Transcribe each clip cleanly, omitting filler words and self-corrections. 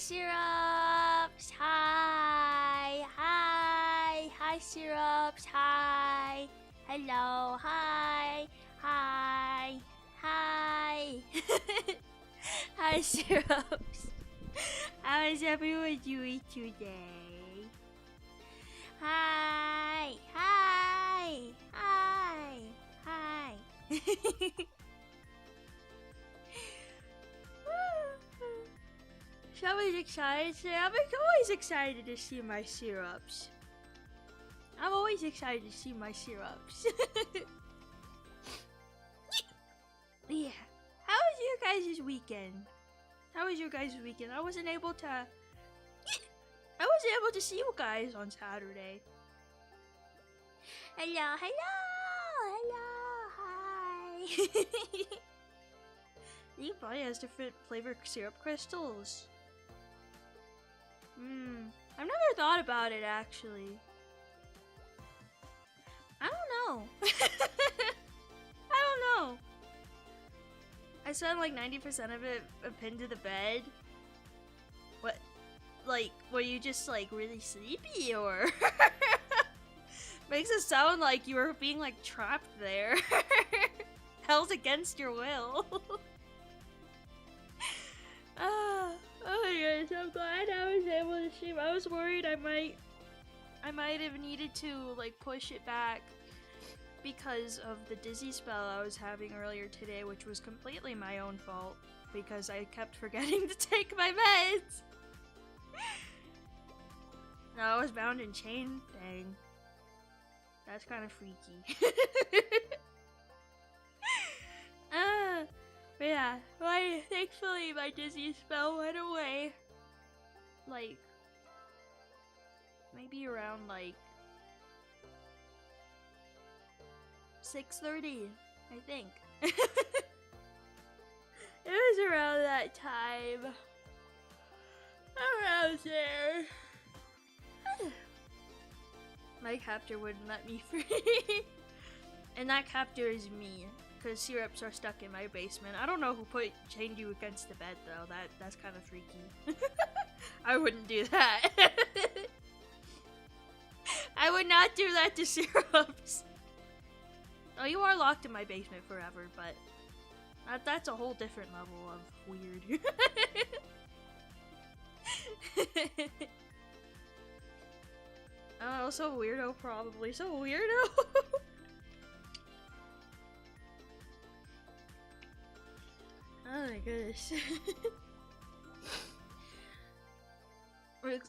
syrups! Hi! Hi! Hi, syrups! Hi! Hello! Hi! Hi! Hi! Hi, syrups! How is everyone doing today? Hi! Hi! Hi! Hi! So I was excited today. I'm always excited to see my syrups. I'm always excited to see my syrups. Yeah. How was your guys' weekend? How was your guys' weekend? I wasn't able to see you guys on Saturday. Hello, hi. You probably has different flavor syrup crystals. I've never thought about it actually. I don't know. I don't know. I spent like 90% of it pinned to the bed. What? Like, were you just like really sleepy or? Makes it sound like you were being like trapped there. Held against your will. Oh my goodness, I'm glad I was able to stream. I was worried I might have needed to like push it back because of the dizzy spell I was having earlier today, which was completely my own fault because I kept forgetting to take my meds. No, I was bound and chained. Dang. That's kind of freaky. But yeah, thankfully my dizzy spell went away. Like, maybe around like 6:30, I think. It was around that time. Around there. My captor wouldn't let me free. And that captor is me. Because syrups are stuck in my basement. I don't know who chained you against the bed though. That's kind of freaky. I wouldn't do that. I would not do that to syrups. Oh, you are locked in my basement forever, but that's a whole different level of weird. Oh, so weirdo probably. So weirdo. Oh my goodness.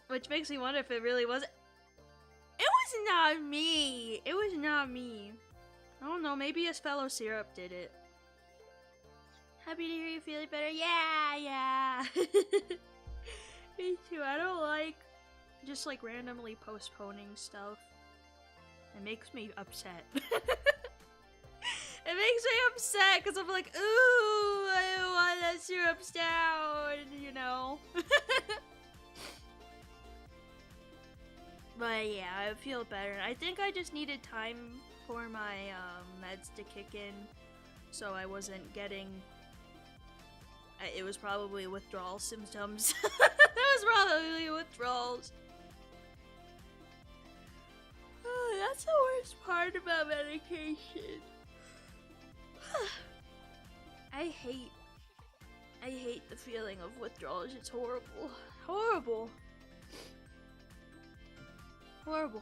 Which makes me wonder if it really wasn't. It was not me! It was not me. I don't know, maybe his fellow syrup did it. Happy to hear you feeling better. Yeah! Me too. I don't like just like randomly postponing stuff. It makes me upset. It makes me upset because I'm like, ooh, I want that syrups down, you know? But yeah, I feel better. I think I just needed time for my meds to kick in, so I wasn't getting... It was probably withdrawal symptoms. It was probably withdrawals. Oh, that's the worst part about medication. I hate the feeling of withdrawals. It's horrible. Horrible. Horrible.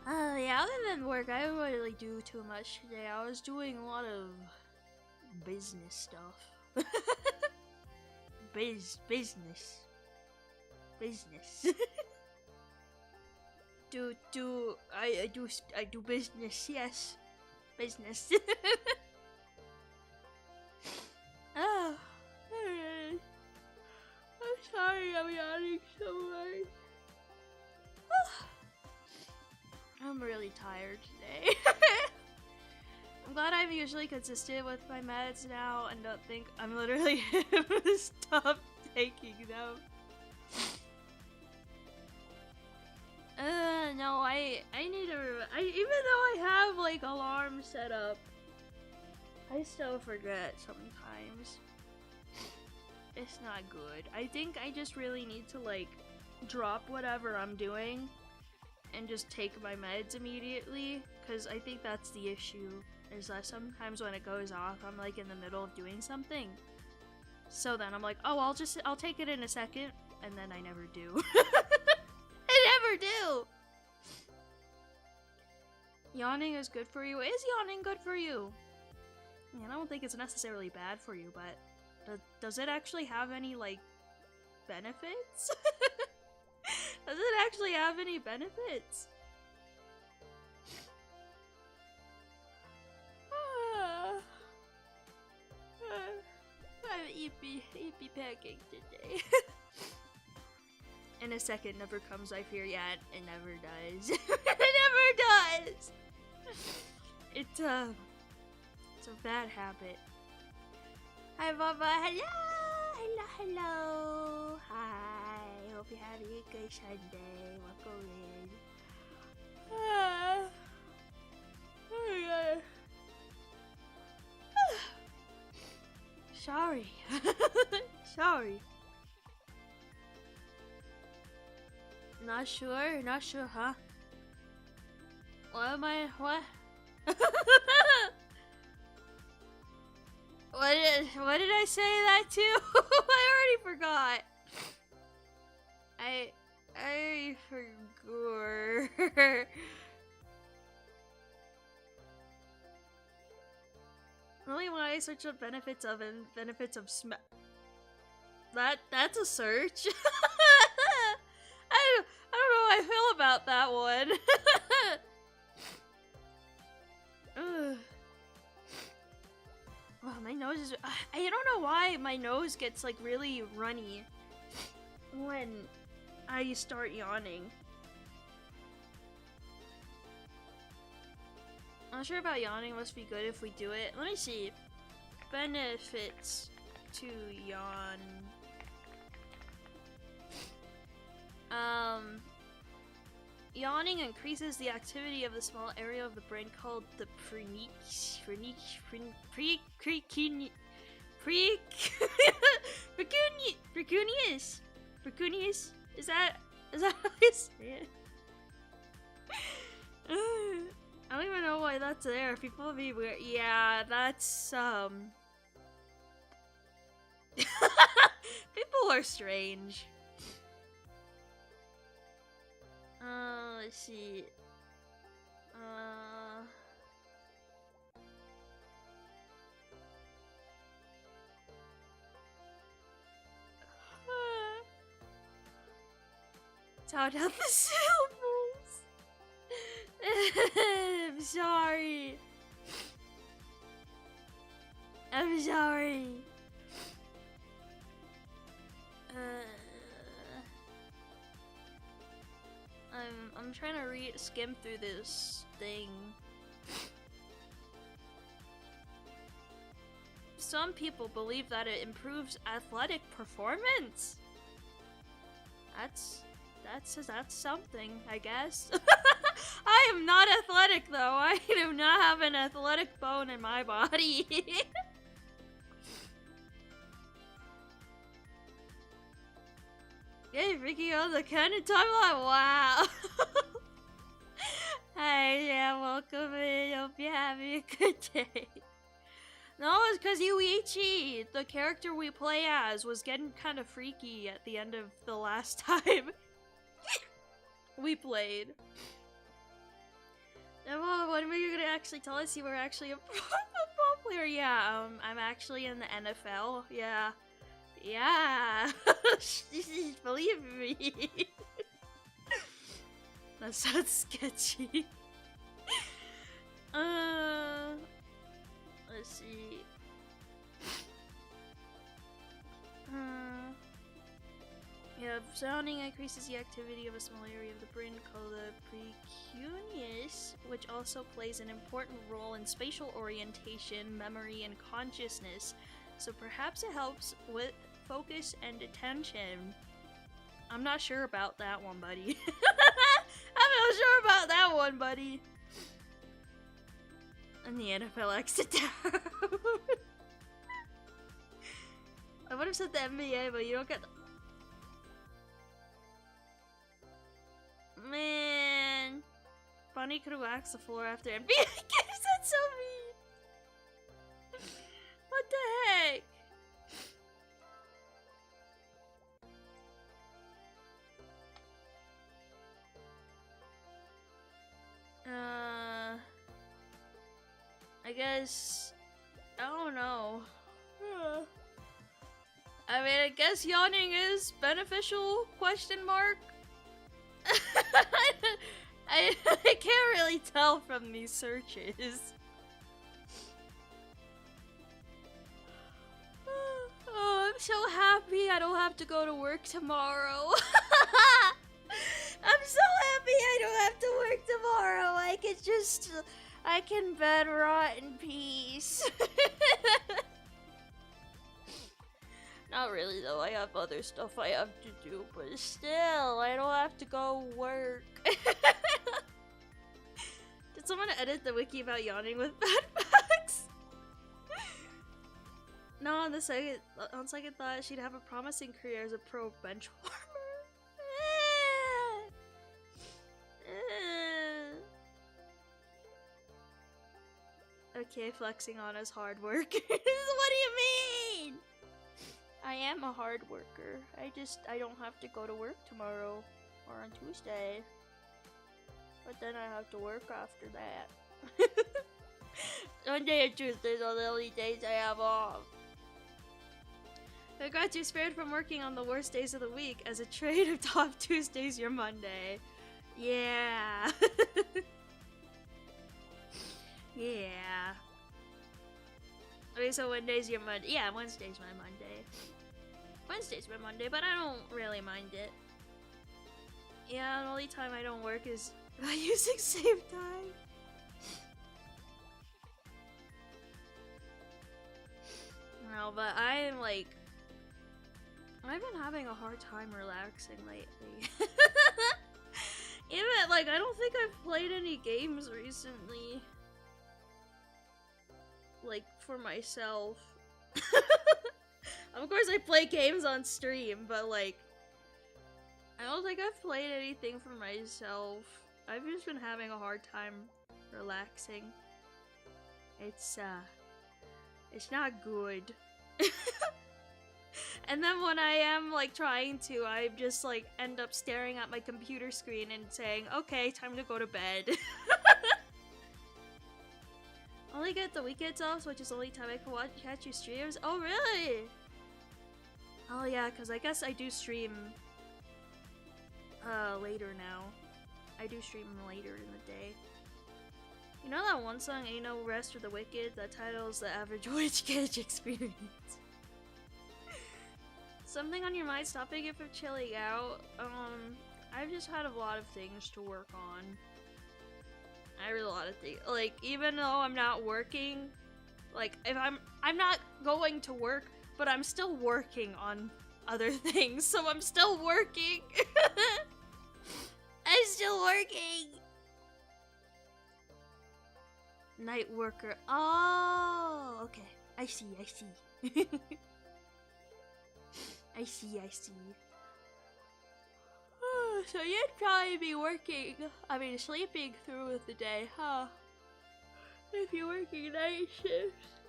Yeah, other than work, I didn't really do too much today. I was doing a lot of business stuff. Business. I do business, yes. Business. Oh, I'm sorry I'm yawning so much. I'm really tired today. I'm glad I'm usually consistent with my meds now and don't think I'm literally gonna stop taking them. No, I need to, even though I have like alarms set up, I still forget sometimes. It's not good. I think I just really need to like drop whatever I'm doing and just take my meds immediately, because I think that's the issue, is that sometimes when it goes off, I'm like in the middle of doing something. So then I'm like, oh, I'll take it in a second, and then I never do. I never do! Yawning is good for you. Is yawning good for you? I don't think it's necessarily bad for you, but does it actually have any, like, benefits? Does it actually have any benefits? I'm eepy pancake today. In a second never comes, I fear. Yeah, it never does. It never does! It's a bad habit. Hi, Baba. Hello! Hello, hello! Hi. Hope you're having a good Sunday. Welcome in. Oh my god. Sorry. Sorry. Not sure, huh? What am I? What? What did I say that to? I already forgot. I forgot. Only when I search up benefits of and benefits of that's a search. I don't know how I feel about that one. Ugh. Oh, my nose is. I don't know why my nose gets like really runny when I start yawning. I'm not sure about yawning. Must be good if we do it. Let me see. Benefits to yawn. Yawning increases the activity of the small area of the brain called the precuneus. Is that how you say it? I don't even know why that's there. People be weird. Yeah, that's people are strange. Let's see. Sound out the syllables. I'm sorry. I'm sorry. I'm trying to skim through this thing. Some people believe that it improves athletic performance. That's something, I guess. I am not athletic though. I do not have an athletic bone in my body. Hey, Ricky on the Kanon timeline. Wow. Hi, yeah, welcome in. Hope you're having a good day. No, it's because YUICHI, the character we play as, was getting kind of freaky at the end of the last time we played. Well, when were you gonna actually tell us you were actually a football player? Yeah, I'm actually in the NFL. Yeah. Yeah. Believe me. That sounds sketchy. Let's see. Yeah, sounding increases the activity of a small area of the brain called the precuneus, which also plays an important role in spatial orientation, memory, and consciousness. So perhaps it helps with focus and attention. I'm not sure about that one, buddy. I'm not sure about that one, buddy. And the NFL exit down. I would have said the NBA, but you don't get the... Man. Bunny could have waxed the floor after NBA. That's so mean. What the heck? I guess... I don't know. I mean, I guess yawning is beneficial? Question mark? I can't really tell from these searches. Oh, I'm so happy I don't have to go to work tomorrow. I'm so happy I don't have to work tomorrow. I can bed rot in peace. Not really though, I have other stuff I have to do, but still, I don't have to go work. Did someone edit the wiki about yawning with bad facts? No, on second thought, she'd have a promising career as a pro bench warmer. Okay, flexing on as hard work. What do you mean? I am a hard worker. I don't have to go to work tomorrow or on Tuesday. But then I have to work after that. Monday and Tuesdays are the only days I have off. I got you spared from working on the worst days of the week. As a trade of top Tuesdays, your Monday. Yeah. Yeah. Okay, so Wednesday's your Monday. Yeah, Wednesday's my Monday. Wednesday's my Monday, but I don't really mind it. Yeah, the only time I don't work is by using save time. No, but I'm like... I've been having a hard time relaxing lately. Even, like, I don't think I've played any games recently. Like, for myself. Of course I play games on stream, but like... I don't think I've played anything for myself. I've just been having a hard time relaxing. It's not good. And then when I am like trying to, I just like end up staring at my computer screen and saying, okay, time to go to bed. Only get the weekends off, which is the only time I can catch your streams. Oh, really? Oh, yeah, because I guess I do stream later now. I do stream later in the day. You know that one song, Ain't No Rest for the Wicked? That titles the average witch catch experience. Something on your mind stopping you from chilling out? I've just had a lot of things to work on. I have a lot of things. Like, even though I'm not working, like, if I'm not going to work, but I'm still working on other things, so I'm still working. I'm still working. Night worker. Oh, okay. I see. I see. So you'd probably be sleeping through the day, huh? If you're working night shifts.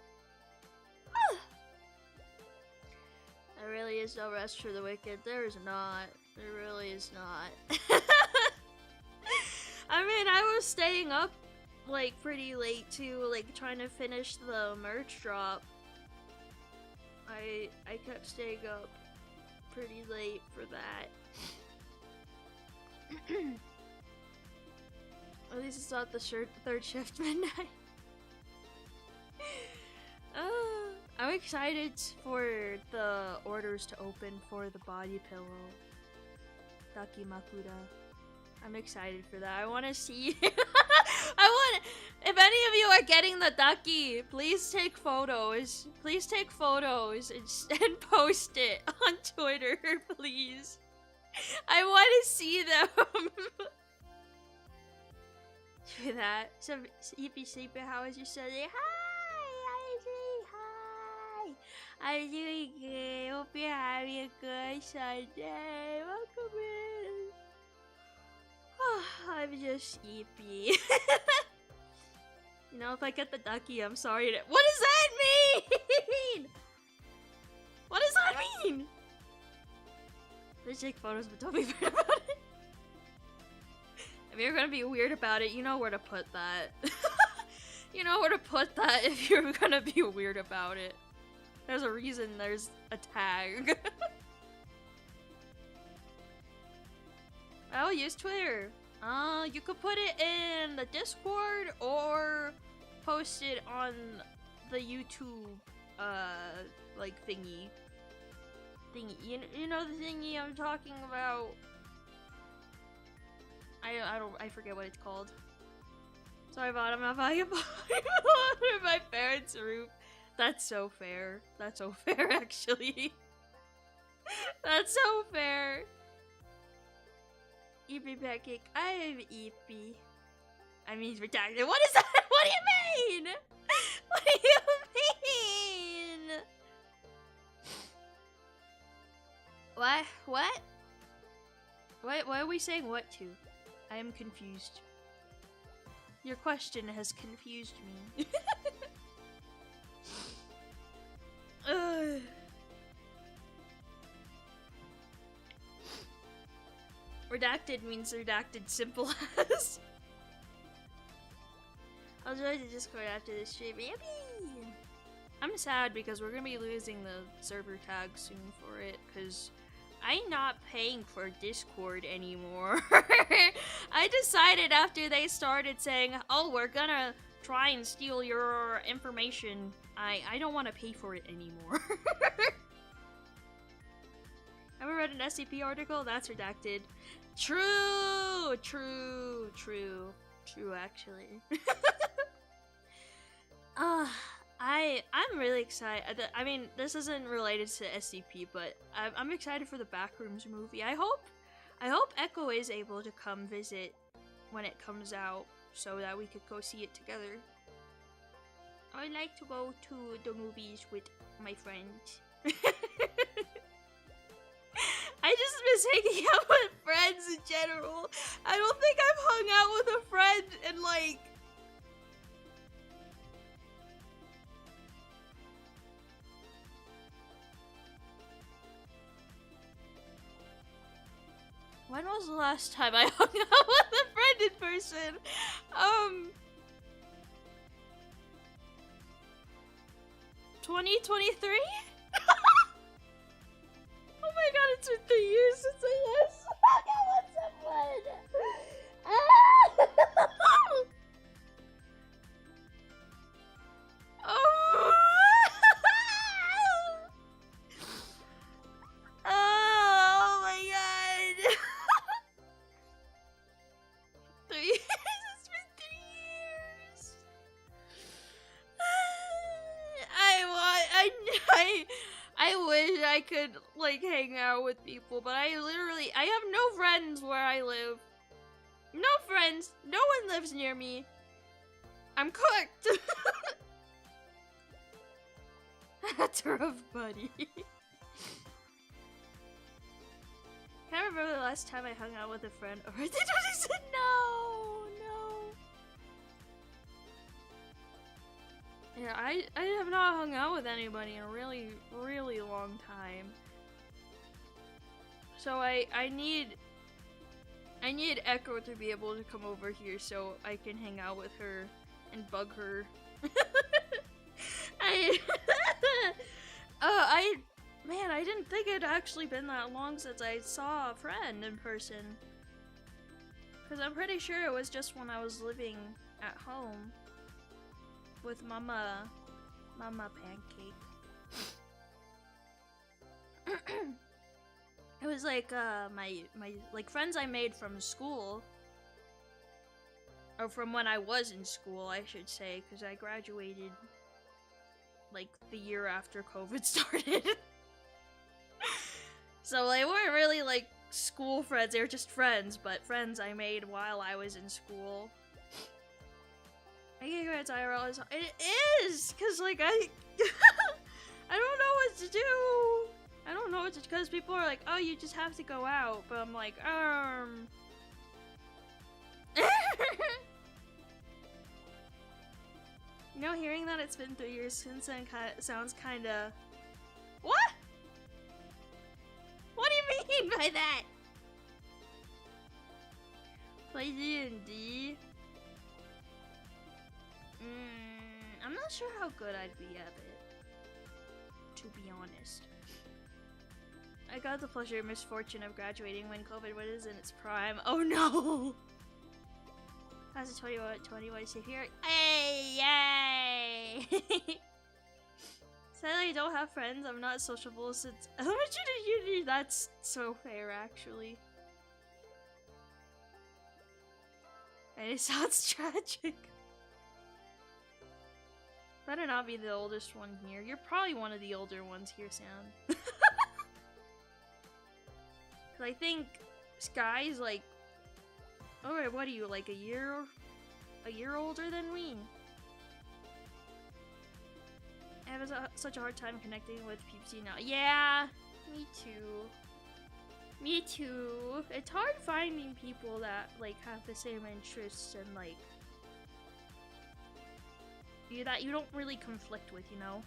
There really is no rest for the wicked. There is not. There really is not. I mean, I was staying up, like, pretty late, too, like, trying to finish the merch drop. I kept staying up pretty late for that. At least it's not the third shift midnight. I'm excited for the orders to open for the body pillow. Dakimakura. I'm excited for that. I want to see. If any of you are getting the Daki, please take photos. Please take photos and post it on Twitter, please. I want to see them. Do that. So, Sleepy Sleepy, how was your Sunday? Hi! Hi! I'm doing good. Hope you're having a good Sunday. Welcome in. Oh, I'm just sleepy. You know, if I get the ducky, I'm sorry to— What does that mean? What does that mean? Let's take photos, but don't be weird about it. If you're gonna be weird about it, you know where to put that. You know where to put that if you're gonna be weird about it. There's a reason there's a tag. Oh, use Twitter. You could put it in the Discord or post it on the YouTube, like thingy. You know the thingy I'm talking about? I forget what it's called. Sorry about I'm not buying a under my parents' roof. That's so fair. That's so fair, actually. That's so fair. Eepy pancake. I'm Eepy. I mean, he's redacted. What is that? What do you mean? What do you mean? What? What? What are we saying what to? I am confused. Your question has confused me. Redacted means redacted simple as. I'll join the Discord after this stream. Yippee! I'm sad because we're gonna be losing the server tag soon for it, because I'm not paying for Discord anymore. I decided after they started saying, oh, we're gonna try and steal your information, I don't want to pay for it anymore. Ever read an SCP article? That's redacted. True, actually. I'm really excited. I mean, this isn't related to SCP, but I'm excited for the Backrooms movie. I hope Echo is able to come visit when it comes out, so that we could go see it together. I like to go to the movies with my friends. I just miss hanging out with friends in general. I don't think I've hung out with a friend in like... When was the last time I hung out with a friend in person? 2023? Oh my god, it's been 3 years since I last hung out with someone! Oh my god! 3 years? It's been 3 years! I wish I could, like, hang out with people, but I have no friends where I live. No friends. No one lives near me. I'm cooked. That's rough, buddy. Can't remember the last time I hung out with a friend or they just said no. Yeah, I have not hung out with anybody in a really, really long time. So I need Echo to be able to come over here so I can hang out with her and bug her. Man, I didn't think it'd actually been that long since I saw a friend in person. Cause I'm pretty sure it was just when I was living at home with Mama Pancake. It was like my like friends I made from school, or from when I was in school, I should say, because I graduated like the year after COVID started. So they weren't really like school friends, they were just friends, but friends I made while I was in school. Making grades IRL is it is because like I I don't know what to do. I don't know what to because people are like, oh, you just have to go out, but I'm like, You know, hearing that it's been 3 years since then sounds kinda. What? What do you mean by that? Play D&D? I'm not sure how good I'd be at it, to be honest. I got the pleasure and misfortune of graduating when COVID was in its prime. Oh no! How's the 21 to here? Hey, yay! Sadly, I don't have friends. I'm not sociable since I went to uni. That's so fair, actually. And it sounds tragic. Better not be the oldest one here. You're probably one of the older ones here, Sam. I think Sky's like, alright, what are you, like a year older than me? I have such a hard time connecting with people now. Yeah, me too. Me too. It's hard finding people that like have the same interests and like that you don't really conflict with, you know?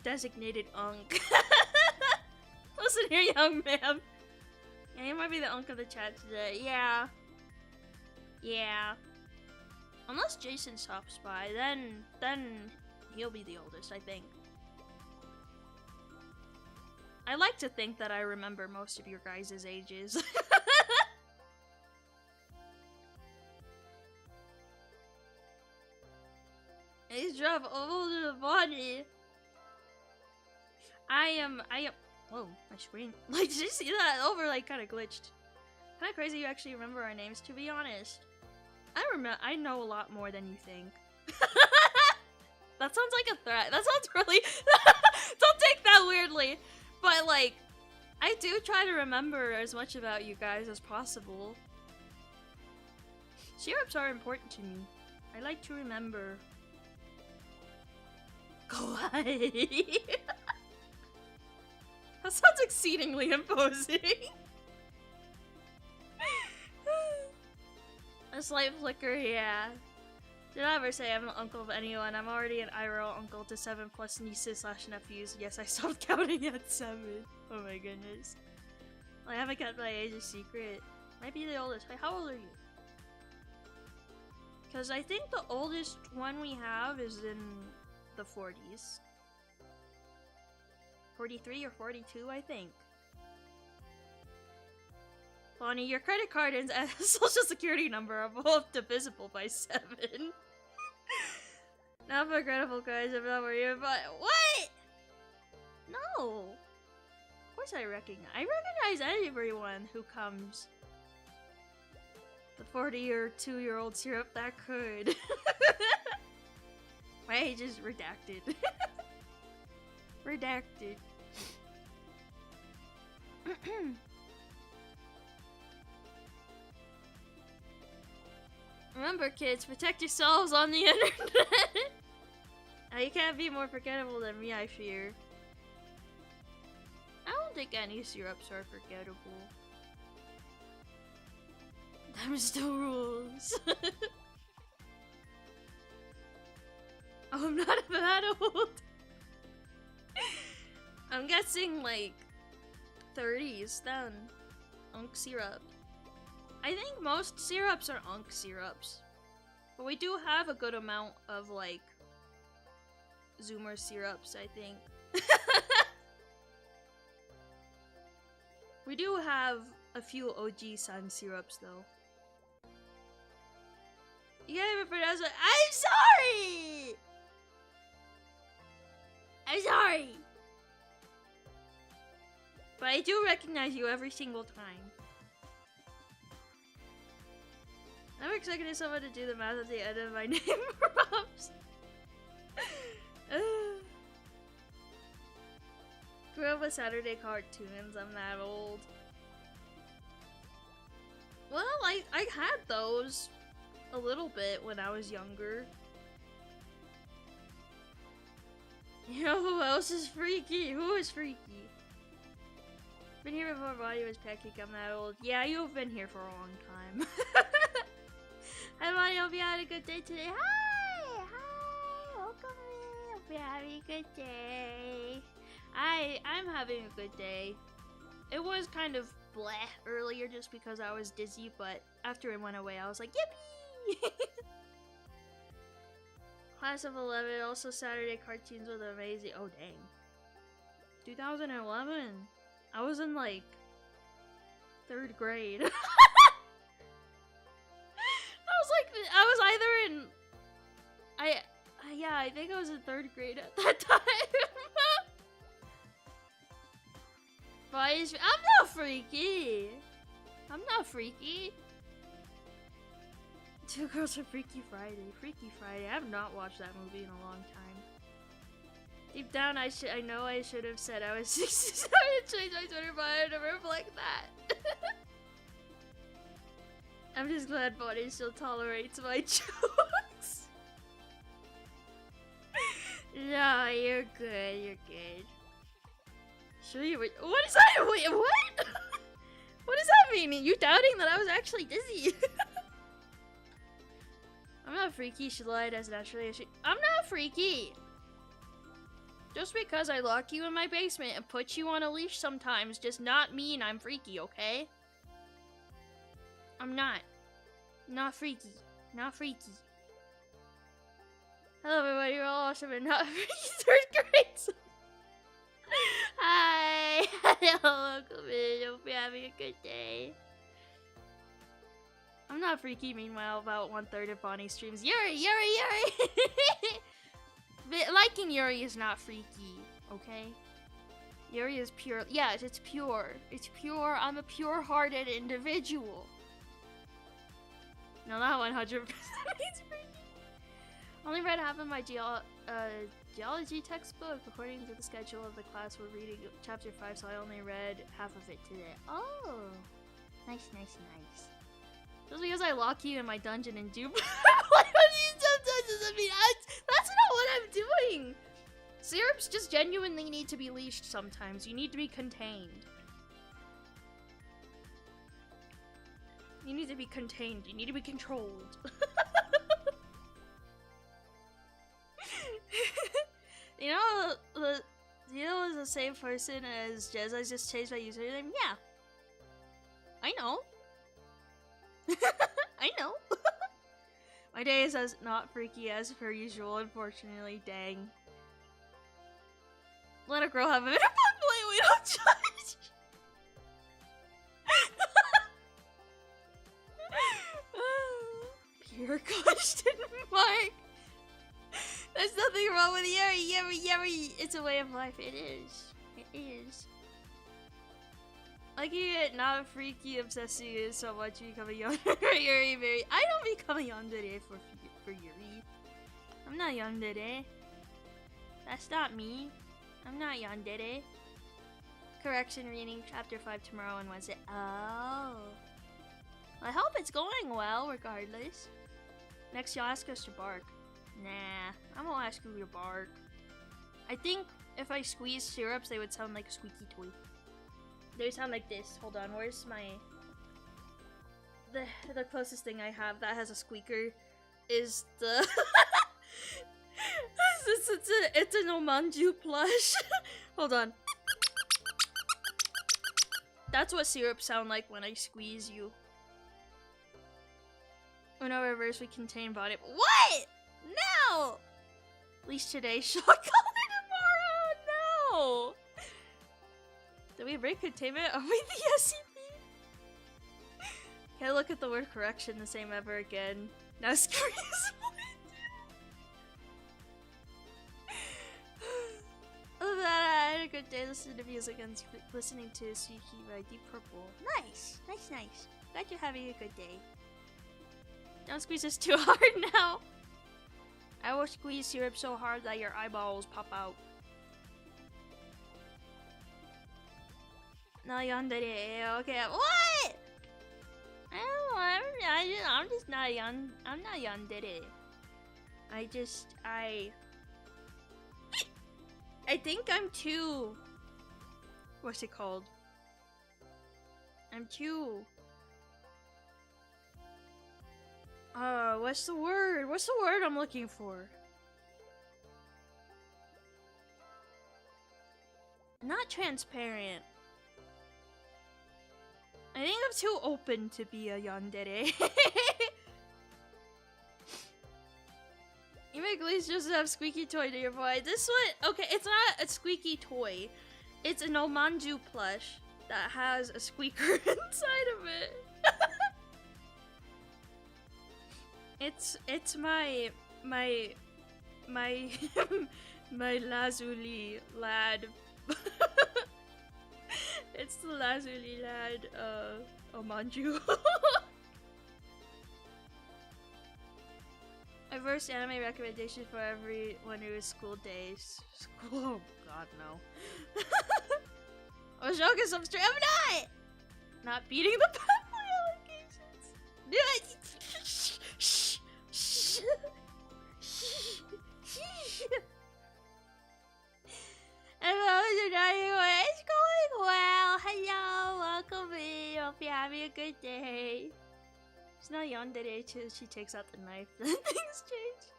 Designated unk. Listen here, young man. Yeah, you might be the unk of the chat today. Yeah. Yeah. Unless Jason stops by, then he'll be the oldest, I think. I like to think that I remember most of your guys' ages. Age of older body. I am. Whoa, my screen. Like, did you see that? Over, like, kind of glitched. Kind of crazy you actually remember our names, to be honest. I know a lot more than you think. That sounds like a threat. That sounds really. Don't take that weirdly. But, like, I do try to remember as much about you guys as possible. Syrups are important to me. I like to remember. Kawaii. That sounds exceedingly imposing. A slight flicker, yeah. Did I ever say I'm an uncle of anyone? I'm already an IRL uncle to 7 plus nieces / nephews. Yes, I stopped counting at 7. Oh my goodness. I haven't kept my age a secret. Might be the oldest. Wait, how old are you? Because I think the oldest one we have is in the 40s. 43 or 42, I think. Bonnie, your credit card and social security number are both divisible by 7. Not regrettable, guys. I'm not worried about it. What? No. Of course I recognize everyone who comes. The 40 or 2-year-old syrup that could. My age is redacted. Redacted. Remember, kids, protect yourselves on the internet. You can't be more forgettable than me, I fear. I don't think any syrups are forgettable. Them's the rules. Oh, I'm not that old. I'm guessing like 30s then. Unk syrup. I think most syrups are unk syrups. But we do have a good amount of like Zoomer syrups, I think. We do have a few OG Sun syrups though. You can't even pronounce it. I'm sorry! I'm sorry! But I do recognize you every single time. I'm expecting someone to do the math at the end of my name prompts. Grew up with Saturday cartoons, I'm that old. Well, I had those a little bit when I was younger. You know who else is freaky? Who is freaky? Been here before body was packing. I'm that old. Yeah, you've been here for a long time. Hi, Bonnie. Hope you had a good day today. Hi! Hi! Welcome in. Hope you're having a good day. I'm having a good day. It was kind of bleh earlier just because I was dizzy, but after it went away, I was like, yippee! Class of 11, also Saturday cartoons were amazing. Oh, dang. 2011? I was in, like, 3rd grade. I was either in... yeah, I think I was in 3rd grade at that time. But I'm not freaky. I'm not freaky. Two Girls for Freaky Friday. Freaky Friday. I have not watched that movie in a long time. Deep down, I know I should have said I was 67 and changed my Twitter bio to reflect that. I'm just glad Bonnie still tolerates my jokes. No, you're good. You're good. Sure you were. What is that? Wait, what? What does that mean? You doubting that I was actually dizzy? I'm not freaky. She lied as naturally as she. I'm not freaky. Just because I lock you in my basement and put you on a leash sometimes does not mean I'm freaky, okay? I'm not. Not freaky. Not freaky. Hello everybody, you're all awesome and not freaky 3rd grade. Hi. Hello, welcome in. Hope you're having a good day. I'm not freaky, meanwhile, about 1/3 of Bonnie's streams. Yuri! Liking Yuri is not freaky, okay? Yuri is pure. Yes, it's pure. It's pure. I'm a pure-hearted individual. No, not 100% means freaky. Only read half of my geology textbook. According to the schedule of the class, we're reading chapter 5, so I only read half of it today. Oh! Nice. Just because I lock you in my dungeon and do... What do you sometimes? I mean, that's not what I'm doing! Syrups just genuinely need to be leashed sometimes. You need to be contained. You need to be contained. You need to be controlled. You know is the same person as Jez. I just changed my username. Yeah. I know. I know. My day is as not freaky as per usual, unfortunately. Dang. Let a girl have a bit of fun play, we don't judge. Pure question mark. There's nothing wrong with Yuri. It's a way of life. It is. It is. Like you get not freaky obsessing you so much you become a yandere. Yuri, very. I don't become a yandere for Yuri. I'm not yandere. That's not me. I'm not yandere. Correction, reading chapter 5 tomorrow and Wednesday. Oh. I hope it's going well, regardless. Next, you'll ask us to bark. Nah, I won't ask you to bark. I think if I squeeze syrups, they would sound like a squeaky toy. They would sound like this. Hold on, where's my... The closest thing I have that has a squeaker is the... it's an Omanju plush. Hold on. That's what syrups sound like when I squeeze you. When I reverse, we contain body. What? No! At least today, shock color tomorrow. No! Did we break containment? Are we the SCP? Can't look at the word correction the same ever again. Now squeeze. Other than that, I had a good day listening to music and listening to Suki by Deep Purple. Nice. Glad you're having a good day. Don't squeeze this too hard now. I will squeeze syrup so hard that your eyeballs pop out. No, yandere. Okay, what? I'm just not young. I'm not yandere. I think I'm too. What's it called? I'm too. What's the word? What's the word I'm looking for? Not transparent. I think I'm too open to be a yandere. You make Elise just have squeaky toy nearby. This one, okay, it's not a squeaky toy. It's an Omanju plush that has a squeaker inside of it. It's my my Lazuli lad. It's the Lazuli lad Omanju. My first anime recommendation for everyone who is school days. School? Oh god, no. I was joking some straight. I'm not beating the pathway allegations. Do it. Shh. Shh. Hello, it's going well. Hello, welcome in. Hope you're having a good day. She's not yandere till she takes out the knife. Then things change.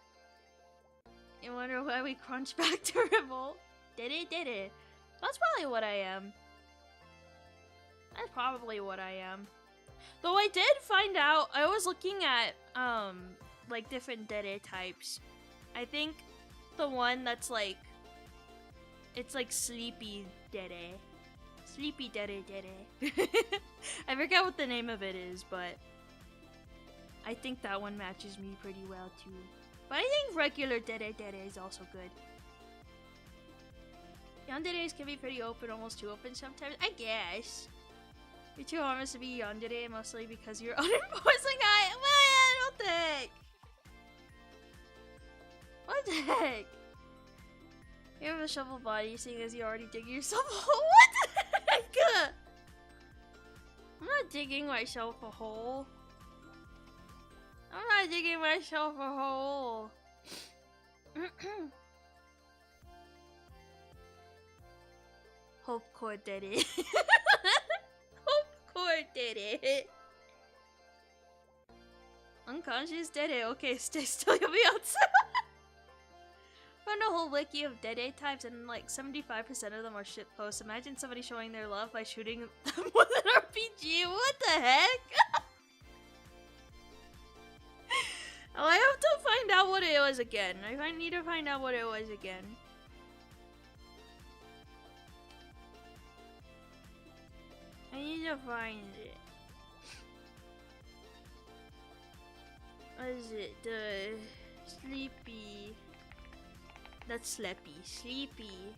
You wonder why we crunch back to revolt. Did it. That's probably what I am. That's probably what I am. Though I did find out, I was looking at, like different dere types. I think the one that's like, it's like sleepy dere. Sleepy dere. I forget what the name of it is, but I think that one matches me pretty well too. But I think regular dere is also good. Yanderes can be pretty open, almost too open sometimes. I guess. You're too harmless to be yandere, mostly because you're unenforcing guy. Man, what the heck? What the heck? You have a shovel body, seeing as you already dig yourself a hole. What the heck? I'm not digging myself a hole. I'm not digging myself a hole. Hope Core did it. Hope Core did it. Unconscious did it. Okay, stay still. You'll be outside. Found a whole wiki of dede types, and like 75% of them are shitposts. Imagine somebody showing their love by shooting them with an RPG. What the heck? Oh, I have to find out what it was again. I need to find out what it was again. I need to find it. What is it? The sleepy. That's sleepy. Sleepy.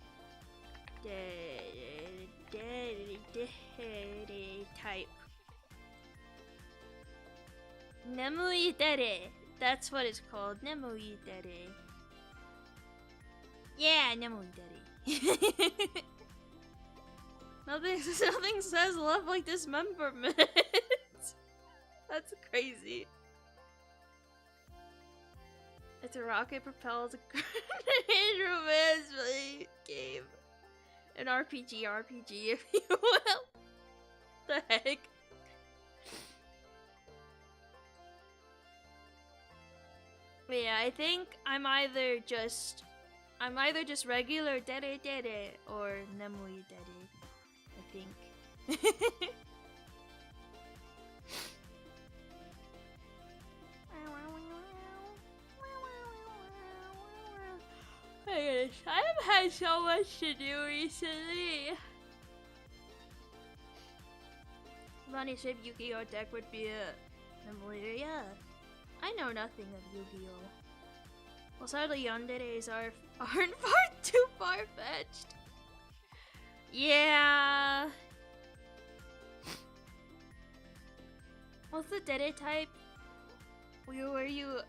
Type. Nemui dere. That's what it's called. Nemui dere. Yeah, nemui dere. Nothing says love like dismemberment. That's crazy. It's a rocket-propelled romance game. An RPG, if you will. The heck? But yeah, I think I'm either just regular dere or nemui dere. I think. I have had so much to do recently. Bonnie said Yu-Gi-Oh deck would be a emulator. Yeah, I know nothing of Yu-Gi-Oh. Well, sadly, yanderes aren't too far-fetched. Yeah. What's the dede type? Were you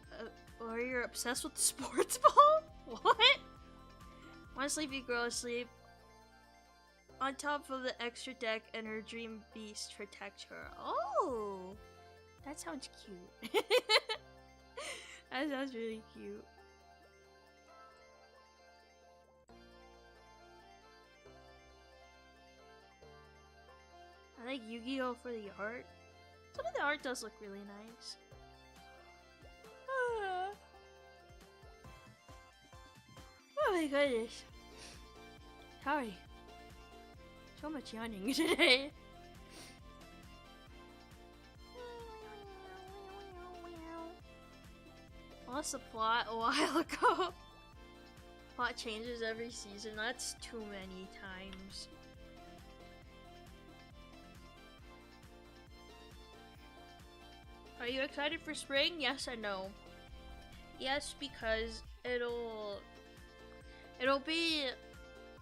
obsessed with the sports ball? What? One sleepy girl asleep on top of the extra deck, and her dream beast protect her. Oh, That sounds cute. That sounds really cute. I like Yu-Gi-Oh for the art. Some of the art does look really nice. Oh my goodness. Sorry. So much yawning today. Lost the plot a while ago. Plot changes every season. That's too many times. Are you excited for spring? Yes and no. Yes, because it'll be,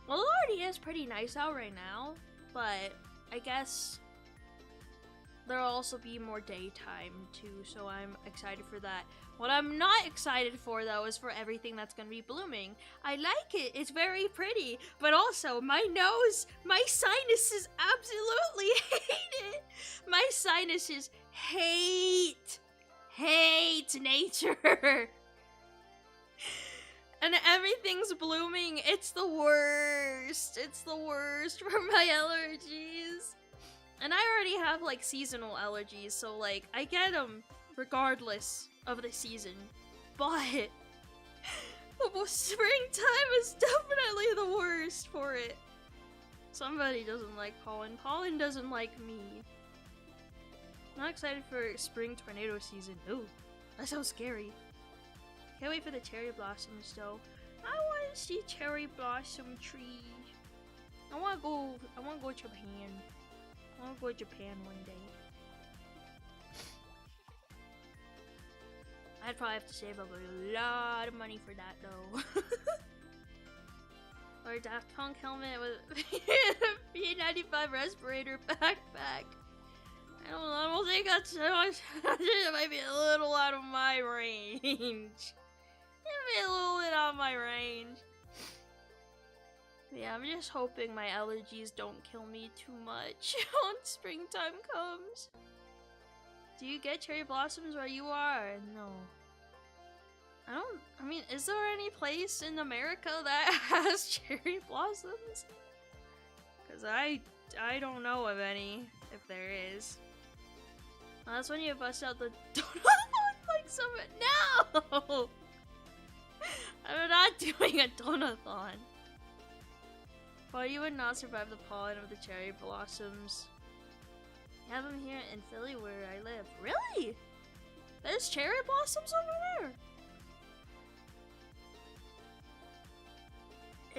well, it already is pretty nice out right now, but I guess there'll also be more daytime too, so I'm excited for that. What I'm not excited for though is for everything that's gonna be blooming. I like it, it's very pretty, but also my nose, my sinuses absolutely hate it. My sinuses hate nature. And everything's blooming. It's the worst. It's the worst for my allergies. And I already have like seasonal allergies, so like I get them regardless of the season. But springtime is definitely the worst for it. Somebody doesn't like pollen. Pollen doesn't like me. I'm not excited for spring tornado season. Ooh, that sounds scary. Can't wait for the cherry blossoms though. I want to see cherry blossom trees. I want to go to Japan. I want to go to Japan one day. I'd probably have to save up a lot of money for that though. Or Daft Punk helmet with a P95 respirator backpack. I don't think that's so much. It might be a little out of my range. It might be a little bit out of my range. Yeah, I'm just hoping my allergies don't kill me too much once springtime comes. Do you get cherry blossoms where you are? No. I mean, is there any place in America that has cherry blossoms? Cause I don't know of any, if there is. Oh, that's when you bust out the donut like someone. No! I'm not doing a donathon. But you would not survive the pollen of the cherry blossoms. You have them here in Philly where I live. Really? There's cherry blossoms over there?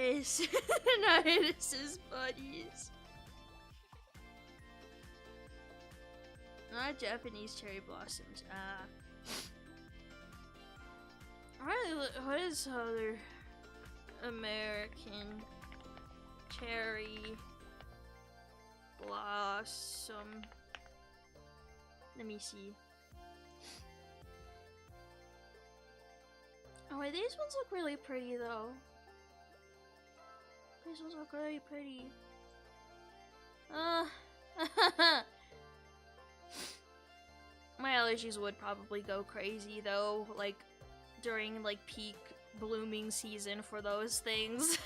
It's Nihilus' buddies. Not Japanese cherry blossoms. What is other American cherry blossom? Let me see. Oh wait, these ones look really pretty though. These ones look really pretty. My allergies would probably go crazy though, like during like peak blooming season for those things.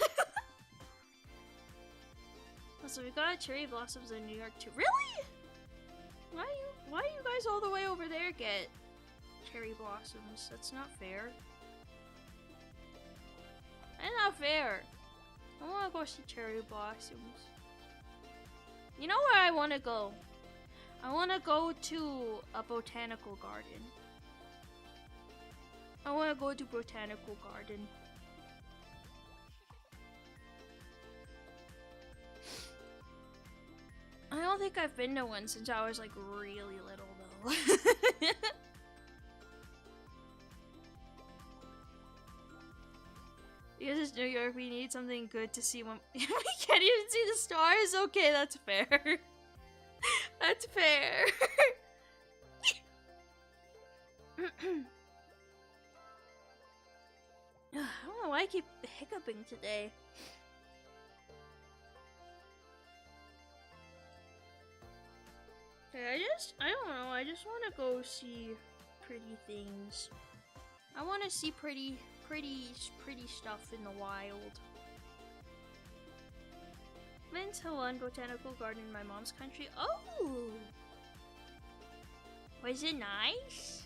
So we got cherry blossoms in New York too. Really? Why do you guys all the way over there get cherry blossoms? That's not fair. That's not fair. I wanna go see cherry blossoms. You know where I wanna go? I wanna go to a botanical garden. I wanna go to botanical garden. I don't think I've been to one since I was like really little though. Because it's New York, we need something good to see when we can't even see the stars? Okay, that's fair. That's fair. I don't know why I keep hiccuping today. Okay, I don't know, I just want to go see pretty things. I want to see pretty stuff in the wild. Been to one botanical garden in my mom's country. Oh! Was it nice?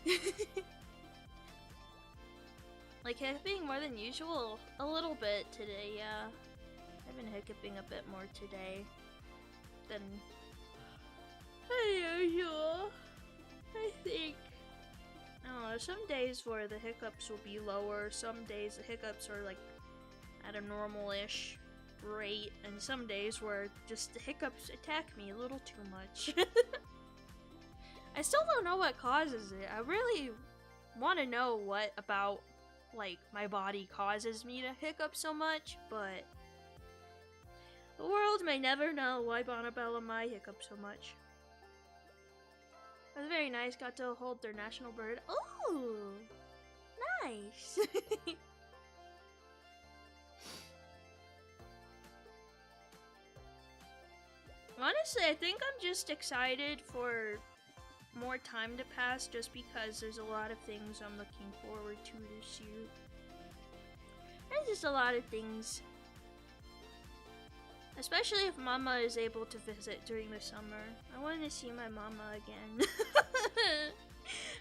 Like hiccuping more than usual? A little bit today, yeah. I've been hiccuping a bit more today than usual, I think. I don't know, some days where the hiccups will be lower, some days the hiccups are like at a normal-ish rate, and some days where just the hiccups attack me a little too much. I still don't know what causes it. I really want to know what about, like, my body causes me to hiccup so much, but the world may never know why Bonabella and I hiccup so much. It was very nice, got to hold their national bird. Oh, nice. Honestly, I think I'm just excited for more time to pass just because there's a lot of things I'm looking forward to this year. There's just a lot of things. Especially if Mama is able to visit during the summer. I want to see my Mama again.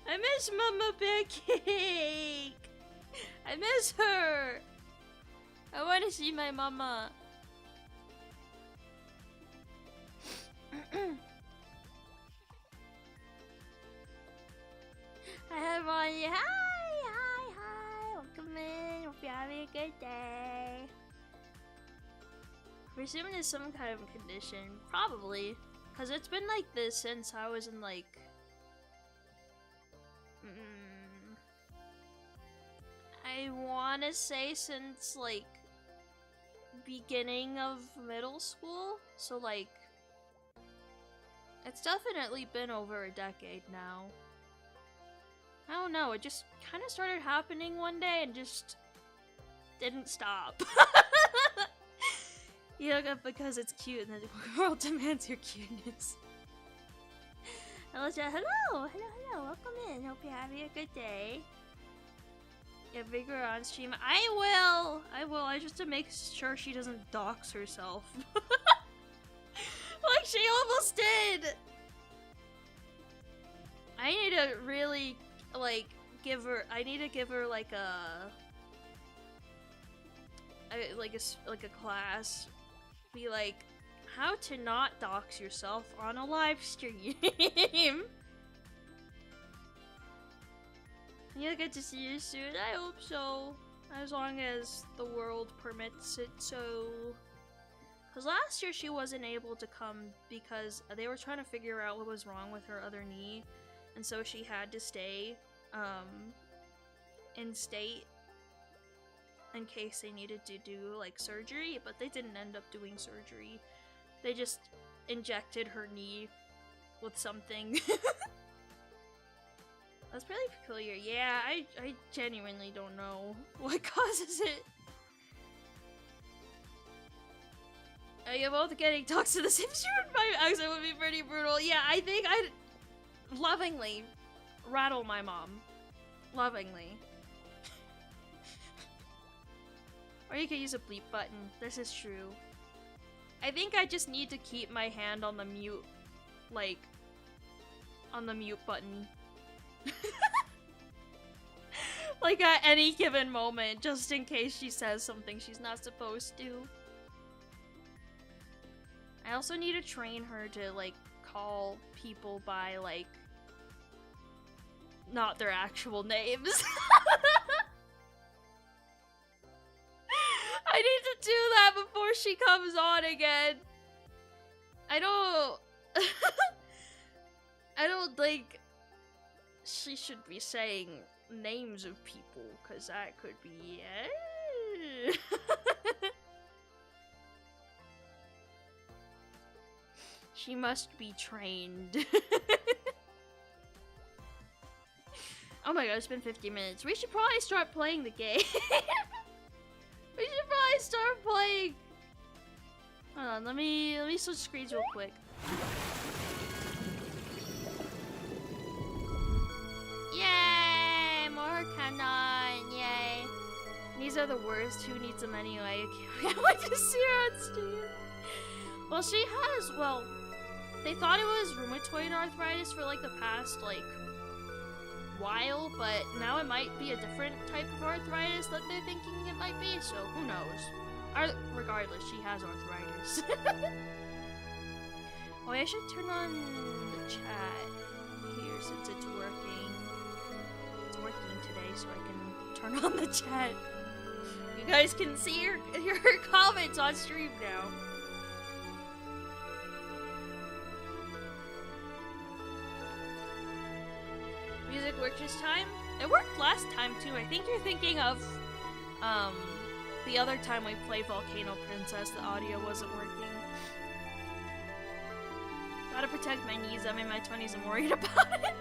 I miss Mama Pancake! I miss her! I want to see my Mama. Hi everyone! Hi! Welcome in. Hope you're having a good day. I presume it's some kind of condition. Probably. Because it's been like this since I was in like... I want to say since like... beginning of middle school. So like... it's definitely been over a decade now. I don't know, it just kind of started happening one day and just... didn't stop. You look up because it's cute and the world demands your cuteness. Hello, welcome in. Hope you're having a good day. Get bigger on stream. I will, I just to make sure she doesn't dox herself. Like she almost did! I need to really, like, give her like a class. Be like, how to not dox yourself on a live stream. You'll get to see you soon. I hope so. As long as the world permits it so. Because last year she wasn't able to come because they were trying to figure out what was wrong with her other knee. And so she had to stay in state in case they needed to do like surgery, but they didn't end up doing surgery. They just injected her knee with something. That's really peculiar. Yeah, I genuinely don't know what causes it. You're both getting talks to the same student. My accent would be pretty brutal. Yeah, I think I'd lovingly rattle my mom. Lovingly. Or you could use a bleep button. This is true. I think I just need to keep my hand on the mute, like, on the mute button. Like at any given moment, just in case she says something she's not supposed to. I also need to train her to, like, call people by, like, not their actual names. I need to do that before she comes on again. I don't think she should be saying names of people, because that could be... She must be trained. Oh my god, it's been 50 minutes. We should probably start playing the game. We should probably start playing. Hold on, let me switch screens real quick. Kanon, yay. These are the worst. Who needs them anyway? I went to see her on stream. Well, she has, well, they thought it was rheumatoid arthritis for like the past, like, while, but now it might be a different type of arthritis that they're thinking it might be, so who knows. Regardless, she has arthritis. Oh, I should turn on the chat here since it's working. It's working today, so I can turn on the chat. You guys can see your comments on stream now. Music worked this time? It worked last time too. I think you're thinking of the other time we played Volcano Princess, the audio wasn't working. Gotta protect my knees. I'm in my 20s. I'm worried about it.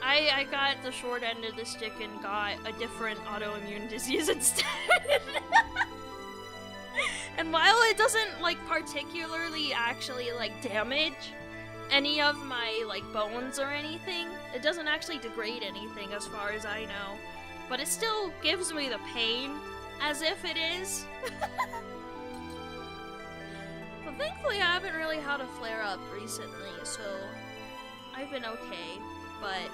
I got the short end of the stick and got a different autoimmune disease instead. And while it doesn't like particularly actually like damage any of my like bones or anything, it doesn't actually degrade anything as far as I know. But it still gives me the pain as if it is. But thankfully I haven't really had a flare up recently, so I've been okay. But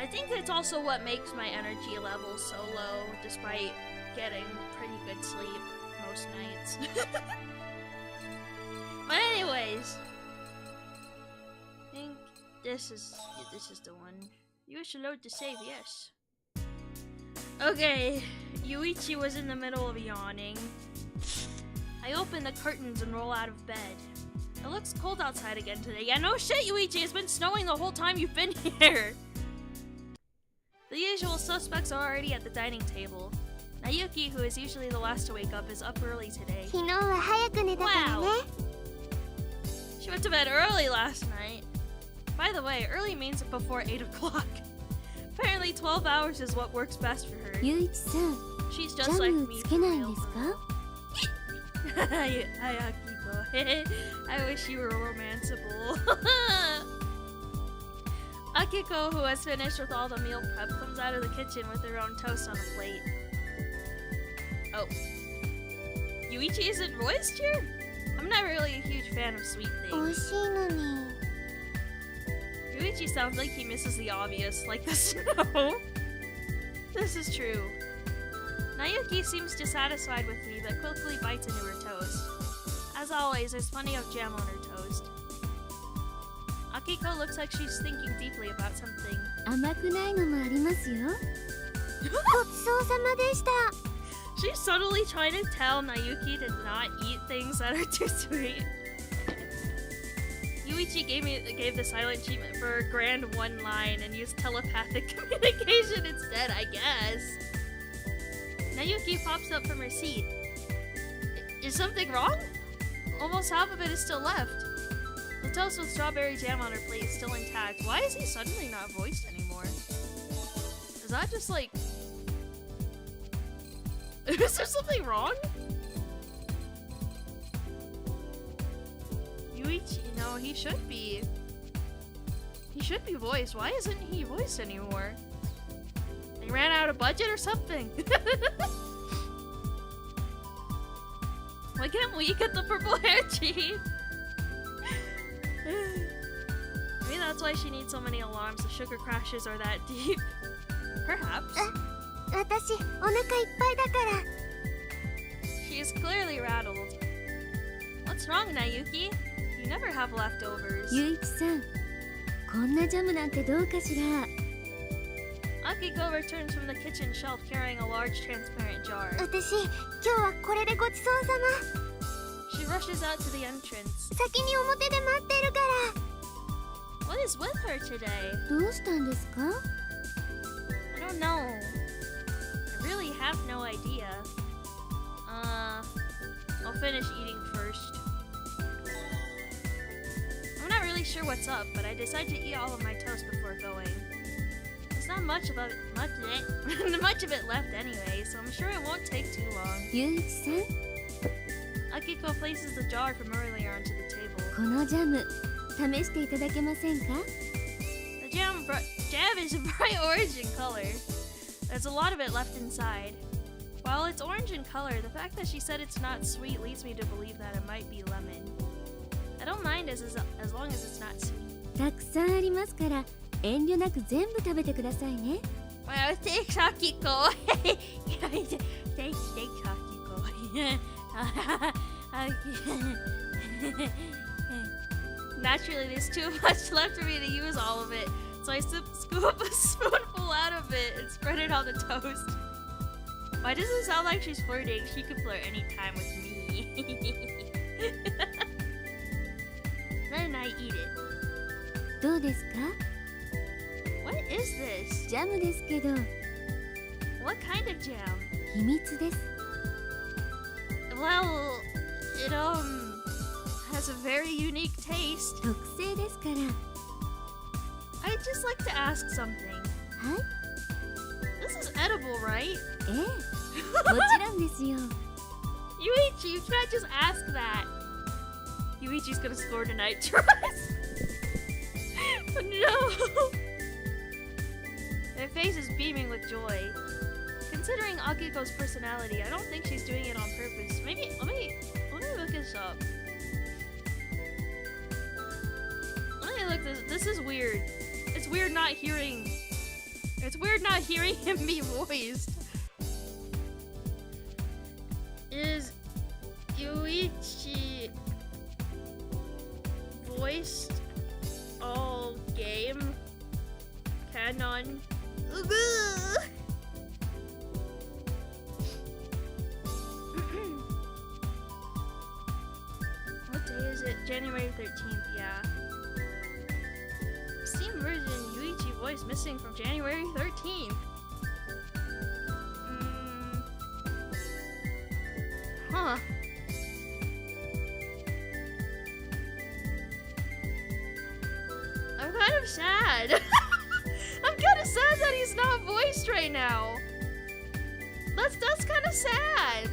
I think it's also what makes my energy level so low, despite getting pretty good sleep most nights. But anyways, I think this is the one. You should load to save, yes. Okay, Yuichi was in the middle of yawning. I open the curtains and roll out of bed. It looks cold outside again today. Yeah, no shit, Yuichi, it's been snowing the whole time you've been here. The usual suspects are already at the dining table. Nayuki, who is usually the last to wake up, is up early today. Wow! She went to bed early last night. By the way, early means before 8 o'clock. Apparently 12 hours is what works best for her. YUICHI-san, she's just like me. Hi, Akiko. I wish you were romanceable. Akiko, who has finished with all the meal prep, comes out of the kitchen with her own toast on a plate. Oh. Yuichi isn't voiced here? I'm not really a huge fan of sweet things. Yuichi sounds like he misses the obvious, like the snow. This is true. Nayuki seems dissatisfied with me, but quickly bites into her toast. As always, there's plenty of jam on her toast. Akiko looks like she's thinking deeply about something. She's subtly trying to tell Nayuki to not eat things that are too sweet. Yuichi gave the silent treatment for a grand one line and used telepathic communication instead, I guess. Nayuki pops up from her seat. Is something wrong? Almost half of it is still left. The toast with strawberry jam on her plate is still intact. Why is he suddenly not voiced anymore? Is that just like... Is there something wrong? Yuichi, no, he should be. He should be voiced. Why isn't he voiced anymore? They ran out of budget or something. Why can't we get the purple hair cheat? Maybe that's why she needs so many alarms. The sugar crashes are that deep. Perhaps. She is clearly rattled. What's wrong, Nayuki? You never have leftovers. YUICHI-san, こんなジャムなんてどうかしら? Akiko returns from the kitchen shelf carrying a large transparent jar. 私、今日はこれでごちそうさま. She rushes out to the entrance. 先に表で待ってるから. What is with her today? どうしたんですか? I don't know. I really have no idea. I'll finish eating first. I'm not really sure what's up, but I decided to eat all of my toast before going. There's not much of it left anyway, so I'm sure it won't take too long. YUICHI-san, Akiko places the jar from earlier onto the table. このジャム試していただけませんか? jam is a bright orange in color. There's a lot of it left inside. While it's orange in color, the fact that she said it's not sweet leads me to believe that it might be lemon. I don't mind as long as it's not sweet. たくさんありますから遠慮なく全部食べてくださいね。Well, thanks, Akiko. Thanks, Akiko. Naturally, there's too much left for me to use all of it, so I scoop a spoonful out of it and spread it on the toast. Why does it sound like she's flirting? She could flirt anytime with me. Then I eat it. どうですか？ What is this? ジャムですけど What kind of jam? 秘密です。 Well, it has a very unique taste. 特製ですから。 I'd just like to ask something. はい？ This is edible, right? ええ、もちろんですよ。Yuichi, you can't just ask that. Yuichi's gonna score tonight, trust. No. Their face is beaming with joy. Considering Akiko's personality, I don't think she's doing it on purpose. Maybe let me look this up. Let me look this. This is weird. It's weird not hearing. It's weird not hearing him be voiced. Is Yuichi voiced all game? Kanon. What day is it? January 13th, yeah. Steam version Yuichi voice missing from January 13th. Huh. I'm kind of sad. I'm kind of sad that he's not voiced right now. That's kind of sad.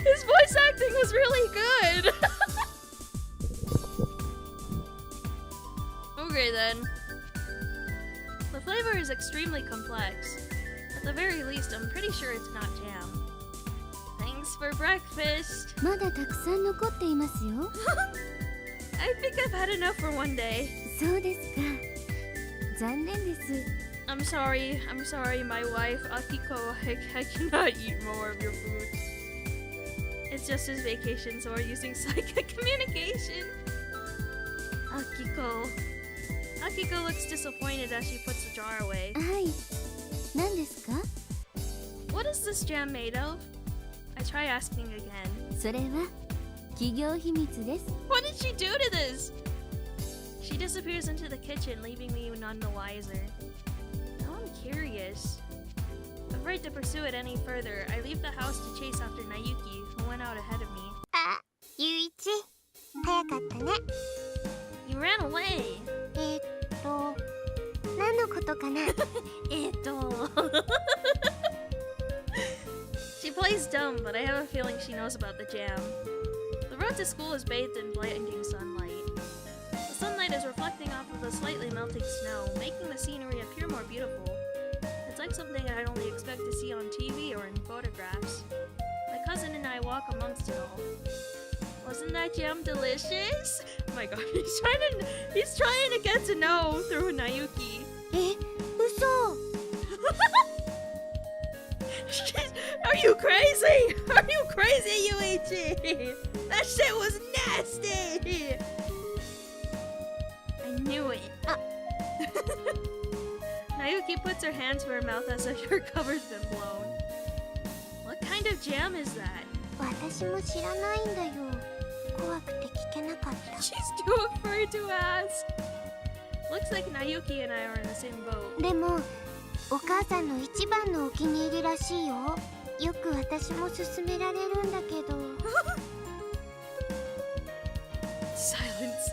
His voice acting was really good. Okay then. The flavor is extremely complex. At the very least, I'm pretty sure it's not jam. Thanks for breakfast. まだたくさん残っていますよ。I think I've had enough for one day. そうですか。残念です。I'm sorry, my wife, Akiko. I cannot eat more of your food. It's just his vacation, so we're using psychic communication. Akiko looks disappointed as she puts the jar away. はい。何ですか？ What is this jam made of? I try asking again. それは企業秘密です。 What did she do to this? She disappears into the kitchen, leaving me none the wiser. Now I'm curious. Afraid to pursue it any further, I leave the house to chase after Nayuki, who went out ahead of me. あ、ゆういち、早かったね。 You ran away. 何のことかな？She plays dumb, but I have a feeling she knows about the jam. The road to school is bathed in blinding sunlight. The sunlight is reflecting off of the slightly melting snow, making the scenery appear more beautiful. It's like something I'd only expect to see on TV or in photographs. My cousin and I walk amongst it all. Wasn't that jam delicious? Oh my god, he's trying to get to know through Nayuki. え、嘘。Are you crazy? Are you crazy, Yuichi? That shit was nasty! I knew it. Nayuki puts her hands to her mouth as if her cover's been blown. What kind of jam is that? 私も知らないんだよ。怖くて聞けなかった。She's too afraid to ask. Looks like Nayuki and I are in the same boat. でも、お母さんの一番のお気に入りらしいよ。よく私も勧められるんだけど。Silence.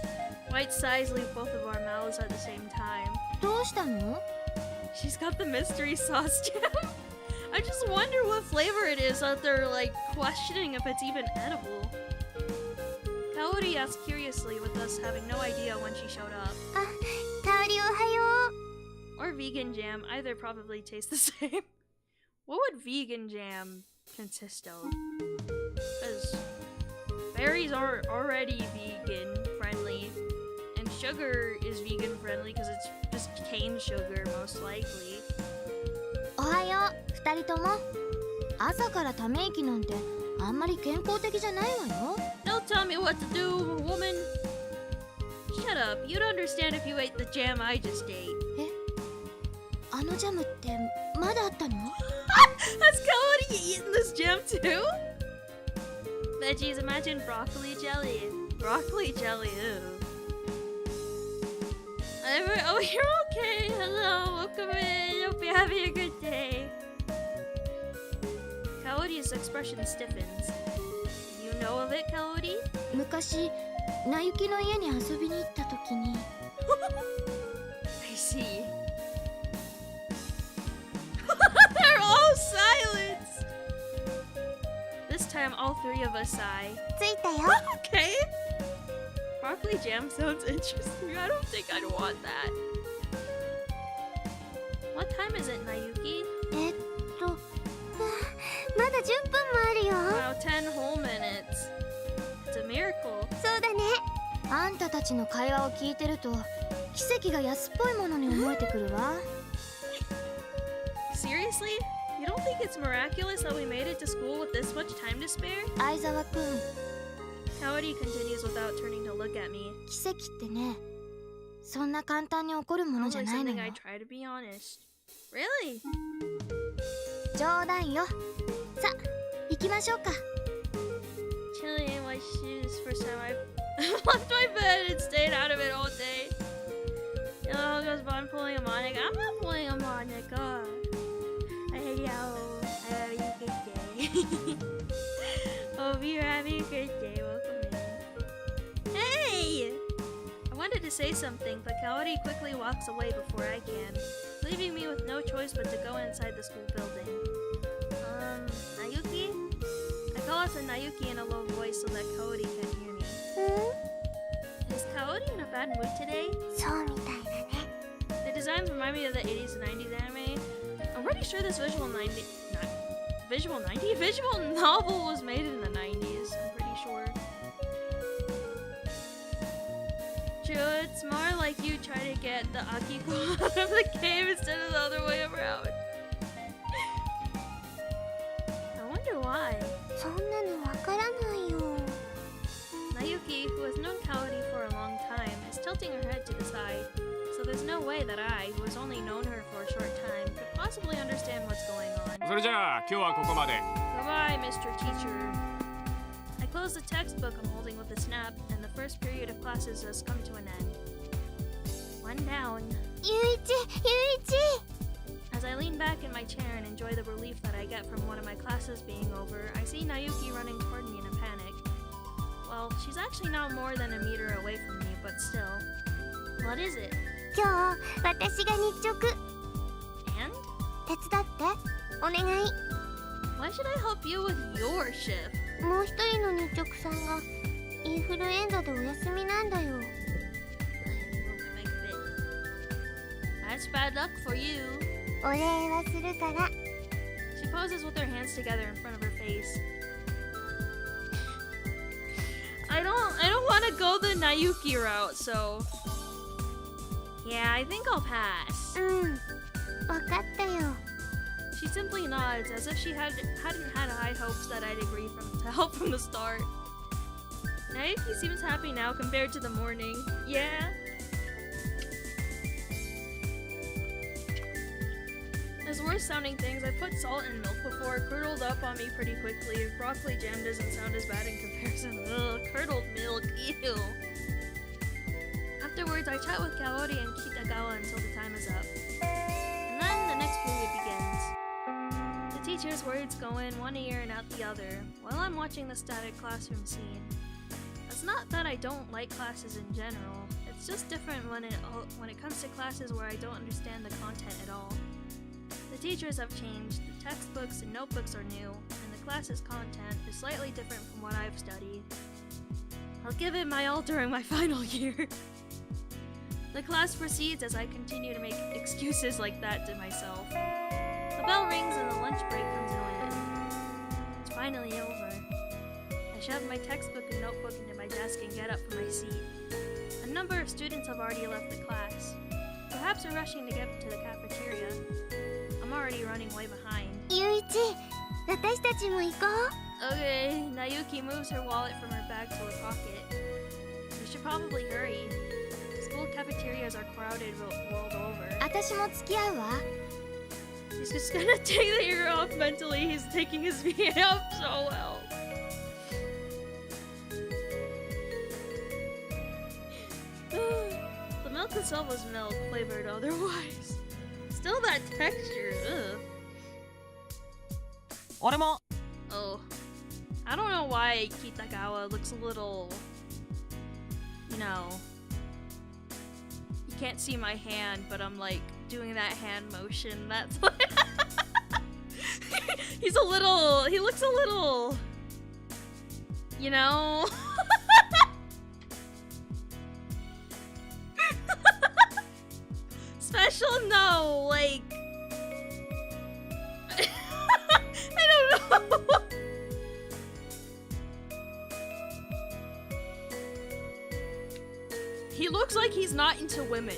White sighs leave both of our mouths at the same time. どうしたの？ She's got the mystery sauce jam. I just wonder what flavor it is that they're like questioning if it's even edible. Kaori asked curiously with us having no idea when she showed up. あ、or vegan jam, either probably taste the same. What would vegan jam consist of? Because berries are already vegan friendly, and sugar is vegan friendly because it's just cane sugar most likely. おはよう2人とも。朝からため息なんてあんまり健康的じゃないわよ。 Don't tell me what to do, woman. Shut up. You'd understand if you ate the jam I just ate. え、あのジャムってまだあったの？ Has Kaori eaten this jam too? Veggies, imagine broccoli jelly. Broccoli jelly, ew. Oh, you're okay. Hello, welcome in. Hope you're having a good day. Kaori's expression stiffens. You know of it, Kaori? 昔、なゆきの家に遊びに行った時に。I see. They're all silent. This time, all three of us sigh. 着いたよ。Okay. Broccoli jam sounds interesting. I don't think I'd want that. What time is it, Nayuki? まだ10分もあるよ。 Wow, 10 whole minutes. It's a miracle. そうだね。あんたたちの会話を聞いてると奇跡が安っぽいものに思えてくるわ。 Seriously? You don't think it's miraculous that we made it to school with this much time to spare? 相沢くん、 Kaori continues without turning to look at me. 奇跡ってね、そんな簡単に起こるものじゃ Probably ないの something よ。 I try to be honest. Really? 冗談よ。さ、行きましょうか。 Chilling in my shoes. First time I've left my bed and stayed out of it all day. Oh, goes Bon pulling a Monica. I'm not pulling a Monica. I hate you. I have a good day. Hope you're having a good day. Welcome in. Hey! I wanted to say something, but Kaori quickly walks away before I can, leaving me with no choice but to go inside the school building. Nayuki? I call out to Nayuki in a low voice so that Kaori can hear me. Is Kaori in a bad mood today? そうみたいだね。 The designs remind me of the 80s and 90s anime. I'm pretty sure this visual novel was made in the 90s. I'm pretty sure. True, it's more like you try to get the Akiko out of the game instead of the other way around. I wonder why. そんなのわからないよ。 Nayuki, who has known Kaori for a long time, is tilting her head to the side, so there's no way that I, who has only known her for a short time, could possibly understand what's going on. それじゃあ今日はここまで。 Goodbye, Mr. Teacher. I close the textbook I'm holding with a snap, and the first period of classes has come to an end. One down. ゆういち、ゆういち。 As I lean back in my chair and enjoy the relief that I get from one of my classes being over, I see Nayuki running toward me in a panic. Well, she's actually not more than a meter away from me, but still. What is it? 今日私が日直 And? 手伝ってお願い。 Why should I help you with your shift? もう一人の日直さんがインフルエンザでお休みなんだよ。 That's bad luck for you. お礼はするから。 She poses with her hands together in front of her face. I don't want to go the Nayuki route, so yeah, I think I'll pass. うん、わかったよ。 She simply nods as if she hadn't had high hopes that I'd agree to help from the start. Nayuki seems happy now compared to the morning. Yeah. As worse sounding things, I put salt in milk before it curdled up on me pretty quickly. Broccoli jam doesn't sound as bad in comparison. Ugh, curdled milk, ew. Afterwards, I chat with Kaori and Kitagawa until the time is up. And then the next period begins. The teacher's words go in one ear and out the other, while I'm watching the static classroom scene. It's not that I don't like classes in general, it's just different when it comes to classes where I don't understand the content at all. The teachers have changed, the textbooks and notebooks are new, and the class's content is slightly different from what I've studied. I'll give it my all during my final year. The class proceeds as I continue to make excuses like that to myself. The bell rings and the lunch break comes to an end. It's finally over. I shove my textbook and notebook into my desk and get up from my seat. A number of students have already left the class. Perhaps they're rushing to get to the cafeteria. I'm already running way behind. ゆういち、私たちも行こう。 Okay, Nayuki moves her wallet from her bag to her pocket. We should probably hurry. School cafeterias are crowded world over. 私も付き合うわ。 He's just gonna take the ear off mentally. He's taking his VA off so well. The milk itself was milk, flavored otherwise. Still that texture. Ugh. 俺も Oh. I don't know why Kitagawa looks a little... You know... You can't see my hand, but I'm like doing that hand motion. That's what... He's a little... He looks a little... You know? Special? No, like... I don't know. He looks like he's not into women.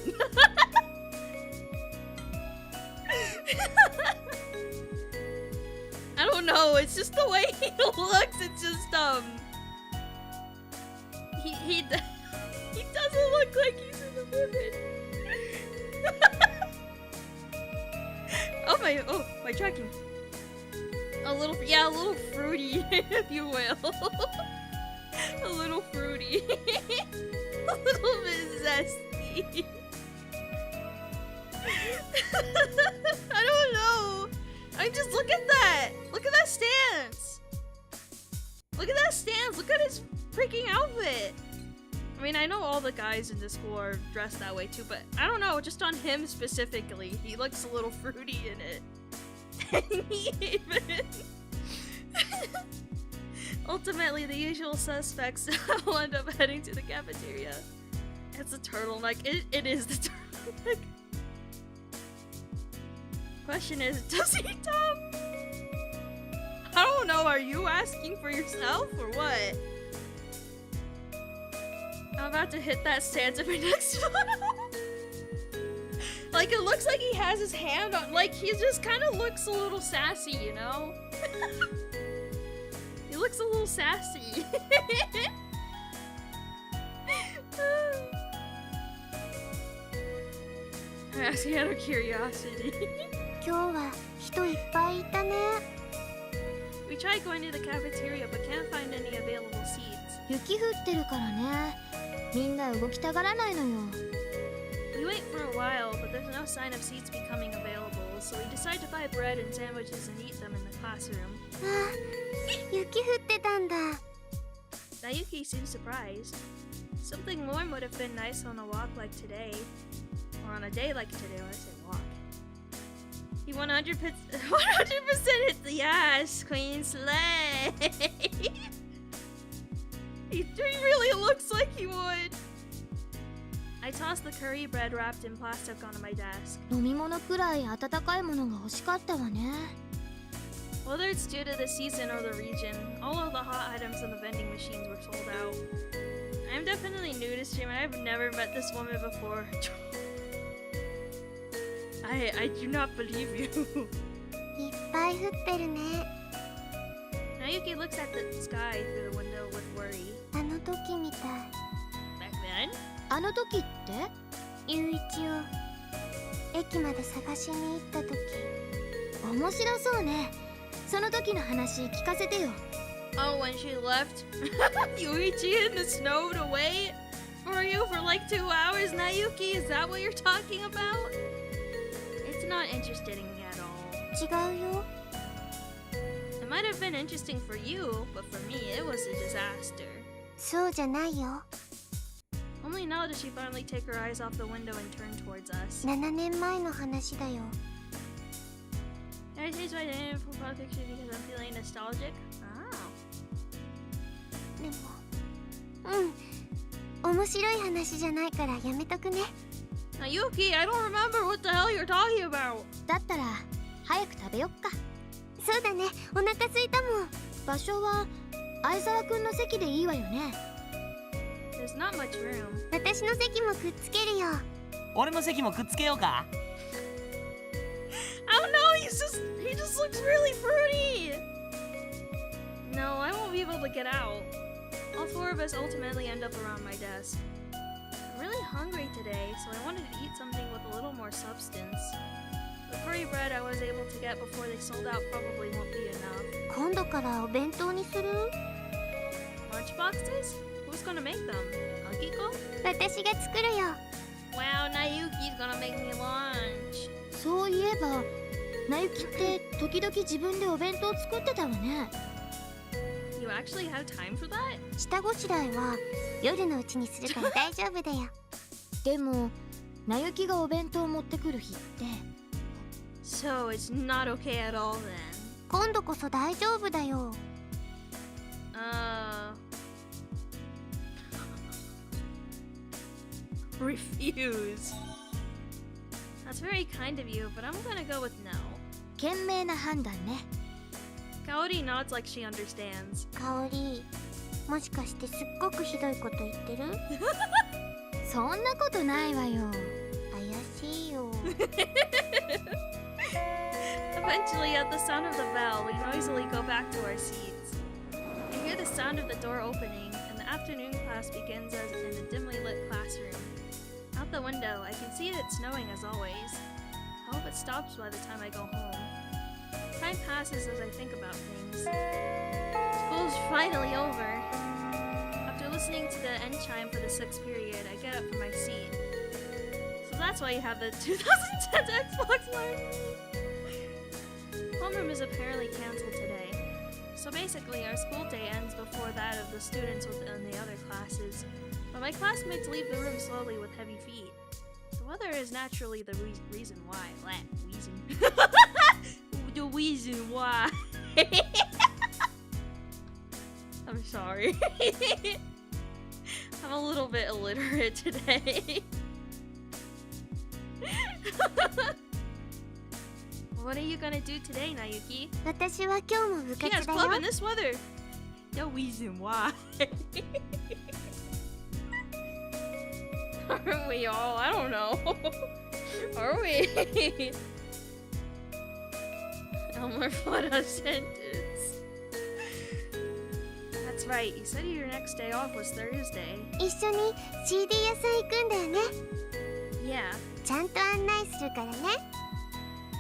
I don't know, it's just the way he looks. It's just he doesn't look like he's into women. Oh my tracking. A little fruity, if you will. A little fruity. A little bit zesty. I don't know. I just look at that. Look at that stance. Look at that stance. Look at his freaking outfit. I mean, I know all the guys in this school are dressed that way too, but I don't know, just on him specifically, he looks a little fruity in it. And he even... Ultimately, the usual suspects will end up heading to the cafeteria. It's a turtleneck. It is the turtleneck. Question is, does he top? I don't know, are you asking for yourself or what? I'm about to hit that stance of my next photo. Like, it looks like he has his hand on, like, he just kind of looks a little sassy, you know? He looks a little sassy. I'm asking out of curiosity. 今日は人いっぱいいたね。 We tried going to the cafeteria but can't find any available seats. 雪降ってるからね。みんな動きたがらないのよ。 We wait for a while, but there's no sign of seats becoming available, so we decide to buy bread and sandwiches and eat them in the classroom. あ、雪降ってたんだ。 Nayuki seems surprised. Something warm would have been nice on a walk like today. Or on a day like today when I say walk. He 100% hit the ass, Queen Slay! He really looks like he would. I tossed the curry bread wrapped in plastic onto my desk. 飲み物くらい温かいものが欲しかったわね。 Whether it's due to the season or the region, all of the hot items in the vending machines were sold out. I'm definitely new to stream and I've never met this woman before. I do not believe you. いっぱい降ってるね。 Nayuki looks at the sky through the window with worry. あの時みたい。 Back then? あの時って？ゆういちを駅まで探しに行った時。面白そうね。その時の話聞かせてよ。 Oh, when she left Yuichi in the snow to wait for you for like 2 hours, Nayuki? Is that what you're talking about? It's not interesting at all. 違うよ。 It might have been interesting for you, but for me, it was a disaster. そうじゃないよ。 Only now does she finally take her eyes off the window and turn towards us. 7年前の話だよ。 I changed my name for profile picture because I'm feeling nostalgic. Oh. でも、面白い話じゃないからやめとくね。Yuki, I don't remember what the hell you're talking about. だったら早く食べよっか。そうだね、お腹すいたもん。場所は相沢くんの席でいいわよね。There's not much room. 私の席もくっつけるよ。俺の席もくっつけようか。Oh no, he just looks really fruity. No, I won't be able to get out. All four of us ultimately end up around my desk. I'm really hungry today, so I wanted to eat something with a little more substance. The curry bread I was able to get before they sold out probably won't be enough. 今度からお弁当にする？ Lunchboxes? Who's gonna make them? Akiko? 私が作るよ。Wow, Nayuki's gonna make me lunch. そういえば、なゆきって時々自分でお弁当作ってたわね。You actually have time for that? 下ごしらえは夜のうちにするから大丈夫だよ。でも、なゆきがお弁当を持ってくる日って。So it's not okay at all then. 今度こそ大丈夫だよ。Refuse. That's very kind of you, but I'm gonna go with no. 賢明な判断ね。Kaori nods like she understands. 香り、もしかしてすっごくひどいこと言ってる？そんなことないわよ。怪しいよ。Eventually, at the sound of the bell, we noisily go back to our seats. I hear the sound of the door opening, and the afternoon class begins as in a dimly lit classroom. Out the window, I can see it snowing as always. I hope it stops by the time I go home. Time passes as I think about things. School's finally over. After listening to the end chime for the 6th period, I get up from my seat. So that's why you have the 2010 Xbox Live. Homeroom is apparently cancelled today. So basically, our school day ends before that of the students within the other classes. But my classmates leave the room slowly with heavy feet. The weather is naturally the reason why. The reason why. I'm sorry. I'm a little bit illiterate today. What are you gonna do today, Nayuki? 私は今日も部 She 活 has だ club よ in。this weather. The reason why. Are we all? I don't know. Are we? Elmer put a sentence. That's right. You said your next day off was Thursday. 一緒に CD 屋さん行くんだよね。Yeah. ちゃんと案内するからね。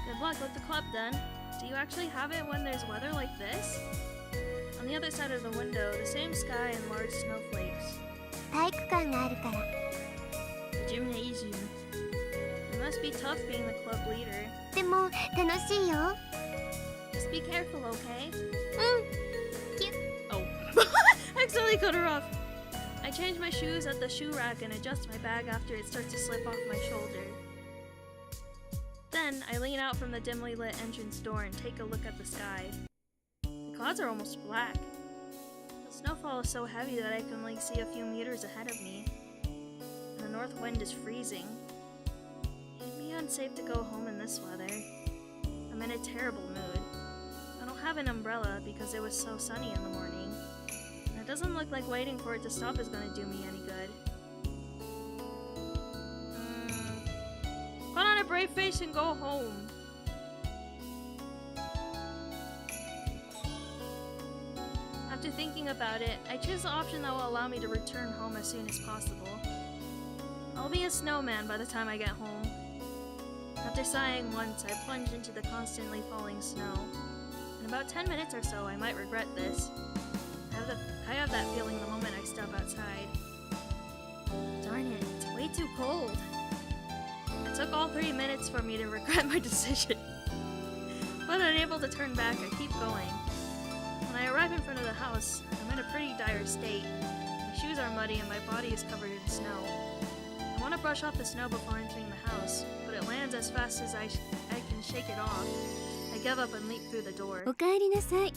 Good luck with the club then. Do you actually have it when there's weather like this? On the other side of the window, the same sky and large snowflakes. 体育館があるから。Gymnasium. It must be tough being the club leader. でも楽しいよ。Just be careful, okay? うん。キュッ。 Oh. I accidentally cut her off. I change my shoes at the shoe rack and adjust my bag after it starts to slip off my shoulder. Then, I lean out from the dimly lit entrance door and take a look at the sky. The clouds are almost black. The snowfall is so heavy that I can only see a few meters ahead of me. And the north wind is freezing. It'd be unsafe to go home in this weather. I'm in a terrible mood. I don't have an umbrella because it was so sunny in the morning. And it doesn't look like waiting for it to stop is going to do me any good. Put on a brave face and go home. After thinking about it, I choose the option that will allow me to return home as soon as possible. I'll be a snowman by the time I get home. After sighing once, I plunge into the constantly falling snow. In about 10 minutes or so, I might regret this. I have that feeling the moment I step outside. Darn it, it's way too cold. It took all 3 minutes for me to regret my decision. But unable to turn back, I keep going. When I arrive in front of the house, I'm in a pretty dire state. My shoes are muddy and my body is covered in snow. I want to brush off the snow before entering the house, but it lands as fast as I can shake it off. I give up and leap through the door. おかえりなさい。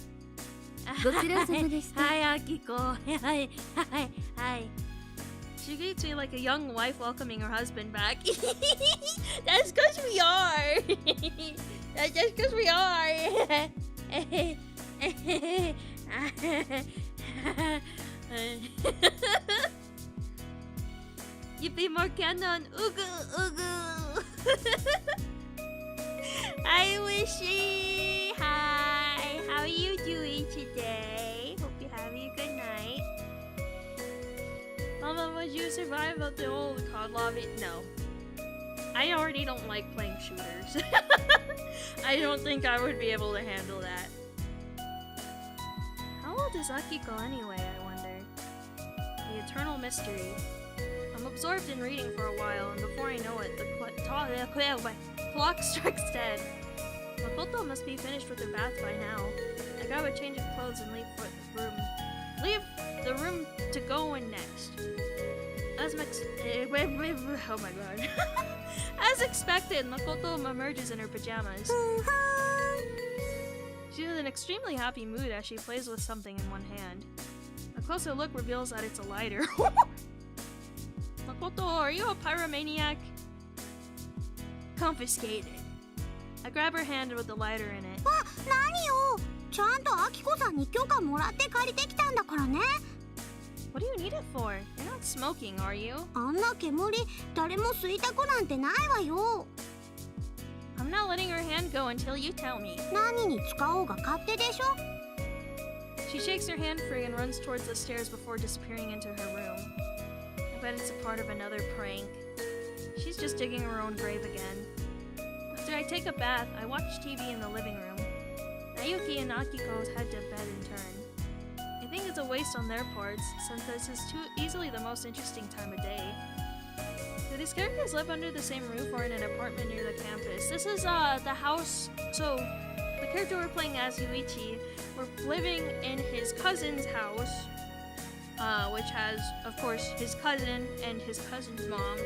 ご苦労様でした。Hi, Akiko. Hi. She greets me like a young wife welcoming her husband back. That's because we are. That's just because we are. Yippee more Kanon. Ugu ugu. Hi Wishy. Hi. How are you doing today? Hope you're having a good night. Mama, would you survive up the old COD lobby? No. I already don't like playing shooters. I don't think I would be able to handle that. How old is Akiko anyway, I wonder? The eternal mystery. I'm absorbed in reading for a while, and before I know it, the clock strikes 10. Makoto must be finished with her bath by now. I grab a change of clothes and leave the room to go in next. Oh my god. As expected, Makoto emerges in her pajamas. She's in an extremely happy mood as she plays with something in one hand. A closer look reveals that it's a lighter. Makoto, are you a pyromaniac? Confiscated. I grab her hand with the lighter in it. What do you need it for? You're not smoking, are you? I'm not letting her hand go until you tell me. She shakes her hand free and runs towards the stairs before disappearing into her room. I bet it's a part of another prank. She's just digging her own grave again. After I take a bath, I watch TV in the living room. Nayuki and Akiko head to bed in turn. I think it's a waste on their parts, since this is too easily the most interesting time of day. Do these characters live under the same roof or in an apartment near the campus? This is the house. So the character we're playing as, YUICHI, we're living in his cousin's house, which has, of course, his cousin and his cousin's mom.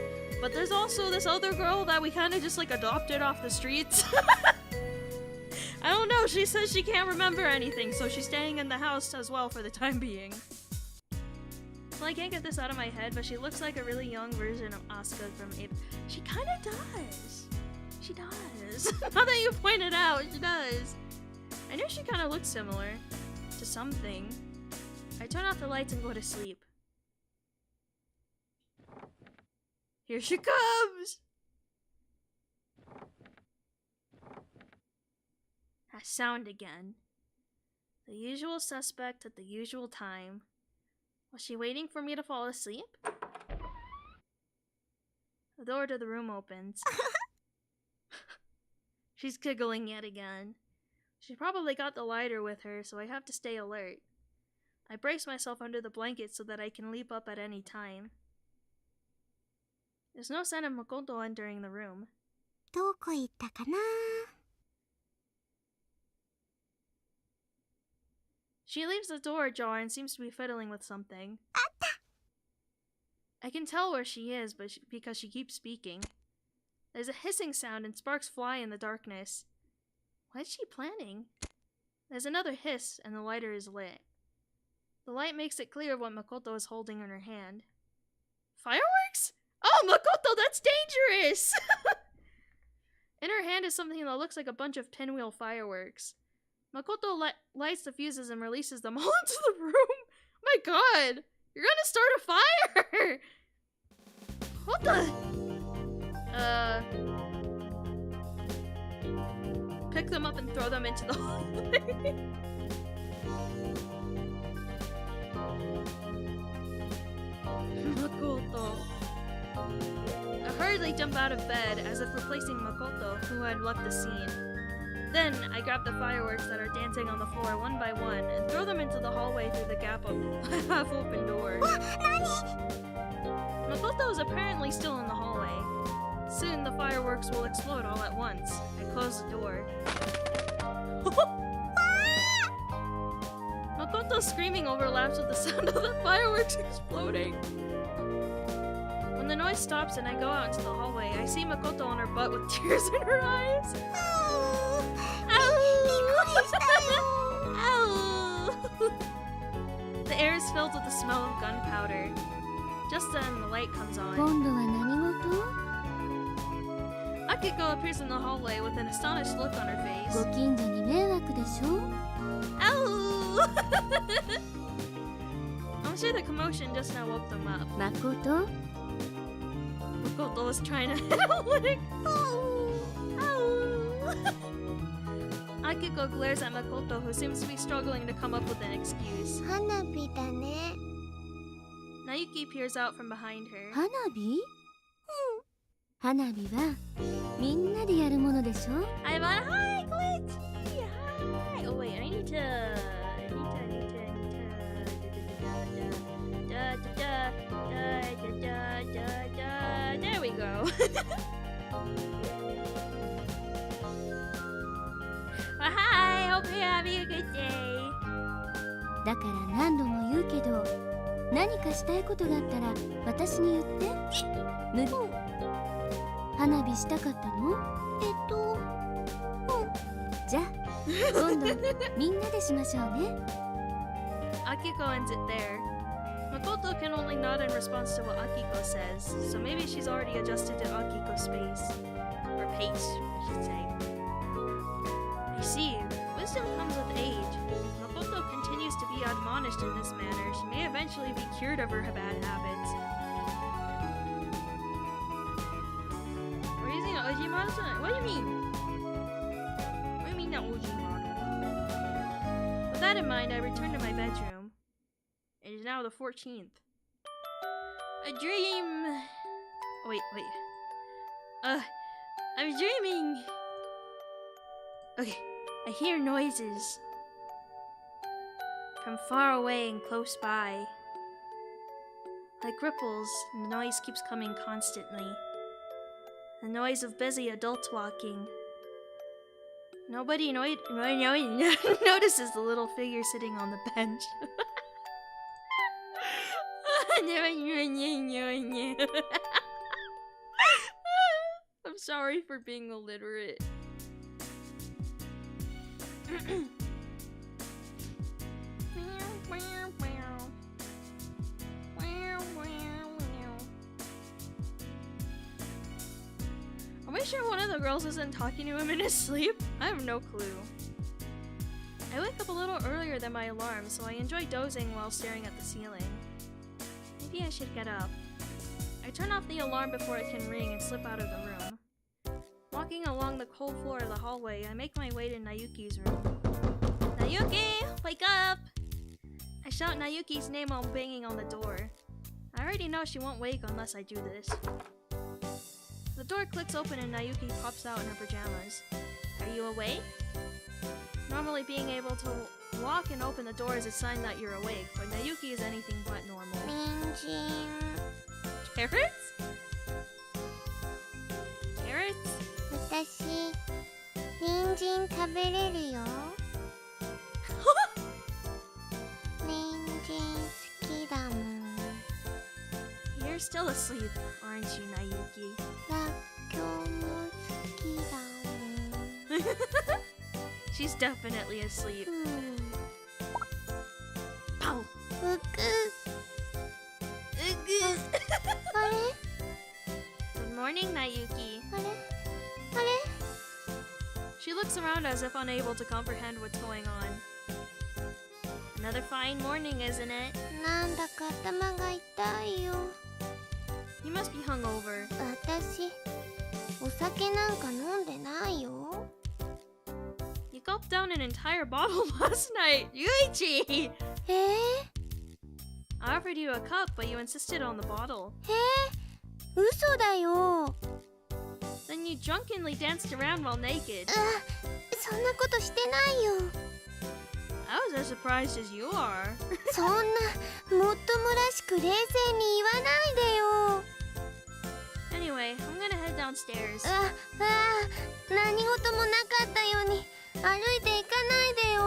But there's also this other girl that we kind of just like adopted off the streets. I don't know, she says she can't remember anything, so she's staying in the house as well for the time being. Well, I can't get this out of my head, but she looks like a really young version of Asuka from Ape. She kinda does. She does. Now that you point it out, she does. I knew she kinda looked similar to something. I turn off the lights and go to sleep. Here she comes! That sound again. The usual suspect at the usual time. Was she waiting for me to fall asleep? The door to the room opens. She's giggling yet again. She probably got the lighter with her, so I have to stay alert. I brace myself under the blanket so that I can leap up at any time. There's no sign of Makoto entering the room. She leaves the door ajar and seems to be fiddling with something. I can tell where she is, because she keeps speaking. There's a hissing sound and sparks fly in the darkness. What is she planning? There's another hiss and the lighter is lit. The light makes it clear what Makoto is holding in her hand. Fireworks? Oh, Makoto, that's dangerous! In her hand is something that looks like a bunch of pinwheel fireworks. Makoto lights the fuses and releases them all into the room. My god! You're gonna start a fire! What the? Pick them up and throw them into the hallway. Makoto. I hurriedly jump out of bed as if replacing Makoto, who had left the scene. Then, I grab the fireworks that are dancing on the floor one by one and throw them into the hallway through the gap of the half-open door. Makoto is apparently still in the hallway. Soon, the fireworks will explode all at once. I close the door. Makoto's screaming overlaps with the sound of the fireworks exploding. When the noise stops and I go out into the hallway, I see Makoto on her butt with tears in her eyes. The air is filled with the smell of gunpowder. Just then the light comes on. 今度は何事？ Akiko appears in the hallway with an astonished look on her face. ご近所に迷惑でしょ？ Ow! I'm sure the commotion just now woke them up. 誠？ Makoto was trying to let it go. Ow! Akiko glares at Makoto, who seems to be struggling to come up with an excuse. 花火だね。 Nayuki peers out from behind her. 花火？花火はみんなでやるものでしょ？ I'm on high, glitchy! Hi! Oh wait, I need to... There we go. Well, hi! Hope you're having a good day. だから何度も言うけど、何かしたいことがあったら私に言って。無理。花火したかったの？じゃあ今度みんなでしましょうね。Akiko ends it there. Makoto can only nod in response to what Akiko says, so maybe she's already adjusted to Akiko's space. Or pace, I should say. I see. Wisdom comes with age. Makoto continues to be admonished in this manner. She may eventually be cured of her bad habits. We're using an OG model tonight? What do you mean? What do you mean that OG model? With that in mind, I return to my bedroom. It is now the 14th. A dream! Oh, wait. I'm dreaming! Okay, I hear noises. From far away and close by. Like ripples, the noise keeps coming constantly. The noise of busy adults walking. Nobody notices the little figure sitting on the bench. I'm sorry for being illiterate. Am I sure one of the girls isn't talking to him in his sleep? I have no clue. I wake up a little earlier than my alarm, so I enjoy dozing while staring at the ceiling. Maybe I should get up. I turn off the alarm before it can ring and slip out of the room. Walking along the cold floor of the hallway, I make my way to Nayuki's room. Nayuki! Wake up! I shout Nayuki's name while banging on the door. I already know she won't wake unless I do this. The door clicks open and Nayuki pops out in her pajamas. Are you awake? Normally being able to walk and open the door is a sign that you're awake, but Nayuki is anything but normal. 人参 Carrots? Carrots? 私人参食べれるよ人参好きだもん You're still asleep, aren't you, Nayuki? らっきょうも好きだもん She's definitely asleep. うん Pow! うくあれ Good morning, Nayuki. あれ She looks around as if unable to comprehend what's going on. Another fine morning, isn't it? なんだか頭が痛いよ You must be hungover. 私お酒なんか飲んでないよ You gulped down an entire bottle last night. YUICHI! I offered you a cup, but you insisted on the bottle. 嘘だよ Then you drunkenly danced around while naked. そんなことしてないよ I was as surprised as you are. そんなもっともらしく冷静に言わないでよ Anyway, I'm gonna head downstairs. 何事もなかったように歩いて行かないでよ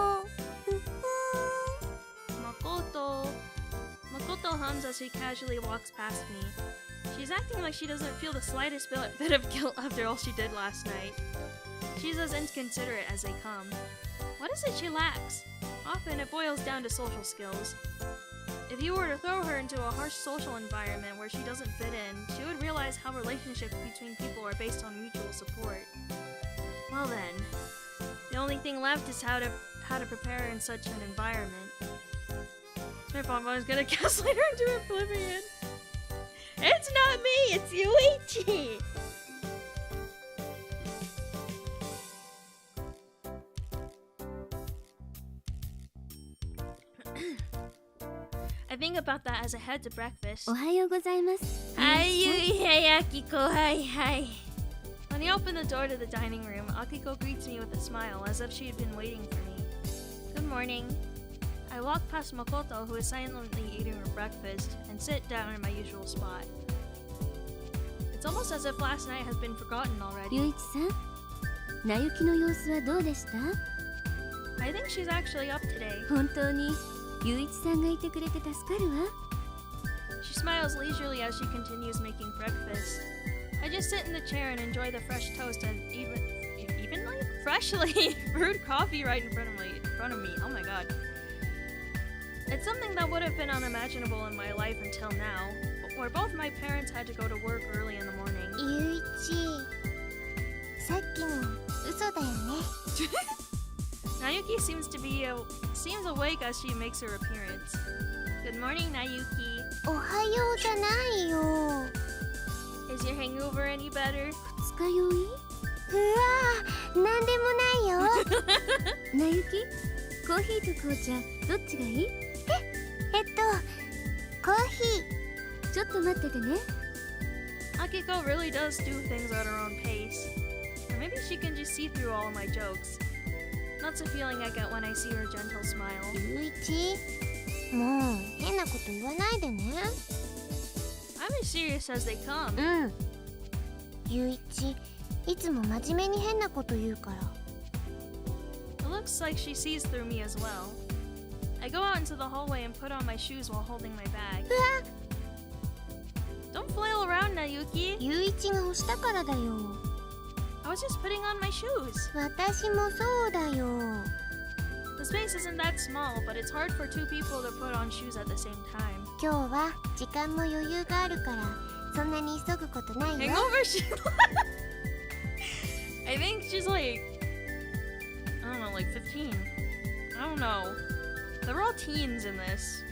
Makoto hums as she casually walks past me. She's acting like she doesn't feel the slightest bit of guilt after all she did last night. She's as inconsiderate as they come. What is it she lacks? Often it boils down to social skills. If you were to throw her into a harsh social environment where she doesn't fit in, she would realize how relationships between people are based on mutual support. Well then, the only thing left is how to prepare her in such an environment. Smith Bonbon is gonna gaslight her into oblivion. It's not me, it's YUICHI! I think about that as I head to breakfast. おはようございます。 Hi, Akiko. Hi. When I open the door to the dining room, Akiko greets me with a smile, as if she had been waiting for me. Good morning. I walk past Makoto, who is silently eating her breakfast, and sit down in my usual spot. It's almost as if last night has been forgotten ゆう already. いちさん、なゆきの様子はどうでした？ I think she's actually up today. 本当にゆういちさんがいてくれて助かるわ。 She smiles leisurely as she continues making breakfast. I just sit in the chair and enjoy the fresh toast and evenly freshly brewed coffee right in front of me. Oh my god. It's something that would have been unimaginable in my life until now, where both my parents had to go to work early in the morning. ゆういち、さっきの嘘だよね。 Nayuki seems awake as she makes her appearance. Good morning, Nayuki. おはようじゃないよ。 Is your hangover any better? 二日酔い？うわー、なんでもないよ。なゆき、コーヒーと紅茶どっちがいい？コーヒちょっと待っててね。 Akiko really does do things at her own pace. Or maybe she can just see through all of my jokes. That's a feeling I get when I see her gentle smile. ー。ゆういち、もう変なこと言わないでね。I'm as serious as they come. うん。ゆういち、いつも真面目に変なこと言うから。 It looks like she sees through me as well. I go out into the hallway and put on my shoes while holding my bag. Don't flail around, Nayuki. ゆういちが押したからだよ。 I was just putting on my shoes. 私もそうだよ。 The space isn't that small, but it's hard for two people to put on shoes at the same time. 今日は時間も余裕があるからそんなに急ぐことないよ。 Hangover shoes? I think she's like, I don't know, like 15. I don't know. They're all teens in this.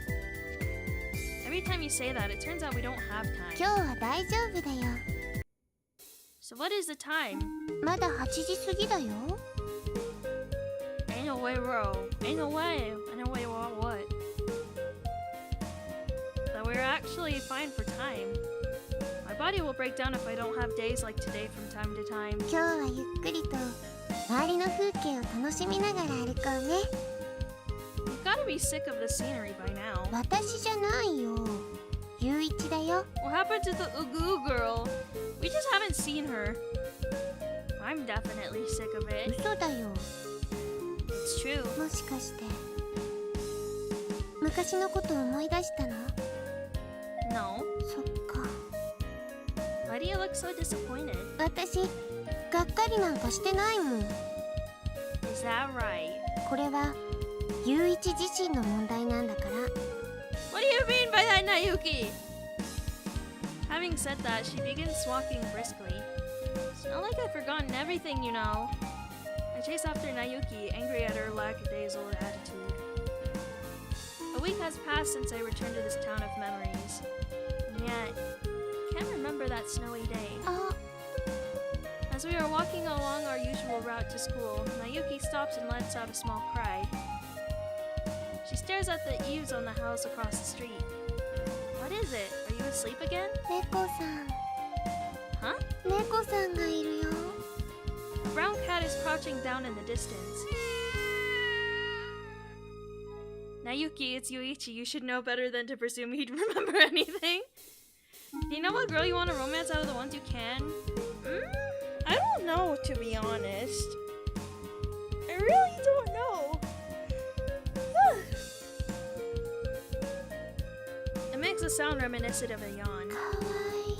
Every time you say that, it turns out we don't have 今 time. 日は大丈夫だよ。 So what is the time? まだ8時過ぎだよ。 Ain't no way, bro. Ain't no way. Ain't no way, what? That we're actually fine for time. My body will break down if I don't have days like today from time to time. 今日はゆっくりと周りの風景を楽しみながら歩こうね。 You've gotta be sick of the scenery by now. 私じゃないよ。ゆういちだよ。 What happened to the Ugu girl? We just haven't seen her. I'm definitely sick of it. 嘘だよ。 It's true. もしかして昔のこと思い出したの？ No. そっか。 Why do you look so disappointed? 私がっかりなんかしてないもん。 Is that right? これはゆういち自身の問題なんだから。 What do you mean by that, Nayuki? Having said that, she begins walking briskly. It's not like I've forgotten everything, you know. I chase after Nayuki, angry at her lackadaisical attitude. A week has passed since I returned to this town of memories. And yet, I can't remember that snowy day. あ、 As we are walking along our usual route to school, Nayuki stops and lets out a small cry. She stares at the eaves on the house across the street. What is it? Are you asleep again? 猫さん。 Huh? 猫さんがいるよ。 A brown cat is crouching down in the distance. Nayuki, it's Yuichi. You should know better than to presume he'd remember anything. Do you know what girl you want to romance out of the ones you can? I don't know, to be honest. I really don't know. It makes a sound reminiscent of a yawn. かわいい。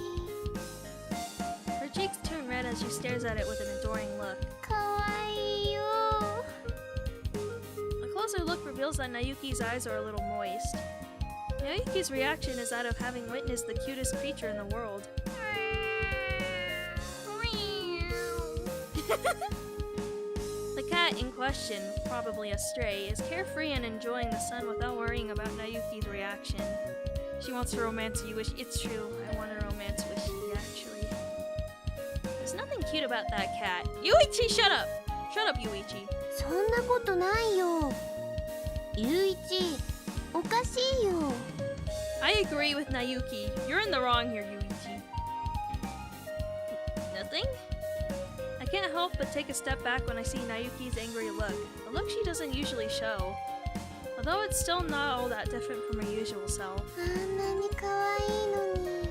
Her cheeks turn red as she stares at it with an adoring look. かわいいよ。 A closer look reveals that Nayuki's eyes are a little moist. Naoki's reaction is that of having witnessed the cutest creature in the world. The cat in question, probably a stray, is carefree and enjoying the sun without worrying about Naoki's reaction. She wants to romance YUICHI. It's true, I want to romance YUICHI, actually. There's nothing cute about that cat. YUICHI, shut up! Shut up, YUICHI. そんなことないよ。ゆういち、おかしいよ。I agree with Naoki. You're in the wrong here, YUICHI. Nothing? I can't help but take a step back when I see Naoki's angry look, a look she doesn't usually show. Although it's still not all that different from her usual self. あんなに可愛いのに。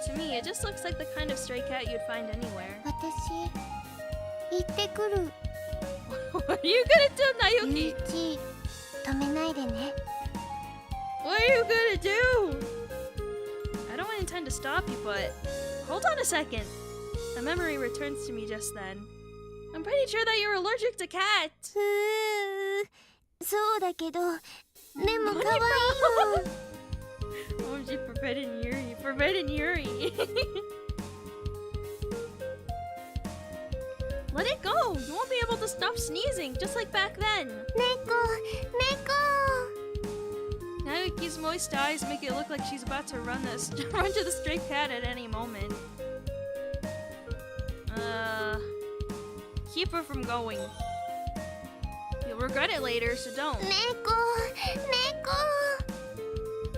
To me, it just looks like the kind of stray cat you'd find anywhere. 私、行ってくる。What are you gonna do, ゆう Naoki? いち、止めないでね。What are you gonna do? I don't intend to stop you, but hold on a second. A memory returns to me just then. I'm pretty sure that you're allergic to cats. そうだけど、でも可愛いもん。Oh, she forbidden Yuri. Forbidden Yuri. Let it go. You won't be able to stop sneezing, just like back then. 猫、猫。Naoki's moist eyes make it look like she's about to run to the stray cat at any moment. Keep her from going. You'll regret it later, so don't. 猫、猫。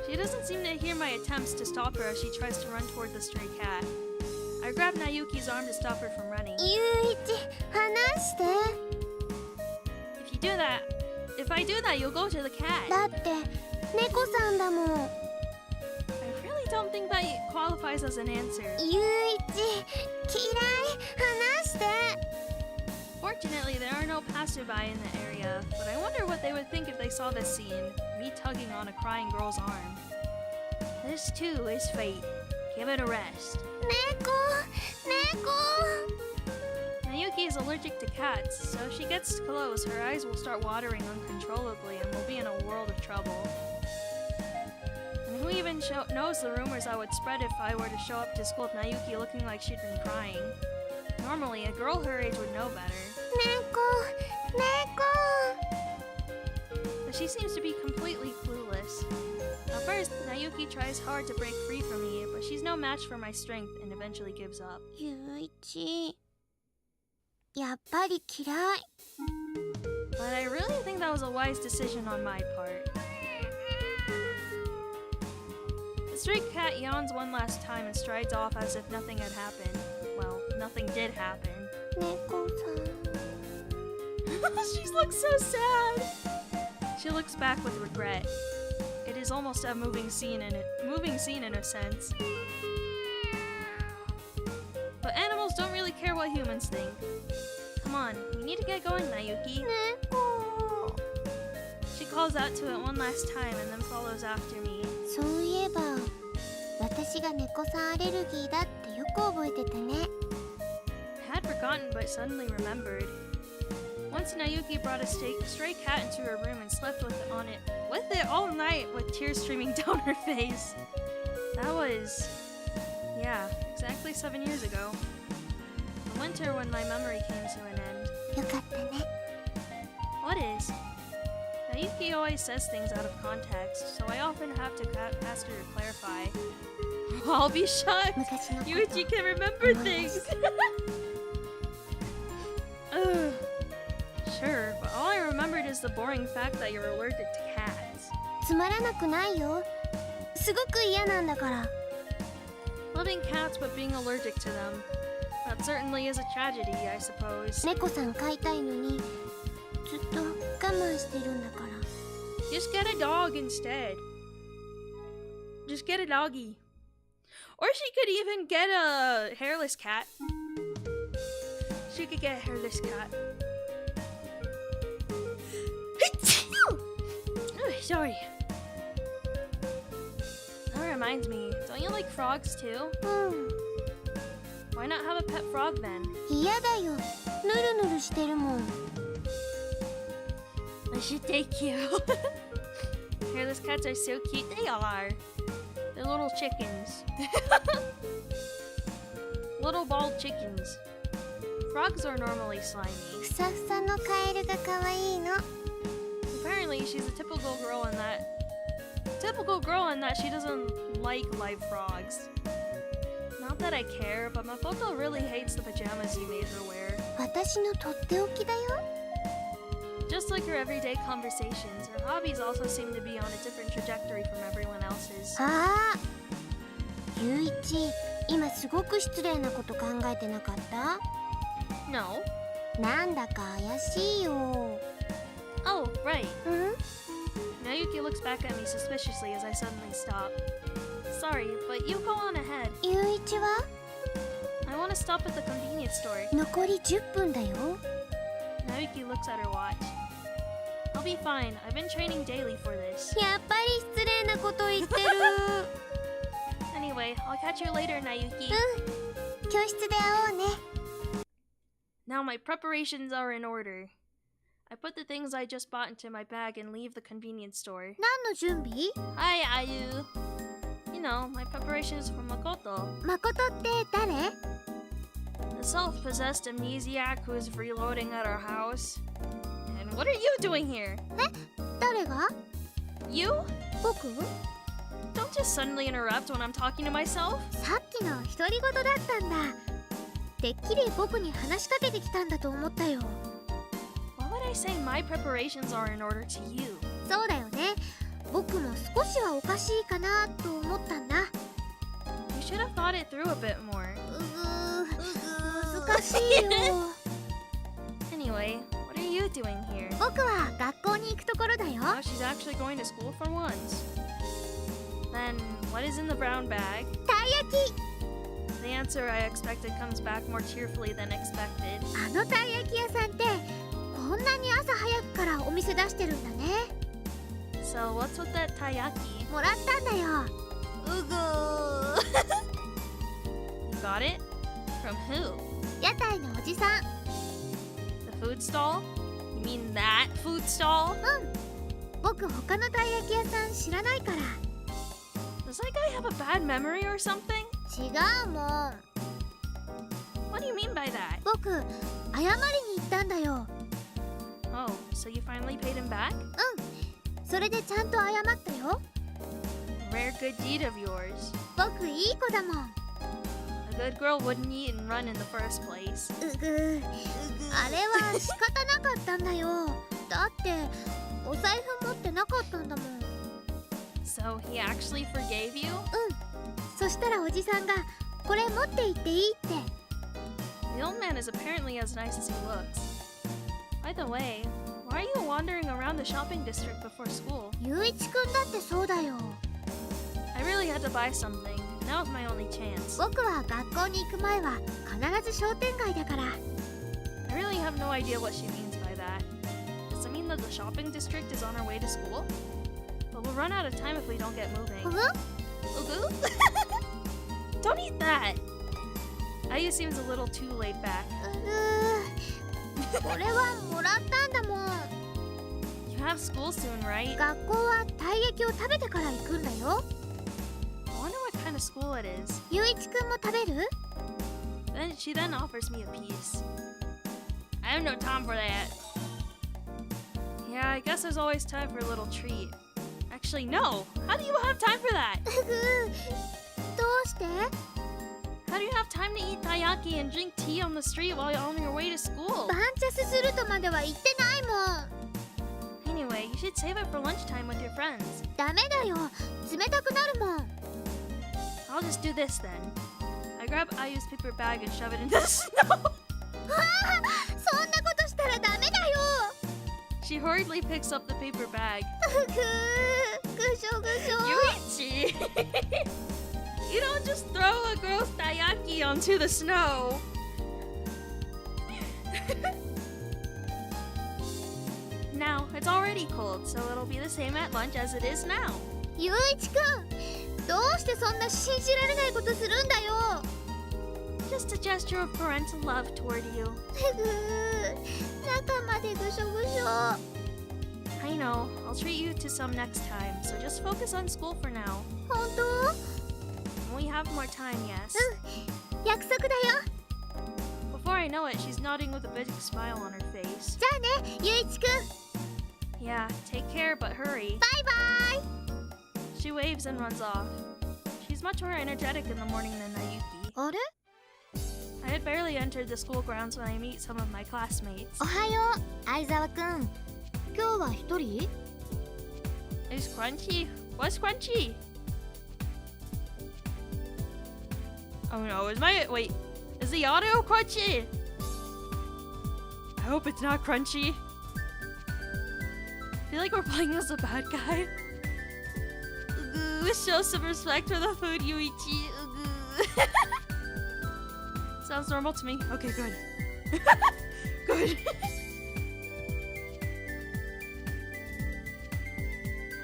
She doesn't seem to hear my attempts to stop her as she tries to run toward the stray cat. I grab Naoki's arm to stop her from running. ゆういち、離して。 If I do that, you'll go to the cat. だって猫さんだもん。 I really don't think that qualifies as an answer. ゆういち、嫌い。離して。 Fortunately, there are no passerby in the area, but I wonder what they would think if they saw this scene, me tugging on a crying girl's arm. This too is fate. Give it a rest. 猫、猫。 Naoki is allergic to cats, so if she gets close, her eyes will start watering uncontrollably and we'll be in a world of trouble. And who even knows the rumors that would spread if I were to show up to school with Naoki looking like she'd been crying? Normally, a girl her age would know better. 猫、猫。 But she seems to be completely clueless. At first, Naoki tries hard to break free from me, but she's no match for my strength and eventually gives up. ゆういち、やっぱり嫌い。 But I really think that was a wise decision on my part. The stray cat yawns one last time and strides off as if nothing had happened. Well, nothing did happen. 猫さん。 She looks so sad. She looks back with regret. It is almost a moving scene in a sense. But animals don't really care what humans think. Come on, we need to get going, Naoki. 猫。 She calls out to it one last time and then follows after me. そういえば、私が猫さんアレルギーだってよく覚えてたね。 I had forgotten but suddenly remembered. Once Naoki brought a stray cat into her room and slept with it all night with tears streaming down her face. That was, yeah, exactly 7 years ago. The winter when my memory came to an end. よかったね。 What is? Naoki always says things out of context, so I often have to ask her to clarify. I'll be shocked. 昔のこと。 Yuichi can remember things. Ugh. Sure, but all I remembered is the boring fact that you're allergic to cats. つまらなくないよ。すごく嫌なんだから。 Loving cats but being allergic to them. That certainly is a tragedy, I suppose. 猫さん飼いたいのに、ずっと我慢してるんだから。 Just get a dog instead. Just get a doggy. Or she could even get a hairless cat. She could get a hairless cat. Oh, sorry. That reminds me, don't you like frogs too? うん。 Why not have a pet frog then? 嫌だよ。ぬるぬるしてるもん。 I should take you. Hairless cats are so cute. They are. They're little chickens. Little bald chickens. Frogs are normally slimy. ふさふさのカエルが可愛いの。 Apparently, she's a typical girl in that. She doesn't like live frogs. Not that I care, but Makoto really hates the pajamas you made her wear. 私のとっておきだよ。 Just like her everyday conversations, her hobbies also seem to be on a different trajectory from everyone else's. ああ、ゆういち、今すごく失礼なこと考えてなかった？ No. なんだか怪しいよ。 Oh, right. うん？ Nayuki looks back at me suspiciously as I suddenly stop. Sorry, but you go on ahead. ゆういちは？ I want to stop at the convenience store. 残り10分だよ。 Nayuki looks at her watch. I'll be fine. I've been training daily for this. やっぱり失礼なこと言ってる。 Anyway, I'll catch you later, Nayuki. うん、教室で会おうね。 Now my preparations are in order. I put the things I just bought into my bag and leave the convenience store. 何の準備？ Hi, Ayu. You know, my preparations for Makoto. 誠って誰？ The self-possessed amnesiac who is freeloading at our house. And what are you doing here? 誰が？ You? 僕？ Don't just suddenly interrupt when I'm talking to myself. さっきの独り言だったんだ。てっきり僕に話しかけてきたんだと思ったよ。 Why would I say my preparations are in order to you? そうだよね。僕も少しはおかしいかなと思ったんだ。 You should have thought it through a bit more. 難しいよ。 Anyway, what are you doing here? 僕は学校に行くところだよ。 Oh, she's actually going to school for once. Then, what is in the brown bag? たい焼き。 The answer I expected comes back more cheerfully than expected. あのたい焼き屋さんってこんなに朝早くからお店出してるんだね。 So, what's with that taiyaki? もらったんだよ。 You got it? From who? 屋台のおじさん。 The food stall? You mean that food stall? 僕他のたい焼き屋さん知らないから。 Does that guy have a bad memory or something? 違うもん。 What do you mean by that? 僕謝りに行ったんだよ。 Oh, so you finally paid him back? それでちゃんと謝ったよ。 Rare good deed of yours. 僕いい子だもん。 A good girl wouldn't eat and run in the first place. うぐあれは仕方なかったんだよ。だってお財布持ってなかったんだもん。 So he actually forgave you? そしたらおじさんがこれ持って行っていいって。 The old man is apparently as nice as he looks. By the way, why are you wandering around the shopping district before school? ゆういちくんだってそうだよ。 I really had to buy something. Now is my only chance. 僕は学校に行く前は必ず商店街だから。 I really have no idea what she means by that. Does it mean that the shopping district is on our way to school? But we'll run out of time if we don't get moving. Ugu? Don't eat that! Ayu seems a little too laid back. これはもらったんだもん。 You have school soon, right? 学校はたい焼きを食べてから行くんだよ。 I wonder what kind of school it is. ゆういちくんも食べる？ She then offers me a piece. I have no time for that. Yeah, I guess there's always time for a little treat. Actually, no! How do you have time for that? どうして？ How do you have time to eat taiyaki and drink tea on the street while you're on your way to school? バンチャスするとまでは言ってないもん。 Anyway, you should save it for lunchtime with your friends. ダメだよ。冷たくなるもん。 I'll just do this then. I grab Ayu's paper bag and shove it into the snow. そんなことしたらダメだよ。 She hurriedly picks up the paper bag. ぐしょぐしょ。 Yuichi! You don't just throw a gross taiyaki onto the snow. Now, it's already cold, so it'll be the same at lunch as it is now. ゆういちくん、どうしてそんな信じられないことするんだよ。 Just a gesture of parental love toward you. 中までぐしょぐしょ。I know. I'll treat you to some next time, so just focus on school for now. 本当？ When we have more time, yes. 約束だよ。 Before I know it, she's nodding with a big smile on her face. じゃあね、ゆういちくん。 Yeah, take care, but hurry. バイバイ。 She waves and runs off. She's much more energetic in the morning than Nayuki. あれ？ I had barely entered the school grounds when I meet some of my classmates. おはよう、相沢くん。今日は一人？ Is Crunchy? What's Crunchy? Oh no, wait, is the audio Crunchy? I hope it's not Crunchy. I feel like we're playing as a bad guy. Show some respect for the food, Yuichi. Sounds normal to me. Okay, good. Good.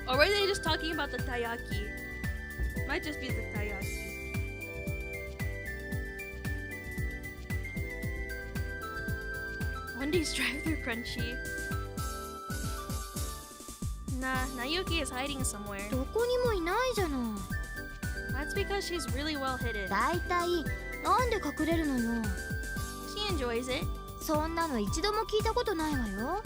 Or were they just talking about the taiyaki? Might just be the taiyaki. Wendy's drive-thru Crunchy. Nah, Nayuki is hiding somewhere. どこにもいないじゃない。 That's because she's really well hidden. だいたいなんで隠れるのよ。 She enjoys it. そんなの一度も聞いたことないわよ。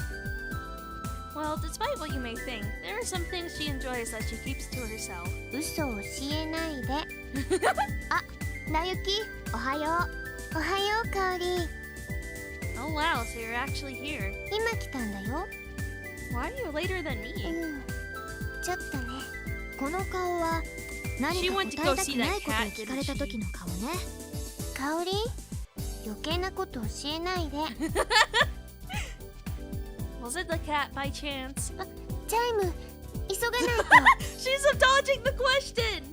Well, despite what you may think, there are some things she enjoys that she keeps to herself. 嘘を教えないで。あ、なゆき、おはよう。おはよう、かおり。 Oh wow, so you're actually here. 今来たんだよ。 Why are you later than me? ちょっとね。この顔は何か答えたくないことを聞かれた時の顔ね。かおり、余計なこと教えないで。Was it the cat by chance? チャイム、急がないと。 She's dodging the question!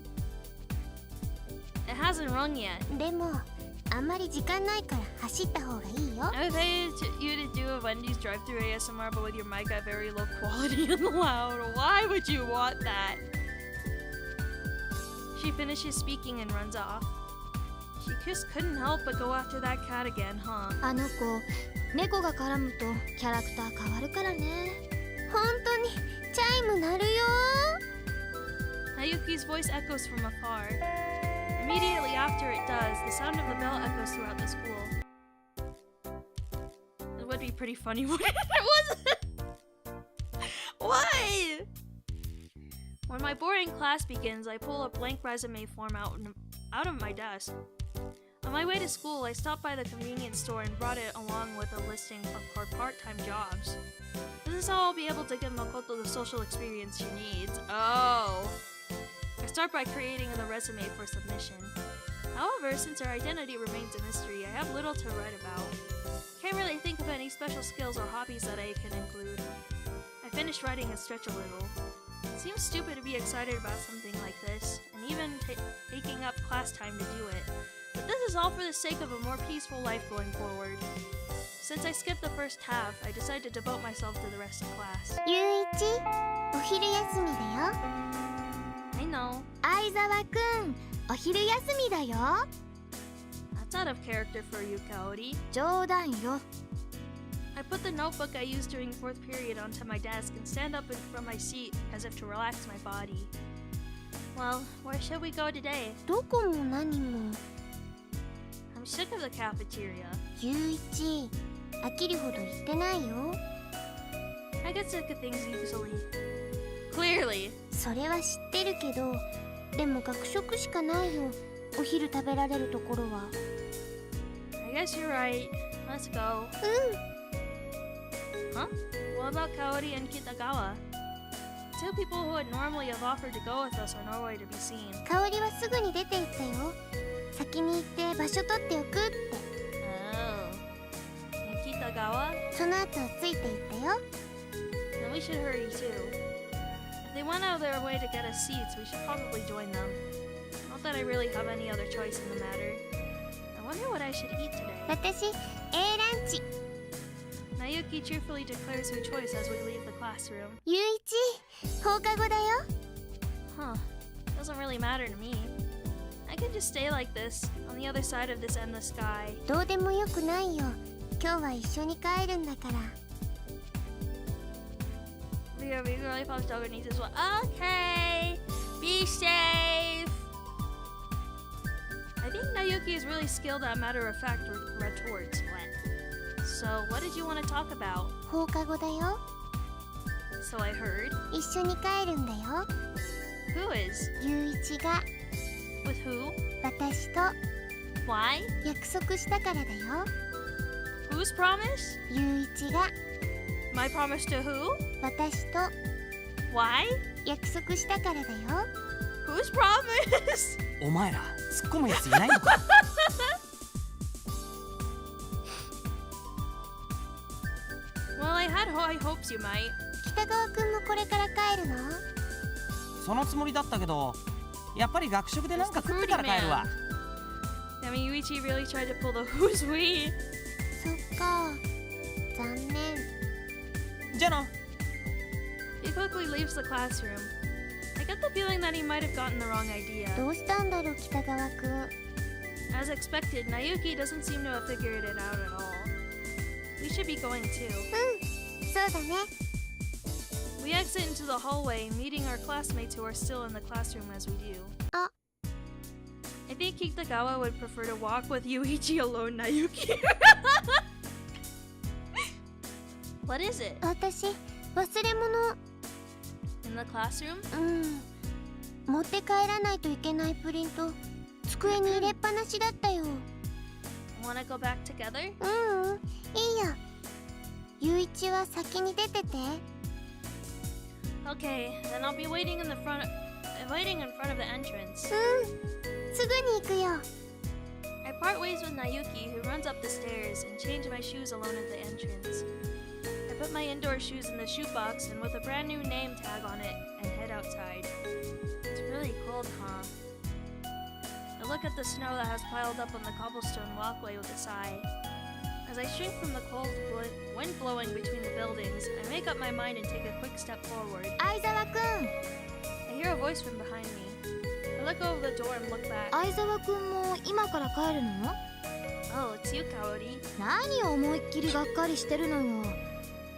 It hasn't rung yet. でも、あんまり時間ないから走った方がいいよ。 I would pay you to do a Wendy's drive-thru ASMR, but with your mic at very low quality and loud. Why would you want that? She finishes speaking and runs off. She just couldn't help but go after that cat again, huh? あの子、猫が絡むとキャラクター変わるからね。本当にチャイム鳴るよ。 Nayuki's voice echoes from afar. Immediately after it does, the sound of the bell echoes throughout the school. It would be pretty funny when it wasn't. Why? When my boring class begins, I pull a blank resume form out of my desk. On my way to school, I stopped by the convenience store and brought it along with a listing for part-time jobs. This is how I'll be able to give Makoto the social experience she needs. Oh. I start by creating the resume for submission. However, since her identity remains a mystery, I have little to write about. Can't really think of any special skills or hobbies that I can include. I finished writing and stretch a little. It seems stupid to be excited about something like this, and even taking up class time to do it. But this is all for the sake of a more peaceful life going forward. Since I skipped the first half, I decided to devote myself to the rest of class. ゆういち、お昼休みだよ。 I know. 相沢くん、お昼休みだよ。 That's out of character for you, Kaori. 冗談よ。 I put the notebook I used during 4th period onto my desk and stand up from my seat as if to relax my body. Well, where should we go today? どこも何も。 I'm sick of the cafeteria. ゆういち、飽きるほど言ってないよ。 I get sick of things easily. Clearly. それは知ってるけど、でも学食しかないよ。お昼食べられるところは。 I guess you're right. Let's go. Huh? What about Kaori and Kitagawa? Two people who would normally have offered to go with us are nowhere to be seen. 香りはすぐに出て行ったよ。先に行って場所取っておくって。 Oh. And Kitagawa? その後ついて行ったよ。 Then we should hurry too. If they went out of their way to get us seats, we should probably join them. Not that I really have any other choice in the matter. I wonder what I should eat today. 私、A ランチ。 Nayuki cheerfully declares her choice as we leave the classroom. ゆういち、放課後だよ。 Huh. Doesn't really matter to me. I can just stay like this, on the other side of this endless sky. どうでもよくないよ。今日は一緒に帰るんだから。Your lollipop's dog needs as well. Okay. Be safe. I think Nayuki is really skilled at matter-of-fact retorts. So, what did you want to talk about? 放課後だよ。 So I heard. 一緒に帰るんだよ。 Who is? ゆういちが With who? 私と Why? 約束したからだよ。 Whose promise? ゆういちが My promise to who? 私と Why? 約束したからだよ。 Whose promise? お前ら突っ込むやついないのか？ Well, I had high hopes you might. 北川くんもこれから帰るの？そのつもりだったけど、やっぱり学食でなんか食ってから帰るわ。I mean, Yuichi really tried to pull the who's we. そっか。残念。じゃあな。 He quickly leaves the classroom. I get the feeling that he might have gotten the wrong idea. どうしたんだろう北川くん。 As expected, Nayuki doesn't seem to have figured it out at all. We should be going too. そうだね。 We exit into the hallway, meeting our classmates who are still in the classroom as we do. Ah. I think Kitagawa would prefer to walk with Yuichi alone, Nayuki. What is it? 私忘れ物。 In the classroom? 持って帰らないといけないプリント机に入れっぱなしだったよ。 Wanna go back together? いいよ。ゆういちは先に出てて。 Okay, then I'll be waiting in front of the entrance. すぐに行くよ。 I part ways with Nayuki, who runs up the stairs, and change my shoes alone at the entrance. I put my indoor shoes in the shoebox and with a brand new name tag on it, and head outside. It's really cold, huh? I look at the snow that has piled up on the cobblestone walkway with a sigh. As I shrink from the cold wind blowing between the buildings, I make up my mind and take a quick step forward. 相沢くん。 I hear a voice from behind me. I look over the door and look back. 相沢くんも今から帰るの？ Oh, it's you, Kaori. 何を思いっきりがっかりしてるのよ。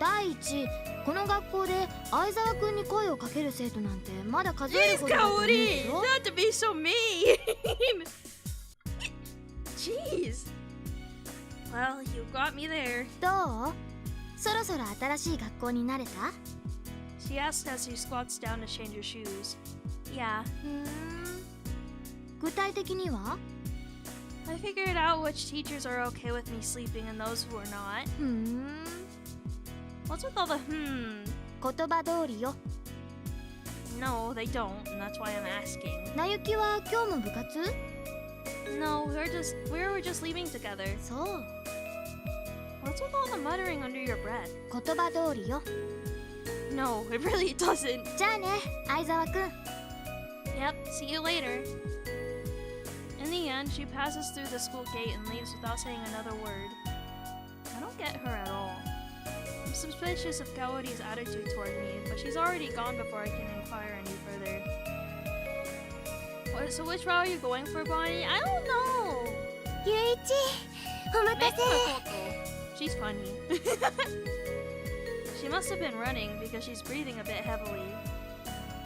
第一、この学校で相沢くんに声をかける生徒なんてまだ数えるほどだと思う Kaori! よ。 Not to be so mean! Jeez! Well, you got me there. どう？そろそろ新しい学校に慣れた？ She asks as she squats down to change her shoes. Yeah. 具体的には？ I figured out which teachers are okay with me sleeping and those who are not. What's with all the 言葉通りよ。 No, they don't, and that's why I'm asking. なゆきは今日も部活？ No, we were just leaving together. そう。 What's with all the muttering under your breath? 言葉通りよ。 No, it really doesn't. じゃあね、相沢くん。 Yep, see you later. In the end, she passes through the school gate and leaves without saying another word. I don't get her at all. I'm suspicious of Kaori's attitude toward me, but she's already gone before I can inquire any further. So which route are you going for, Bonnie? I don't know. ゆういち、お待たせ。 She's funny. She must have been running because she's breathing a bit heavily.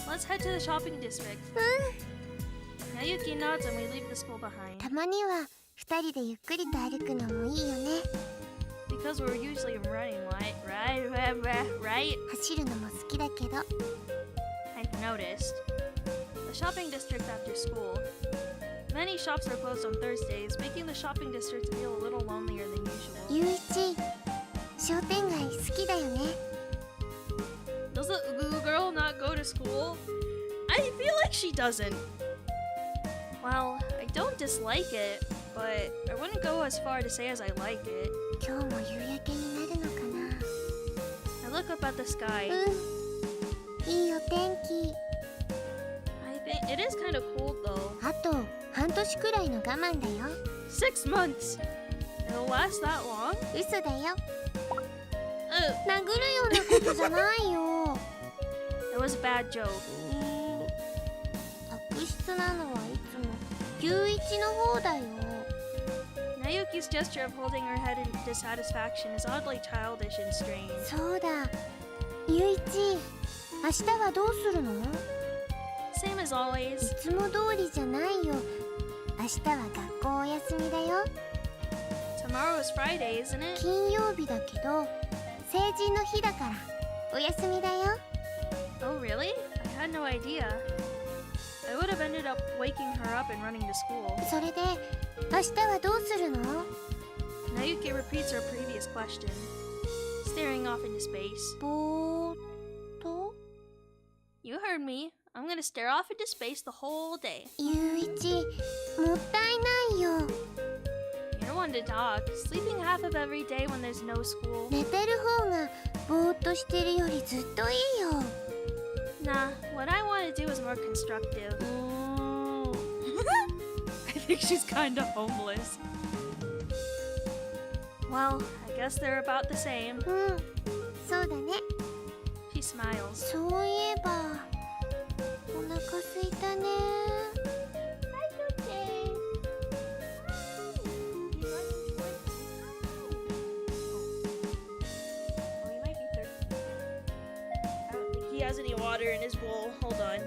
Let's head to the shopping district. Nayuki nods and we leave the school behind. たまには二人でゆっくりと歩くのもいいよね。 Because we're usually running, right? 走るのも好きだけど。 I've noticed. The shopping district after school. Many shops are closed on Thursdays, making the shopping district feel a little lonelier than usual. ゆういち、商店街好きだよね。 Does the Ugu girl not go to school? I feel like she doesn't. Well, I don't dislike it, but I wouldn't go as far to say as I like it. 今日も夕焼けになるのかな。 I look up at the sky. いいお天気。 I think it is kind of cold though. あと半年くらいの我慢だよ。 6 months. It'll last that long? 嘘だよ。殴るようなことじゃないよ。 It was a bad joke. 悪質なのはいつもゆういちの方だよ。 Nayuki's gesture of holding her head in dissatisfaction is oddly childish and strange. そうだ。ゆいち、明日はどうするの？ Same as always. いつも通りじゃないよ。明日は学校お休みだよ。 Tomorrow is Friday, isn't it? 金曜日だけど成人の日だからお休みだよ。 Oh, really? I had no idea. I would have ended up waking her up and running to school. それで明日はどうするの？ Nayuki repeats her previous question, staring off into space. ぼーっと？ You heard me. I'm gonna stare off into space the whole day. ゆいち、もったいないよ。 You're one to talk. Sleeping half of every day when there's no school. 寝てる方がぼーっとしてるよりずっといいよ。 Nah, what I want to do is more constructive. I think she's kinda homeless. Well, I guess they're about the same. うん、そうだね。 She smiles. そういえばお腹すいたね。 He has any water in his bowl. Hold on.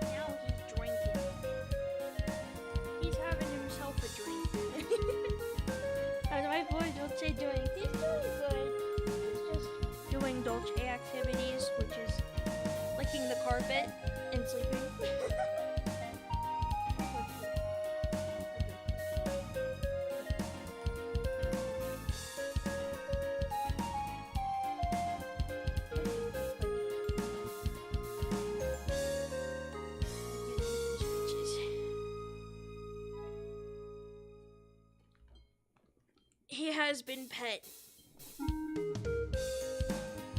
Now he's drinking. He's having himself a drink. How's my boy Dolce doing? He's doing good. He's just doing Dolce activities, which is licking the carpet and sleeping. He has been pet.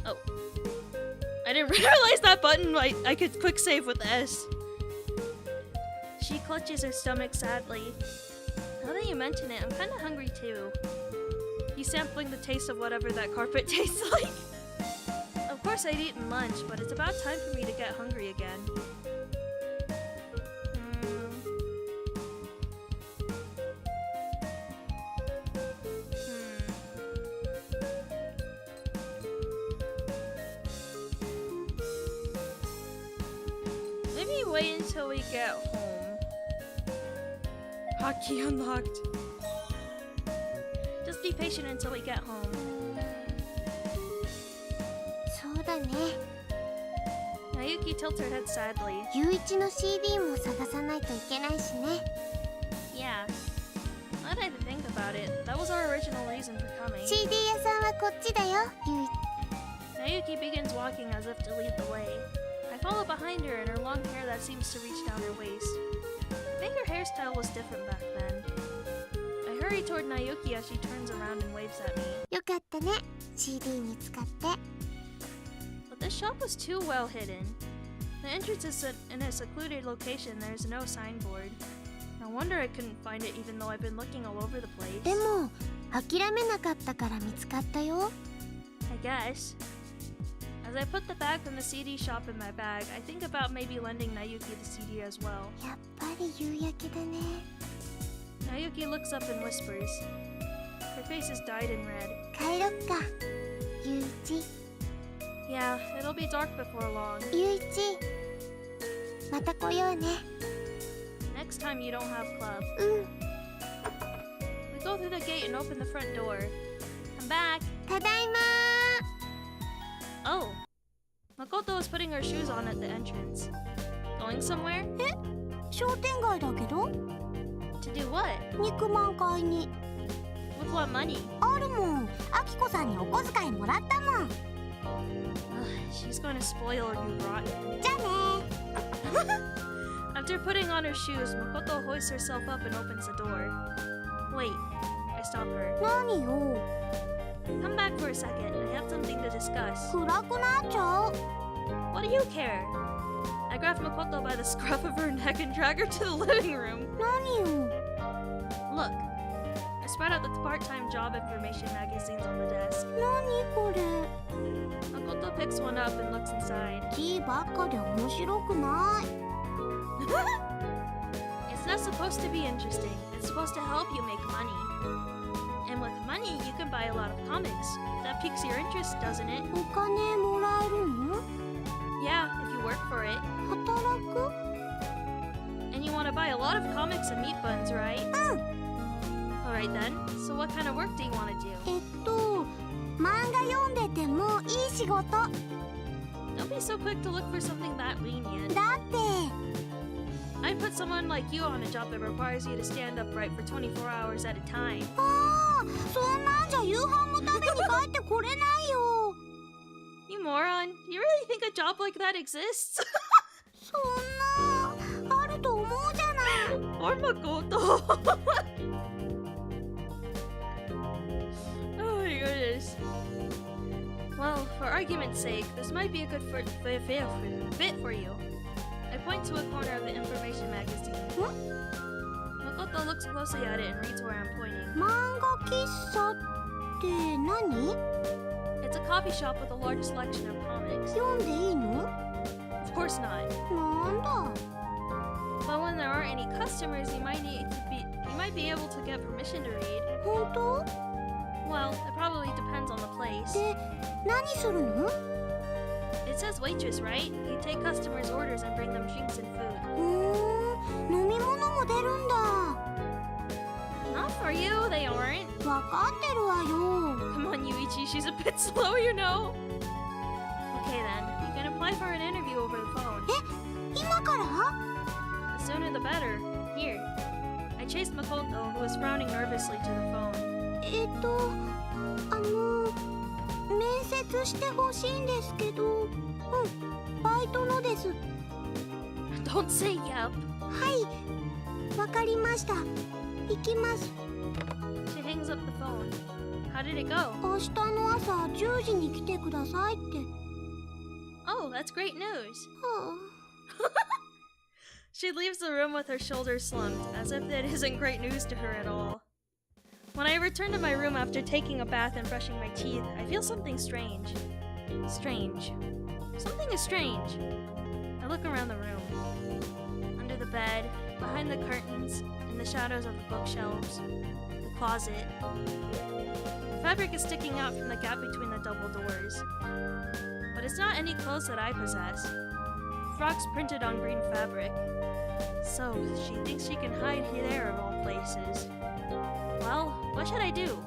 Oh. I didn't realize that button I could quick save with S. She clutches her stomach sadly. Now that you mention it, I'm kinda hungry too. He's sampling the taste of whatever that carpet tastes like. Of course I'd eaten lunch, but it's about time for me to get hungry again. Maybe wait until we get home. Hotkey unlocked. Just be patient until we get home. そうだね。 Nayuki tilts her head sadly. ゆういちの CD も探さないといけないしね。 Yeah. Now that I think about it, that was our original reason for coming. CD 屋さんはこっちだよ。ゆい Nayuki begins walking as if to lead the way. I follow behind her in her long hair that seems to reach down her waist. I think her hairstyle was different back then. I hurry toward Nayuki as she turns around and waves at me. よかったね。CD 見つかって。 But this shop was too well hidden. The entrance is in a secluded location. There's no signboard. No wonder I couldn't find it even though I've been looking all over the place. でも諦めなかったから見つかったよ。 I guess. As I put the bag from the CD shop in my bag, I think about maybe lending Nayuki the CD as well. やっぱり夕焼けだね。 Nayuki looks up and whispers. Her face is dyed in red. 帰ろっか。ゆういち。 Yeah, it'll be dark before long. ゆういち。また来ようね。 Next time you don't have club. うん。 We go through the gate and open the front door. I'm back. ただいま Oh. Makoto is putting her shoes on at the entrance. Going somewhere? 商店街だけど To do what? 肉まん買いに With what money? あるもん。あきこさんにお小遣いもらったもん。 She's going to spoil you rotten. じゃあね After putting on her shoes, Makoto hoists herself up and opens the door. Wait. I stop her. 何よ Come back for a second. I have something to discuss. 暗くなっちゃう What do you care? I grab Makoto by the scruff of her neck and drag her to the living room. 何よ Look. I spread out the part-time job information magazines on the desk. 何これ Makoto picks one up and looks inside. 字ばっかで面白くない It's not supposed to be interesting. It's supposed to help you make money. And with money, you can buy a lot of comics. That piques your interest, doesn't it? お金もらえるの Yeah, if you work for it. 働く And you want to buy a lot of comics and meat buns, right? Alright then. So what kind of work do you want to do? 漫画読んでてもいい仕事 Don't be so quick to look for something that lenient. だって I put someone like you on a job that requires you to stand upright for 24 hours at a time. ああそんなんじゃ夕飯も食べに帰ってこれないよ You moron. Do you really think a job like that exists? そんなあると思うじゃない Or Makoto. Oh my goodness. Well, for argument's sake, this might be a good fit for you. I point to a corner of the information magazine. Makoto looks closely at it and reads where I'm pointing. 漫画喫茶って何 It's a coffee shop with a large selection of comics. 読んでいいの Of course not. なんだ But when there aren't any customers, you might be able to get permission to read. 本当 Well, it probably depends on the place. で何するの It says waitress, right? You take customers' orders and bring them drinks and food. 飲み物も出るんだ Not for you, they aren't. わかってるわよ Come on, Yuichi, she's a bit slow, you know. Okay then, you can apply for an interview over the phone. 今から The sooner the better. Here. I chased Makoto, who was frowning nervously, to the phone. 面接してほしいんですけどバイトのです Don't say yep. はいわかりました行きます She hangs up the phone. How did it go? 明日の朝10時に来てくださいって Oh, that's great news. は She leaves the room with her shoulders slumped, as if it isn't great news to her at all. When I return to my room after taking a bath and brushing my teeth, I feel something strange. Strange. Something is strange. I look around the room. Under the bed, behind the curtains, in the shadows of the bookshelves, the closet. The fabric is sticking out from the gap between the double doors. But it's not any clothes that I possess. Frocks printed on green fabric. So, she thinks she can hide there of all places. Well, what should I do?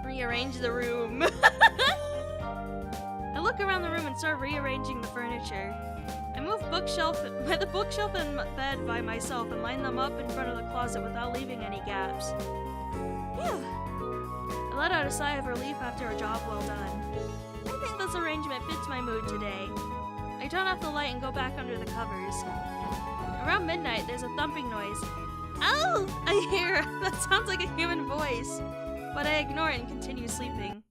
Rearrange the room. I look around the room and start rearranging the furniture. I move the bookshelf and bed by myself and line them up in front of the closet without leaving any gaps. Phew. I let out a sigh of relief after a job well done. I think this arrangement fits my mood today. I turn off the light and go back under the covers. Around midnight, there's a thumping noise. Oh! I hear! That sounds like a human voice. But I ignore it and continue sleeping.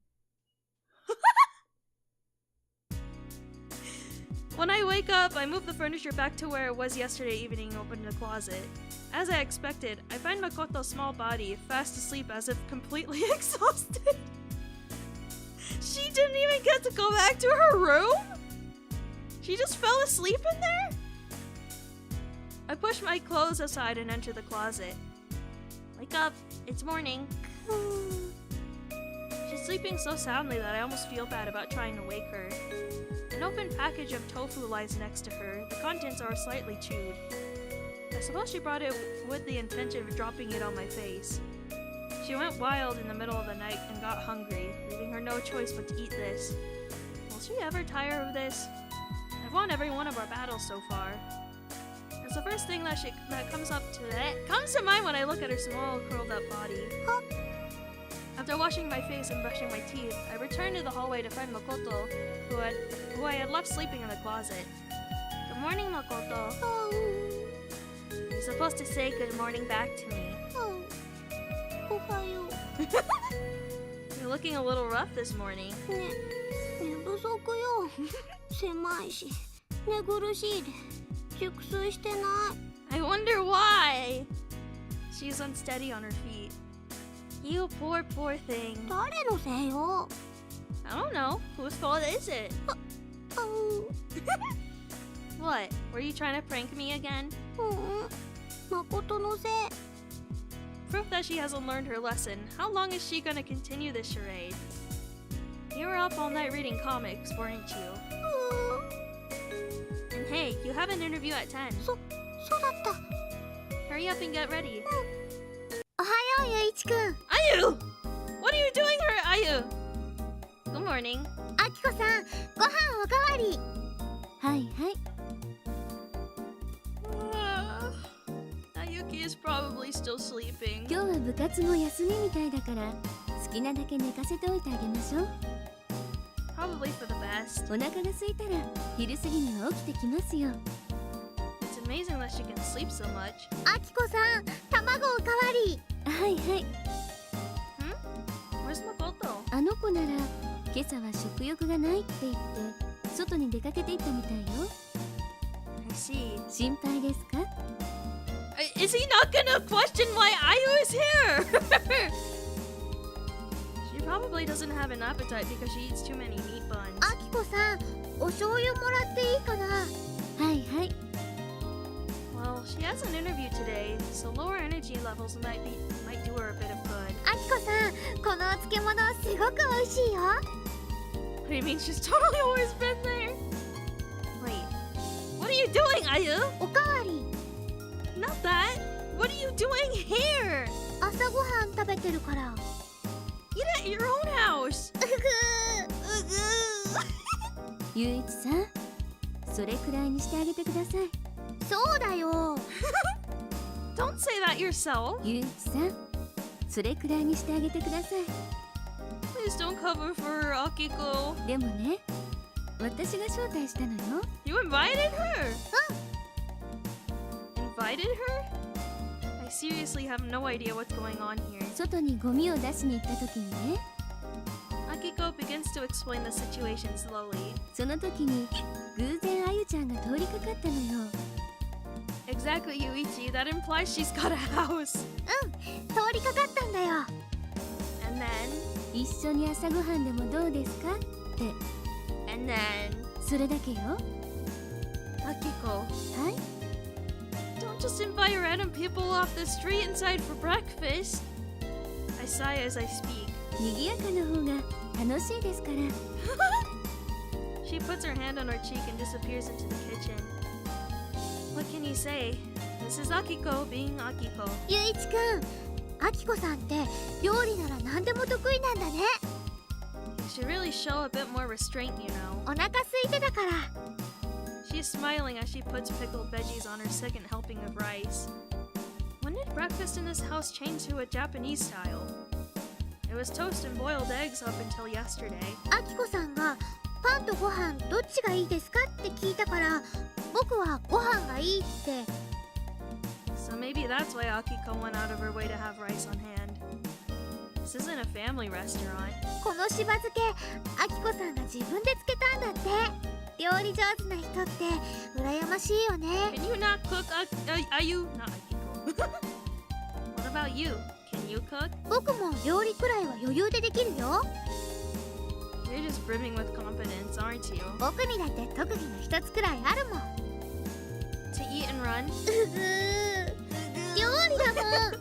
When I wake up, I move the furniture back to where it was yesterday evening and open the closet. As I expected, I find Makoto's small body, fast asleep as if completely exhausted. She didn't even get to go back to her room? She just fell asleep in there? I push my clothes aside and enter the closet. Wake up, it's morning. She's sleeping so soundly that I almost feel bad about trying to wake her. An open package of tofu lies next to her. The contents are slightly chewed. I suppose she brought it with the intention of dropping it on my face. She went wild in the middle of the night and got hungry, leaving her no choice but to eat this. Will she ever tire of this? I've won every one of our battles so far. It's the first thing that comes to mind when I look at her small, curled-up body. After washing my face and brushing my teeth, I returned to the hallway to find Makoto, who I had left sleeping in the closet. Good morning, Makoto. You're supposed to say good morning back to me. You're looking a little rough this morning. 寝不足よ狭いし寝苦しいで熟睡してない I wonder why. she's unsteady on her feet. You poor thing. 誰のせいよ。 I don't know. Whose fault is it? What? Were you trying to prank me again? 誠のせい。 Proof that she hasn't learned her lesson. How long is she gonna continue this charade? You were up all night reading comics, weren't you? And hey, you have an interview at 10. そうだった。 Hurry up and get ready. おはよう、ゆいちくん。 Ayu! What are you doing here, Ayu? Good morning. あきこさん、ご飯おかわり。はいはい。 Ayuki is probably still sleeping. 今日は部活も休みみたいだから好きなだけ寝かせておいてあげましょう。 Probably for the best. お腹が空いたら昼過ぎには起きてきますよ。 It's amazing that she can sleep so much. あきこさん、卵おかわり。はいはい。 Where's Makoto? あの子なら今朝は食欲がないって言って外に出かけていったみたいよ。 I see. 心配ですか？ Is he not gonna question why Ayu is here? She probably doesn't have an appetite because she eats too many meat buns. あきこさん、お醤油もらっていいかな。はいはい。 Well, she has an interview today, so lower energy levels might do her a bit of good. あきこさん、このお漬物すごく美味しいよ。 What do you mean? She's totally always been there. Wait, what are you doing, Ayu? おかわり。 Not that. What are you doing here? 朝ごはん食べてるから。 Eat at your own house. ゆういちさん、それくらいにしてあげてください。そうだよ。 Don't say that yourself. ゆういちさん、それくらいにしてあげてください。 Please don't cover for Akiko. でもね、私が招待したのよ。 You invited her? Invited her? I seriously have no idea what's going on here. 外にゴミを出しに行った時にね、 Akiko begins to explain the situation slowly. その時に偶然あゆちゃんが通りかかったのよ。 Exactly, Yuichi. That implies she's got a house. 通りかかったんだよ。 And then... 一緒に朝ごはんでもどうですかって。 And then... それだけよ。 Akiko, はい。 don't just invite random people off the street inside for breakfast. I sigh as I speak. 賑やかな方が楽しいですから。 She puts her hand on her cheek and disappears into the kitchen. What can you say? This is Akiko being Akiko. ゆいちくん、あきこさんって料理なら何でも得意なんだね。 You should really show a bit more restraint, you know. お腹空いてたから。 She's smiling as she puts pickled veggies on her second helping of rice. When did breakfast in this house change to a Japanese style? It was toast and boiled eggs up until yesterday. あきこさんがパンとご飯どっちがいいですかって聞いたから、僕はご飯がいいって。 So maybe that's why Akiko went out of her way to have rice on hand. This isn't a family restaurant. このしば漬け、あきこさんが自分で漬けたんだって。料理上手な人って羨ましいよね。 Can you not cook, Ayu? Not Akiko. What about you? Can you cook? 僕も料理くらいは余裕でできるよ。 You're just brimming with confidence, aren't you? 僕にだって特技の一つくらいあるもん。 To eat and run? 料理だもん。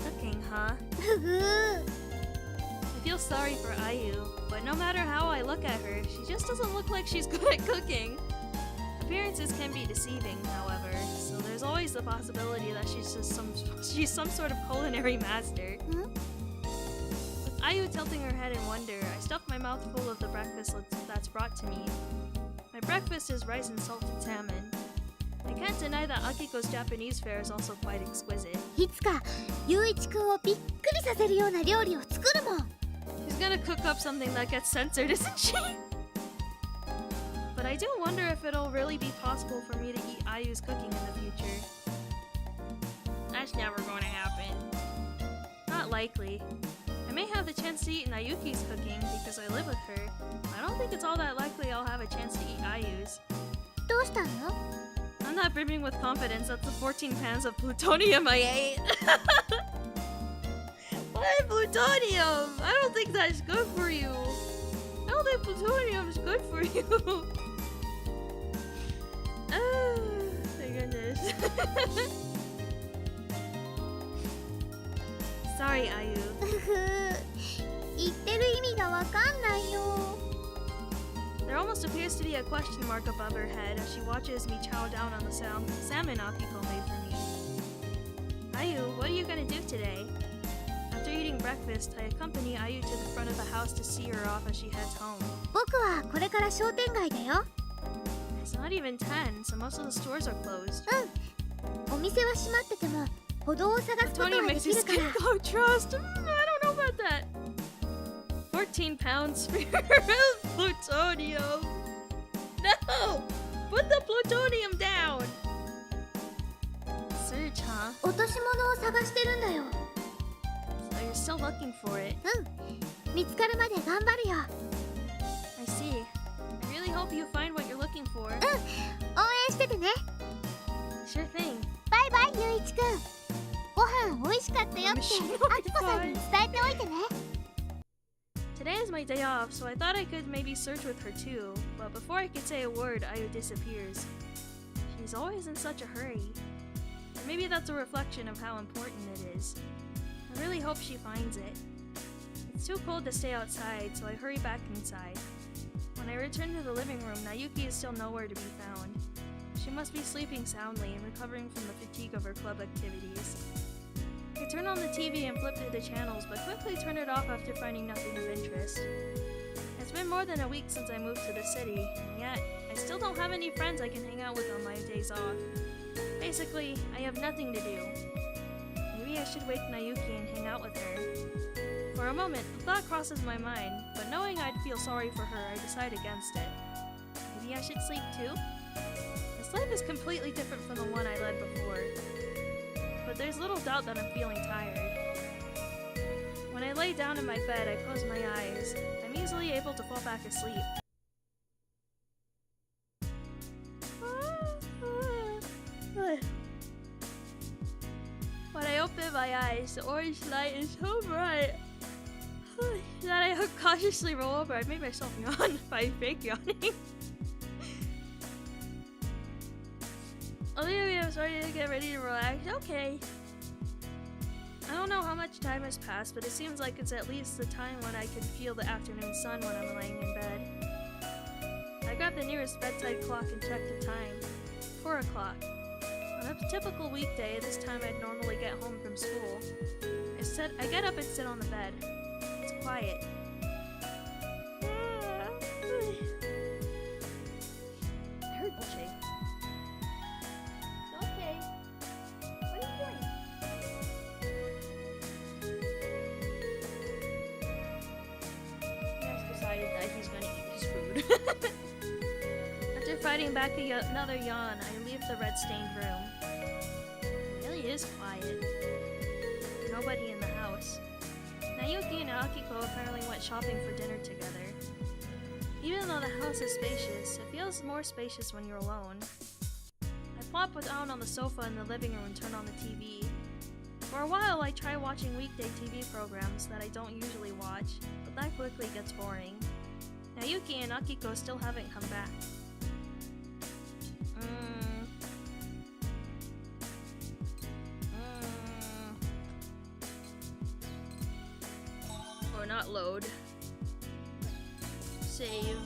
Cooking, huh? ふぐ I feel sorry for Ayu, but no matter how I look at her, she just doesn't look like she's good at cooking. Appearances can be deceiving, however, so there's always the possibility that she's some sort of culinary master. Hmm? With Ayu tilting her head in wonder, I stuff my mouth full of the breakfast that's brought to me. My breakfast is rice and salted salmon. I can't deny that Akiko's Japanese fare is also quite exquisite. いつかゆういちくんをびっくりさせるような料理を作るもん。 She's gonna cook up something that gets censored, isn't she? But I do wonder if it'll really be possible for me to eat Ayu's cooking in the future. That's never going to happen. Not likely. I may have the chance to eat Nayuki's cooking because I live with her. I don't think it's all that likely I'll have a chance to eat Ayu's. どうしたの？ I'm not brimming with confidence. That's the 14 pounds of plutonium I ate. Why plutonium? I don't think that's good for you. I don't think plutonium is good for you. Oh, my goodness. Sorry, Ayu. 言ってる意味がわかんないよ。 There almost appears to be a question mark above her head as she watches me chow down on the salmon Akiko made for me. Ayu, what are you gonna do today? After eating breakfast, I accompany Ayu to the front of the house to see her off as she heads home. 僕はこれから商店街だよ。 It's not even 10, so most of the stores are closed. お店は閉まってても歩道を探すことは Plutonium で makes き you るか skin ら。 glow trust. I don't know about that. 14 pounds for plutonium. No! Put the plutonium down! Search, huh? 落とし物を探してるんだよ。 So you're still looking for it. 見つかるまで頑張るよ。 I see. I really hope you find what you're looking for. 応援しててね。 Sure thing. バイバイ、ゆういちくん。ご飯美味しかったよって、あきこさんに伝えておいてね。 Today is my day off, so I thought I could maybe search with her too. But before I could say a word, Ayu disappears. She's always in such a hurry. Or maybe that's a reflection of how important it is. I really hope she finds it. It's too cold to stay outside, so I hurry back inside. When I return to the living room, Nayuki is still nowhere to be found. She must be sleeping soundly and recovering from the fatigue of her club activities. I turn on the TV and flip through the channels, but quickly turn it off after finding nothing of interest. It's been more than a week since I moved to the city, and yet I still don't have any friends I can hang out with on my days off. Basically, I have nothing to do. Maybe I should wake Nayuki and hang out with her. For a moment, the thought crosses my mind, but knowing I'd feel sorry for her, I decide against it. Maybe I should sleep too? This life is completely different from the one I led before. But there's little doubt that I'm feeling tired. When I lay down in my bed, I close my eyes. I'm easily able to fall back asleep. When I open my eyes, the orange light is so bright that I cautiously roll over. I made myself yawn by fake yawning. Oh, maybe I'm starting to get ready to relax. Okay. I don't know how much time has passed, but it seems like it's at least the time when I can feel the afternoon sun when I'm laying in bed. I grab the nearest bedside clock and check the time. 4 o'clock. On a typical weekday, this time I'd normally get home from school. I get up and sit on the bed. It's quiet. I heard bullshit. Okay. What are you doing? He has decided that he's gonna eat his food. After fighting back another yawn, I leave the red-stained room. It really is quiet. Nobody in the house. Nayuki and Akiko apparently went shopping for dinner together. Even though the house is spacious, it feels more spacious when you're alone. I plop down on the sofa in the living room and turn on the TV. For a while, I try watching weekday TV programs that I don't usually watch, but that quickly gets boring. Nayuki and Akiko still haven't come back. Or not load. Save.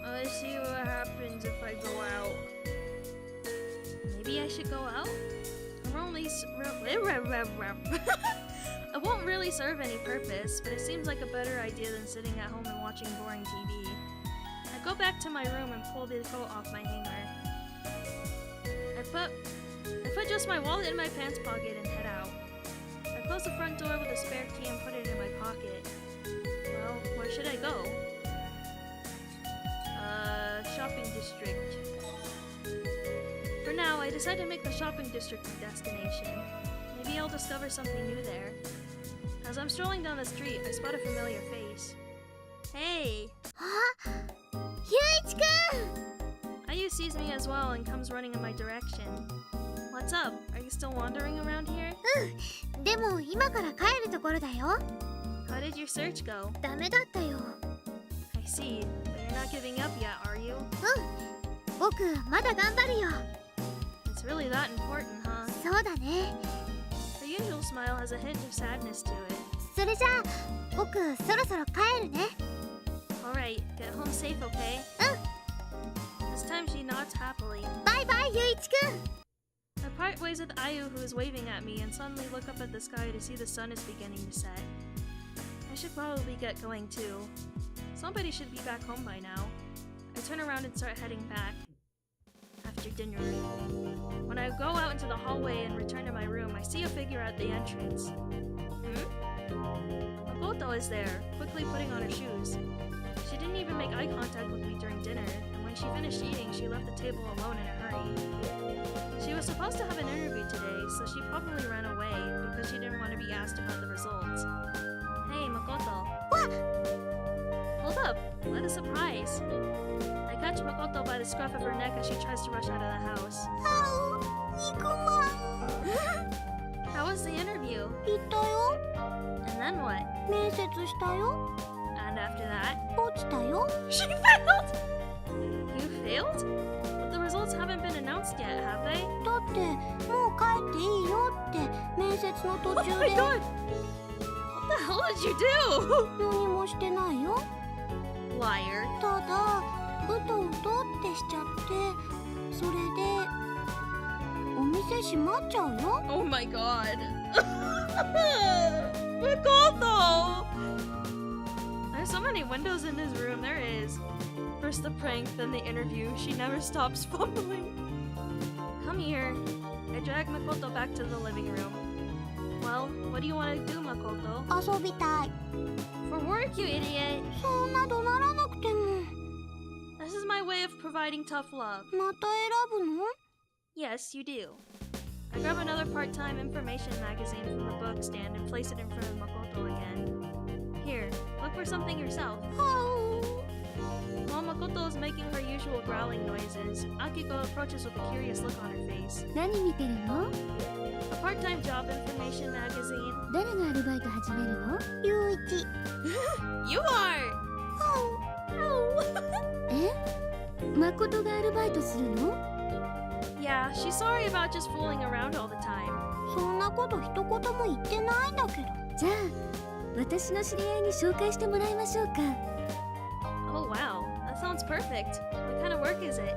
Let's see what happens if I go out. Maybe I should go out? It won't really serve any purpose, but it seems like a better idea than sitting at home and watching boring TV. I go back to my room and pull the coat off my hanger. I put just my wallet in my pants pocket and head out. I close the front door with a spare key and put it in my pocket. Well, where should I go? Shopping district. For now, I decide to make the shopping district my destination. Maybe I'll discover something new there. As I'm strolling down the street, I spot a familiar face. Hey! Hey! YUICHI-kun! Ayu sees me as well and comes running in my direction. What's up? Are you still wandering around here? でも今から帰るところだよ。 How did your search go? ダメだったよ。 I see. But you're not giving up yet, are you? 僕まだ頑張るよ。 It's really that important, huh? そうだね。 Her usual smile has a hint of sadness to it. それじゃあ僕そろそろ帰るね。 Alright, get home safe, okay? This time she nods happily. バイバイYUICHI-kun! I part ways with Ayu, who is waving at me, and suddenly look up at the sky to see the sun is beginning to set. I should probably get going too. Somebody should be back home by now. I turn around and start heading back. After dinner. When I go out into the hallway and return to my room, I see a figure at the entrance. Makoto is there, quickly putting on her shoes. She didn't even make eye contact with me during dinner, and when she finished eating, she left the table alone in a hurry. She was supposed to have an interview today, so she probably ran away because she didn't want to be asked about the results. Hey, Makoto. What? Hold up, what a surprise. I catch Makoto by the scruff of her neck as she tries to rush out of the house. How was the interview? 行ったよ。 And then what? 面接したよ。 And after that? 落ちたよ。 She failed! You failed? But the results haven't been announced yet, have they? だってもう帰っていいよって面接の途 Oh 中 my で god! What the hell did you do? 何もしてないよ。 Liar. ただうとうとってしちゃってそれでお店閉まっちゃうよ。 Oh my god. Makoto! There's so many windows in this room, there is. First the prank, then the interview. She never stops fumbling. Come here. I drag Makoto back to the living room. Well, what do you want to do, Makoto? 遊びたい。 For work, you idiot! そんな怒鳴らなくても。 This is my way of providing tough love. また選ぶの？ Yes, you do. I grab another part-time information magazine from the bookstand and place it in front of Makoto again. Here, look for something yourself. While Makoto is making her usual growling noises, Akiko approaches with a curious look on her face. 何見てるの？ A part-time job information magazine. 誰がアルバイト始めるの？ゆういち。 You are! Oh. え？誠がアルバイトするの？ Yeah, she's sorry about just fooling around all the time. そんなこと一言も言ってないんだけど。じゃあ私の知り合いに紹介してもらいましょうか。 Oh wow, that sounds perfect. What kind of work is it?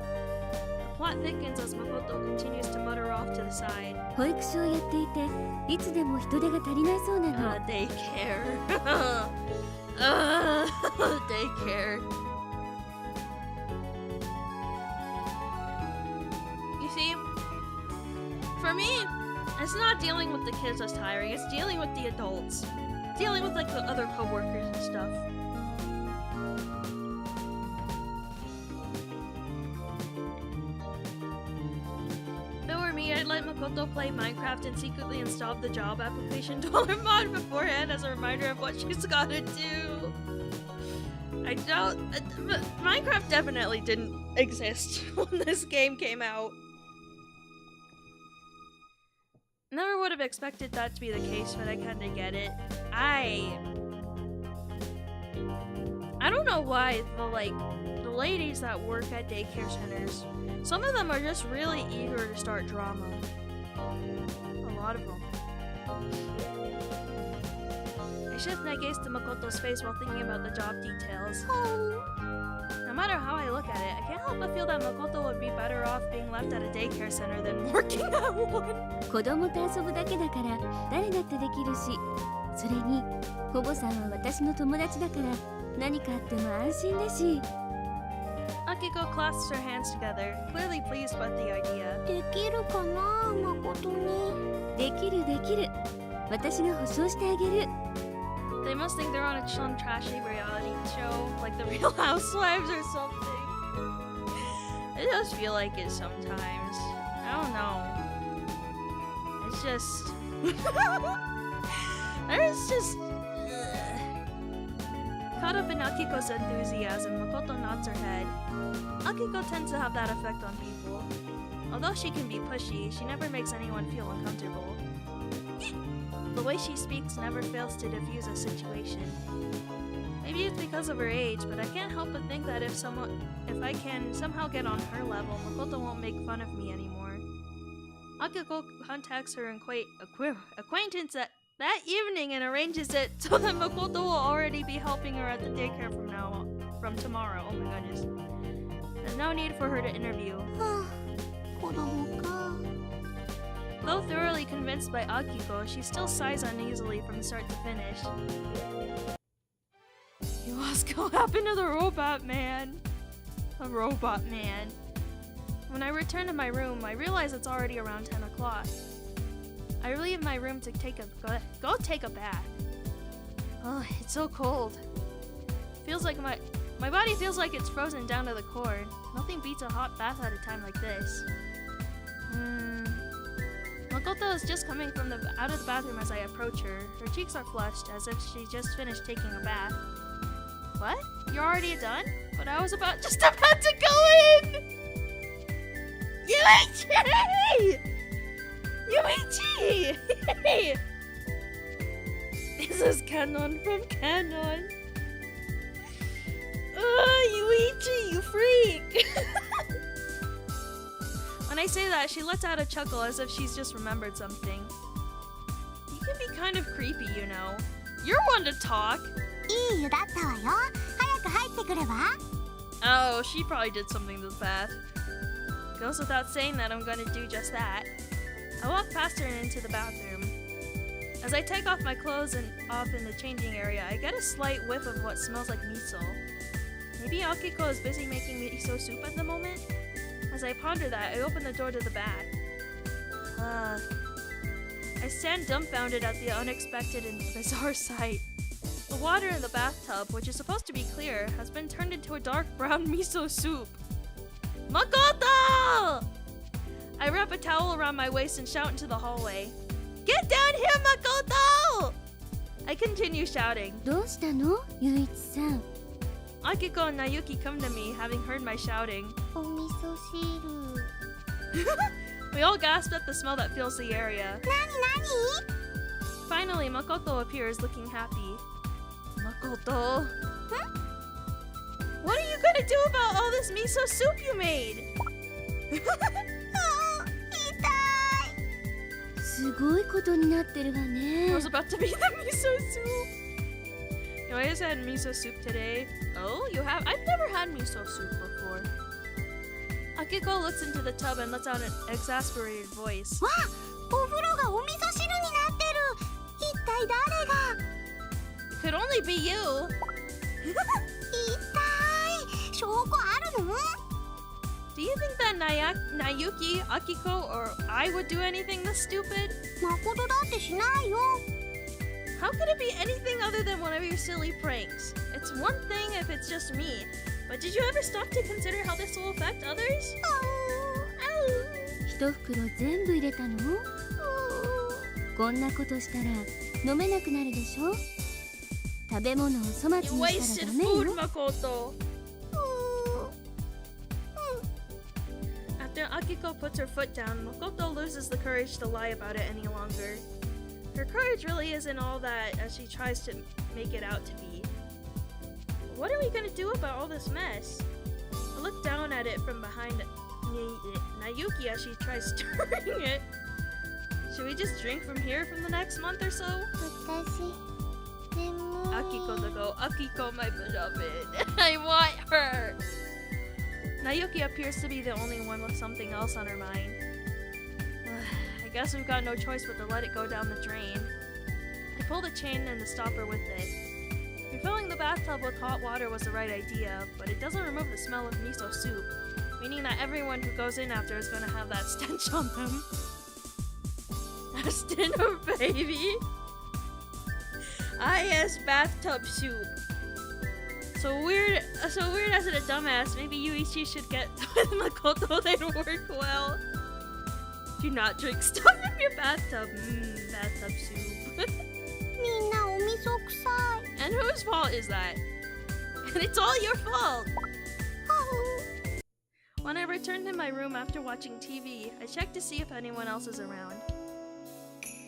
The plot thickens as Makoto continues to mutter off to the side. 保育所をやっていていつでも人手が足りないそうなの。 Daycare. Daycare. You see, for me, it's not dealing with the kids that's tiring, it's dealing with the adults. Dealing with like the other co-workers and stuff. If it were me, I'd let Makoto play Minecraft and secretly install the job application dollar mod beforehand as a reminder of what she's gotta do. I don't... Minecraft definitely didn't exist when this game came out. Never would have expected that to be the case, but I kinda get it. I don't know why the ladies that work at daycare centers, some of them are just really eager to start drama. A lot of them. I shift my gaze to Makoto's face while thinking about the job details. No matter how I look at it, I can't help but feel that Makoto would be better off being left at a daycare center than working at one. 子供と遊ぶだけだから誰だってできるし、それに保母さんは私の友達だから何かあっても安心だし。 Akiko clasps her hands together, clearly pleased with the idea. できるかな、誠に。できるできる。私が保証してあげる。 They must think they're on some trashy reality show, like the Real Housewives or something. It does feel like it sometimes. I don't know. It's just... There's just... Caught up in Akiko's enthusiasm, Makoto nods her head. Akiko tends to have that effect on people. Although she can be pushy, she never makes anyone feel uncomfortable. The way she speaks never fails to diffuse a situation. Maybe it's because of her age, but I can't help but think that if I can somehow get on her level, Makoto won't make fun of me anymore. Akiko contacts her acquaintance that evening and arranges it so that Makoto will already be helping her at the daycare from tomorrow. Oh my goodness. There's no need for her to interview. Though thoroughly convinced by Akiko, she still sighs uneasily from start to finish. What's gonna happen to the robot man? The robot man. When I return to my room, I realize it's already around 10 o'clock. I leave my room to go take a bath. Oh, it's so cold. Feels like my body feels like it's frozen down to the core. Nothing beats a hot bath at a time like this. Makoto is just coming out of the bathroom as I approach her. Her cheeks are flushed, as if she just finished taking a bath. What? You're already done? But I was just about to go in! YUICHI! YUICHI! Hey! This is Kanon from Kanon. YUICHI, you freak! When I say that, she lets out a chuckle as if she's just remembered something. You can be kind of creepy, you know. You're one to talk. Oh, she probably did something to the bath. Goes without saying that I'm gonna do just that. I walk past her and into the bathroom. As I take off my clothes and off in the changing area, I get a slight whiff of what smells like miso. Maybe Akiko is busy making miso soup at the moment? As I ponder that, I open the door to the bath. I stand dumbfounded at the unexpected and bizarre sight. The water in the bathtub, which is supposed to be clear, has been turned into a dark brown miso soup. Makoto! I wrap a towel around my waist and shout into the hallway. Get down here, Makoto! I continue shouting. どうしたの、ゆいちさん? Akiko and Nayuki come to me, having heard my shouting. お味噌汁。 We all gasp at the smell that fills the area. なに Finally, Makoto appears, looking happy. Makoto? What are you gonna do about all this miso soup you made? すごいことになってるわね。 I was about to be the miso soup. I just had miso soup today. Oh, you have? I've never had miso soup before. Akiko looks into the tub and lets out an exasperated voice. わあ、お風呂がお味噌汁になってる。一体誰が Could only be you. 一体証拠あるの Do you think that Nayuki, Akiko, or I would do anything this stupid? 誠だってしないよ。 How could it be anything other than one of your silly pranks? It's one thing if it's just me, but did you ever stop to consider how this will affect others? 一袋全部入れたの？こんなことしたら飲めなくなるでしょ？食べ物を粗末に You した wasted らダメ food, よ。 Makoto. After Akiko puts her foot down, Makoto loses the courage to lie about it any longer. Her courage really isn't all that as she tries to make it out to be. What are we gonna do about all this mess? I look down at it from behind Nayuki as she tries stirring it. Should we just drink from here for the next month or so? 私、眠い。 Akiko to go. Akiko, my beloved. I want her. Nayuki appears to be the only one with something else on her mind. I guess we've got no choice but to let it go down the drain. I pull the chain and the stopper with it. Refilling the bathtub with hot water was the right idea, but it doesn't remove the smell of miso soup, meaning that everyone who goes in after is going to have that stench on them. A dinner, baby. yes, bathtub soup. So weird as a dumbass, maybe YUICHI should get with Makoto, they'd work well. Do not drink stuff in your bathtub. Bathtub soup. みんなお味噌臭い。 And whose fault is that? And it's all your fault! When I returned to my room after watching TV, I checked to see if anyone else is around.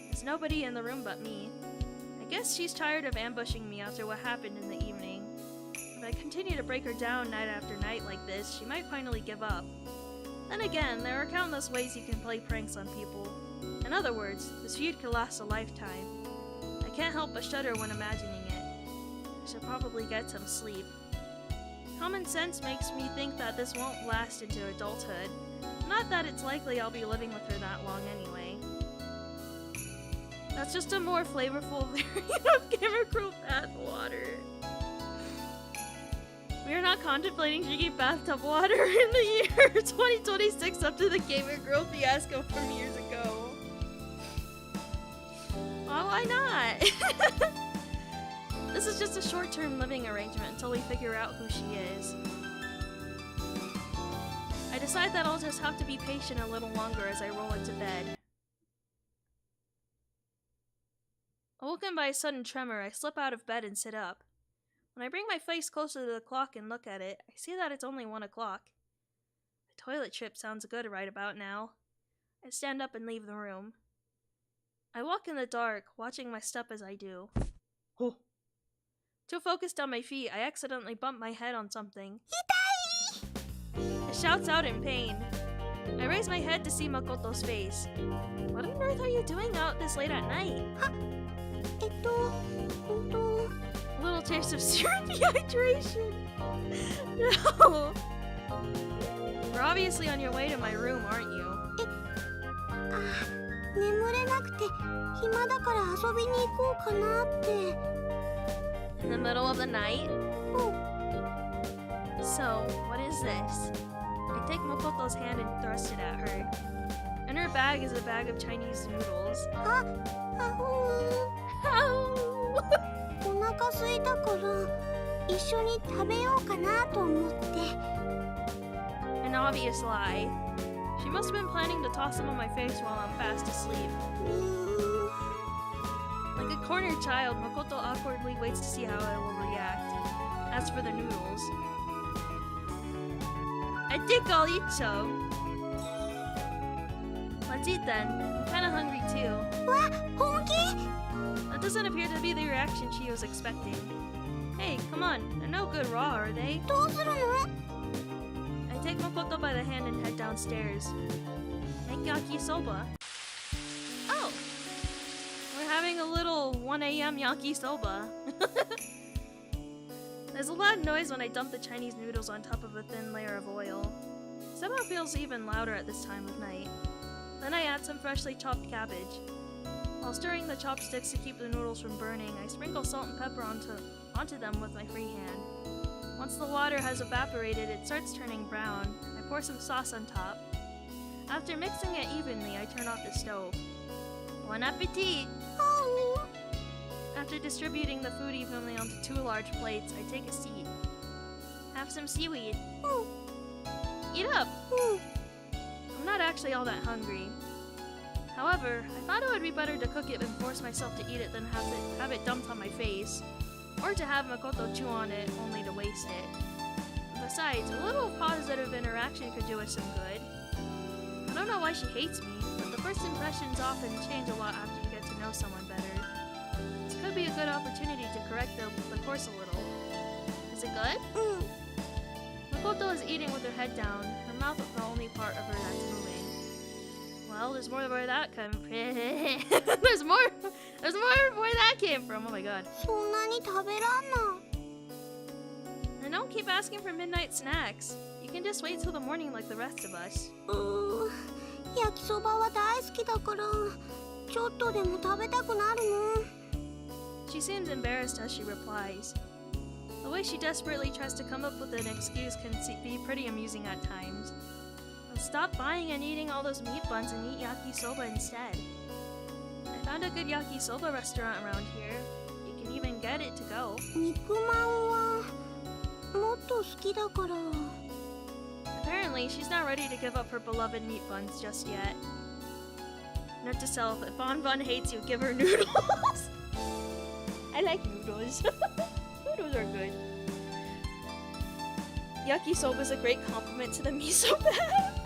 There's nobody in the room but me. I guess she's tired of ambushing me after what happened in the evening. If I continue to break her down night after night like this, she might finally give up. Then again, there are countless ways you can play pranks on people. In other words, this feud could last a lifetime. I can't help but shudder when imagining it. I should probably get some sleep. Common sense makes me think that this won't last into adulthood. Not that it's likely I'll be living with her that long anyway. That's just a more flavorful variant of Gamer Girl bath water. We are not contemplating drinking bathtub water in the year 2026 up to the Gamer Girl fiasco from years ago. Well, why not? This is just a short-term living arrangement until we figure out who she is. I decide that I'll just have to be patient a little longer as I roll into bed. Awoken by a sudden tremor, I slip out of bed and sit up. When I bring my face closer to the clock and look at it, I see that it's only 1 o'clock. A toilet trip sounds good right about now. I stand up and leave the room. I walk in the dark, watching my step as I do. Oh. Too focused on my feet, I accidentally bump my head on something. It shouts out in pain. I raise my head to see Makoto's face. What on earth are you doing out this late at night? A little taste of syrupy hydration. No. You're obviously on your way to my room, aren't you? 眠れなくて暇だから遊びに行こうかなって。 In the middle of the night? So, what is this? I take Makoto's hand and thrust it at her. In her bag is a bag of Chinese noodles. お腹空いたから一緒に食べようかなと思って。 An obvious lie. She must have been planning to toss them on my face while I'm fast asleep. Like a cornered child, Makoto awkwardly waits to see how I will react. As for the noodles, I think I'll eat some. Let's eat then. I'm kinda hungry too. What? Honki? That doesn't appear to be the reaction she was expecting. Hey, come on. They're no good raw, are they? どうするの? I take Makoto by the hand and head downstairs. Make yakisoba. Oh! We're having a little 1 a.m. yakisoba. There's a loud noise when I dump the Chinese noodles on top of a thin layer of oil. Somehow feels even louder at this time of night. Then I add some freshly chopped cabbage. While stirring the chopsticks to keep the noodles from burning, I sprinkle salt and pepper onto them with my free hand. Once the water has evaporated, it starts turning brown. I pour some sauce on top. After mixing it evenly, I turn off the stove. Bon appetit! After distributing the food evenly onto 2 large plates, I take a seat. Have some seaweed. Eat up! I'm not actually all that hungry. However, I thought it would be better to cook it and force myself to eat it than have it dumped on my face. Or to have Makoto chew on it, only to waste it. Besides, a little positive interaction could do us some good. I don't know why she hates me, but the first impressions often change a lot after you get to know someone better. This could be a good opportunity to correct the course a little. Is it good? Makoto is eating with her head down, her mouth is the only part of her that's moving. Well, there's more where that came from. There's more where that came from. Oh my god. そんなに食べらんの? And don't keep asking for midnight snacks. You can just wait till the morning like the rest of us. 焼きそばは大好きだからちょっとでも食べたくなるの. She seems embarrassed as she replies. The way she desperately tries to come up with an excuse can be pretty amusing at times. Stop buying and eating all those meat buns and eat yakisoba instead. I found a good yakisoba restaurant around here. You can even get it to go. 肉まんはもっと好きだから. Apparently, she's not ready to give up her beloved meat buns just yet. Note to self, if Bon Bon hates you, give her noodles. I like noodles. Noodles are good. yakisoba is a great compliment to the miso bath.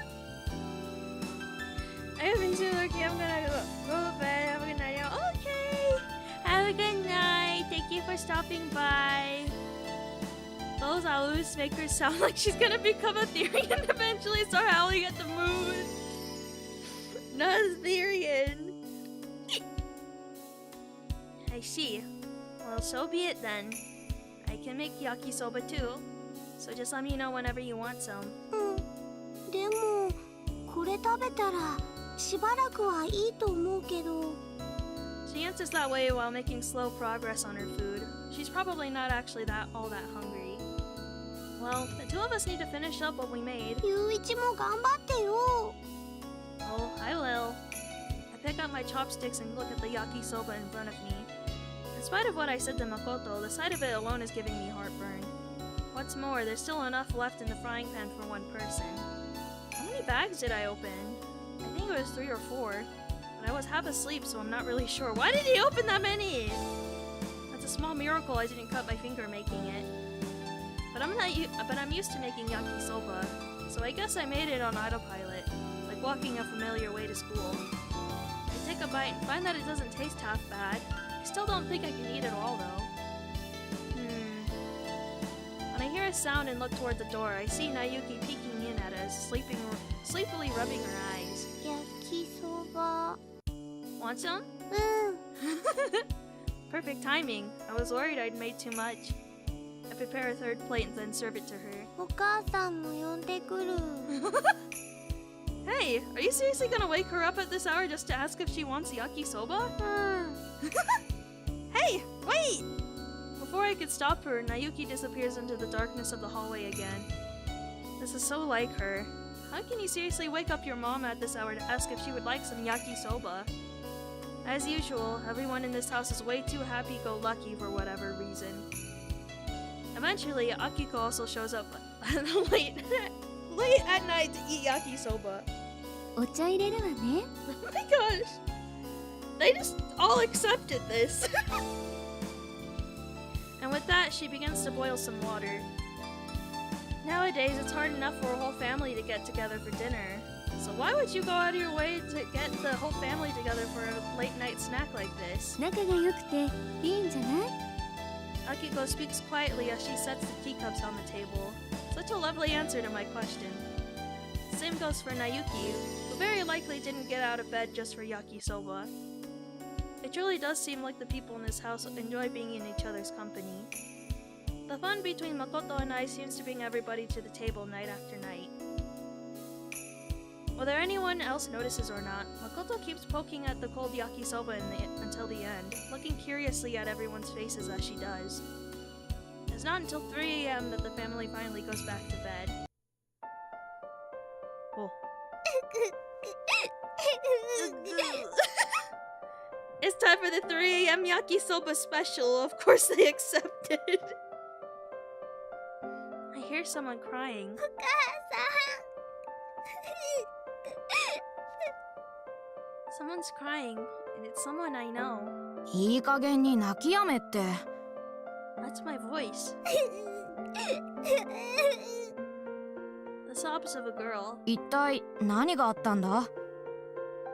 I have been so lucky. I'm gonna go to bed. Have a good night. Okay. Have a good night. Thank you for stopping by. Those owls make her sound like she's gonna become a Therian and eventually start howling at the moon. Not a Therian. I see. Well, so be it then. I can make yakisoba too. So just let me know whenever you want some. でもこれ食べたらしばらくはいいと思うけど。 She answers that way while making slow progress on her food. She's probably not actually all that hungry. Well, the two of us need to finish up what we made. ゆういちも頑張ってよ。 Oh, I will. I pick up my chopsticks and look at the yakisoba in front of me. In spite of what I said to Makoto, the sight of it alone is giving me heartburn. What's more, there's still enough left in the frying pan for one person. How many bags did I open? I think it was 3 or 4. But I was half asleep, so I'm not really sure. Why did he open that many? That's a small miracle I didn't cut my finger making it. But I'm used to making yakisoba, so I guess I made it on autopilot, like walking a familiar way to school. I take a bite and find that it doesn't taste half bad. I still don't think I can eat it all though. When I hear a sound and look toward the door, I see Nayuki peeking in at us, sleepily rubbing her eyes. 焼きそば。 Want some? うん。 Perfect timing. I was worried I'd made too much. I prepare a third plate and then serve it to her. お母さんも呼んでくる。 Hey, are you seriously gonna wake her up at this hour just to ask if she wants yakisoba? うん。 Hey, wait! Before I could stop her, Nayuki disappears into the darkness of the hallway again. This is so like her. How can you seriously wake up your mom at this hour to ask if she would like some yakisoba? As usual, everyone in this house is way too happy-go-lucky for whatever reason. Eventually, Akiko also shows up late at night to eat yakisoba. お茶入れるわね。 Oh my gosh! They just all accepted this. And with that, she begins to boil some water. Nowadays, it's hard enough for a whole family to get together for dinner. So why would you go out of your way to get the whole family together for a late-night snack like this? 仲が良くていいんじゃない？ Akiko speaks quietly as she sets the teacups on the table. Such a lovely answer to my question. Same goes for Nayuki, who very likely didn't get out of bed just for yakisoba. It truly does seem like the people in this house enjoy being in each other's company. The fun between Makoto and I seems to bring everybody to the table night after night. Whether anyone else notices or not, Makoto keeps poking at the cold yakisoba until the end, looking curiously at everyone's faces as she does. It's not until 3 a.m. that the family finally goes back to bed. Oh. It's time for the 3 a.m. yakisoba special. Of course they accepted. I hear someone crying. お母さん。 Someone's crying, and it's someone I know. いい加減に泣きやめって。 That's my voice. The sobs of a girl. 一体何があったんだ？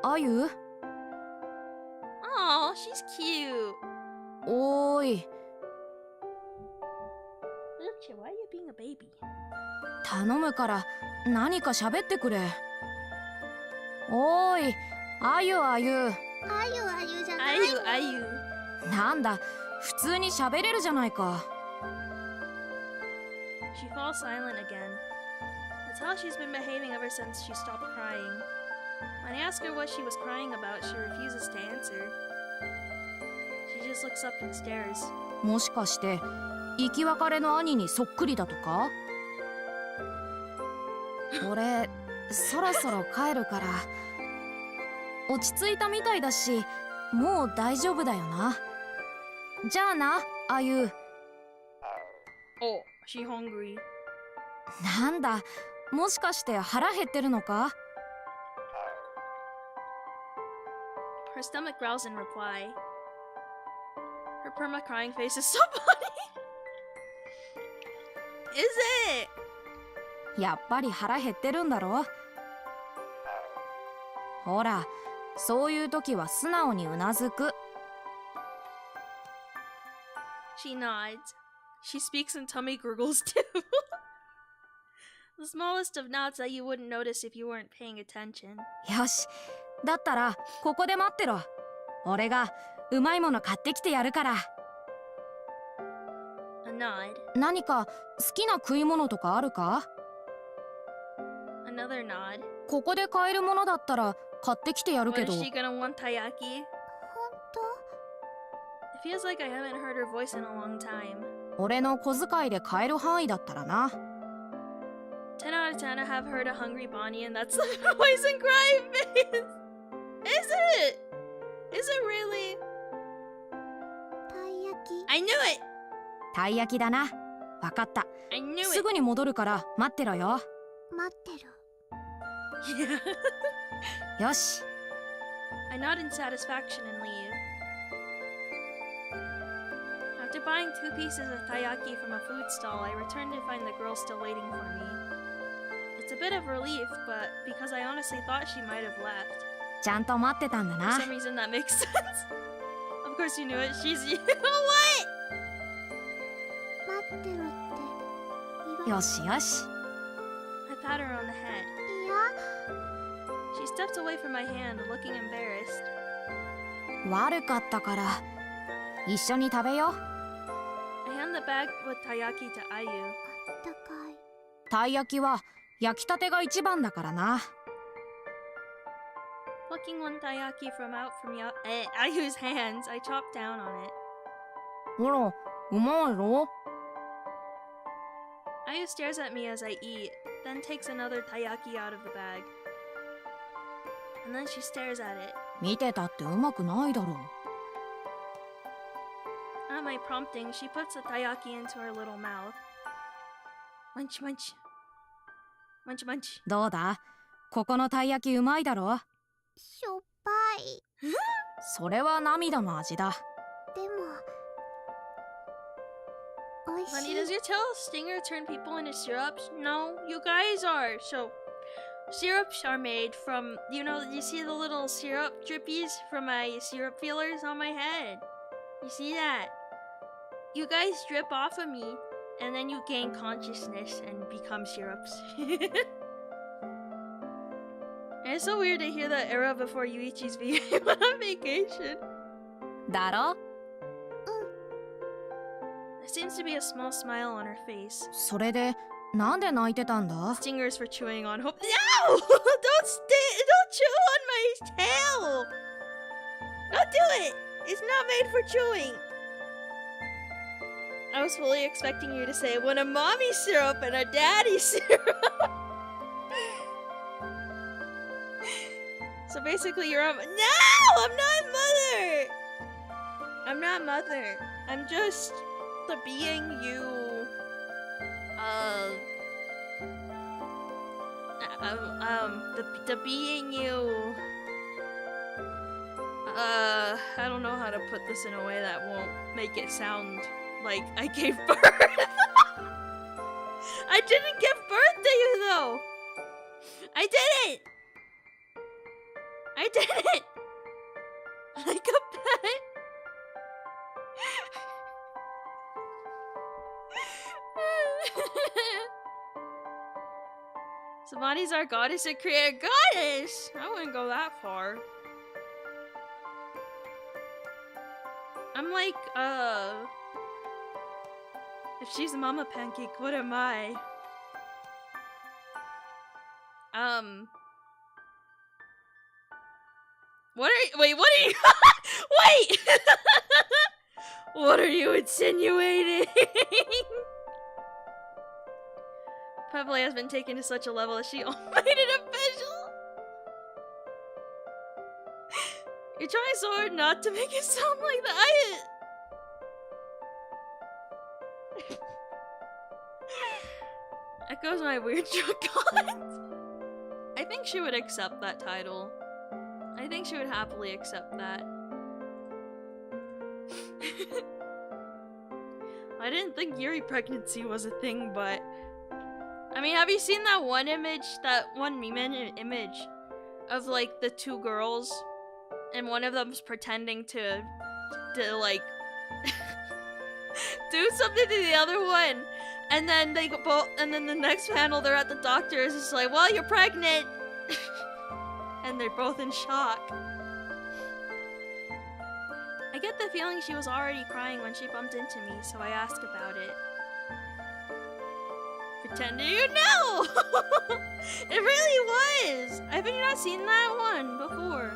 あゆ？ Oh, she's cute. おーい。 Lucha, why are you being a baby? 頼むから何か喋ってくれ。おーい、あゆあゆ。あゆあゆじゃないの。 Ayu. なんだ、普通に喋れるじゃないか。 She falls silent again. That's how she's been behaving ever since she stopped crying. When I ask her what she was crying about, she refuses to answer. She just looks up and stares. もしかして生き別れの兄にそっくりだとか？俺そろそろ帰るから。落ち着いたみたいだし、もう大丈夫だよな。じゃあな、あゆ。 Oh, she hungry. なんだ、もしかして腹減ってるのか？ Her stomach growls in reply. Her perma-crying face is so funny. Is it? やっぱり腹減ってるんだろ。ほら、そういう時は素直にうなずく。She nods. She speaks in tummy gurgles too. The smallest of nods that you wouldn't notice if you weren't paying attention. よし、だったらここで待ってろ。俺がうまいもの買ってきてやるから。A nod. 何か好きな食い物とかあるか？ Another nod. ここで買えるものだったら買ってきてやる What けど。 is she gonna want, taiyaki? 本 It feels like I haven't heard her voice in a long time. 俺の小遣いで買える範囲だったらな。10 out of 10, I have heard a hungry Bonnie, and that's the voice and cry face. Is it? Is it really? 当たい焼き I knew it. たい焼きだな。わかった。 I knew す it. ぐに戻るから待ってろよ。待ってる Yeah. よし。 I nod in satisfaction and leave. After buying 2 pieces of taiyaki from a food stall, I return to find the girl still waiting for me. It's a bit of relief, but because I honestly thought she might have left. ちゃんと待ってたんだ For な。 some reason that makes sense. Of course you knew it. She's you. What? 待ってろって言わよしよし。 I pat her on the head. いや She steps away from my hand, looking embarrassed. 悪かったから一緒に食べよう。 I hand the bag with taiyaki to Ayu. あったかいたい焼きは焼きたてが一番だからな。 Plucking one taiyaki from Ayu's hands, I chop down on it. ほら、うまいろ。 Ayu stares at me as I eat, then takes another taiyaki out of the bag. And then she stares at it. 見てたってうまくないだろう。 At my prompting, she puts the taiyaki into her little mouth. Munch, munch. Munch, munch. どうだ？ここのたい焼きうまいだろ。しょっぱいそれは涙の味だ。でもおいし Honey, い does your tail stinger turn people into syrups? No, you guys are. So, syrups are made from, you see the little syrup drippies from my syrup feelers on my head? You see that? You guys drip off of me, and then you gain consciousness and become syrups. And it's so weird to hear that era before Yuichi's went on vacation. だろ？ There seems to be a small smile on her face. それでなんで泣いてたんだ？ Stingers for chewing on hope. No! Don't chew on my tail! Don't do it! It's not made for chewing. I was fully expecting you to say, when a mommy syrup and a daddy syrup. So basically you're no! I'm not mother! I'm not mother. I'm just the being you the being you I don't know how to put this in a way that won't make it sound like I gave birth. I didn't give birth to you though. I didn't. I didn't. Like a pet. Somebody's our goddess and creator. Goddess! I wouldn't go that far. I'm like, if she's a mama pancake, what am I? What are you- Wait! What are you insinuating? Probably has been taken to such a level that she made it official. You're trying so hard not to make it sound like that. Echoes my weird drug comments. I think she would accept that title. I think she would happily accept that. I didn't think Yuri pregnancy was a thing, but I mean, have you seen that one image, that one meme image of like the two girls, and one of them's pretending to like do something to the other one, and then they go both, and then the next panel they're at the doctor's, it's like, well, you're pregnant, and they're both in shock. I get the feeling she was already crying when she bumped into me, so I asked about it. Pretending you know! It really was! Have you not seen that one before?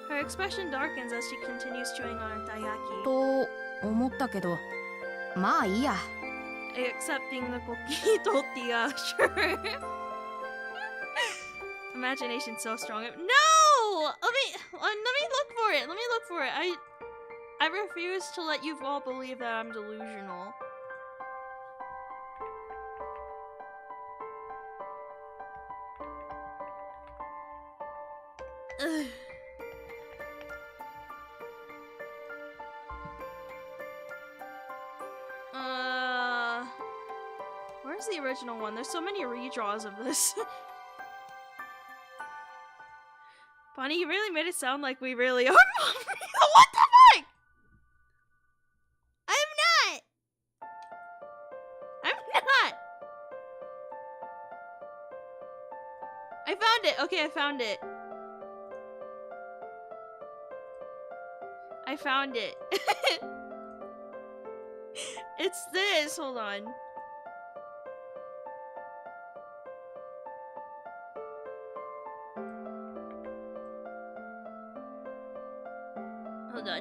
Her expression darkens as she continues chewing on her taiyaki. と思ったけど、まあいいや。 Accepting the cookie tortilla, sure. Imagination's so strong. No! Let me look for it. Let me look for it. I refuse to let you all believe that I'm delusional. Ugh. Where's the original one? There's so many redraws of this. Bonnie, you really made it sound like we really are. What the fuck? I'm not. I found it. Okay, I found it. I found it. It's this. Hold on.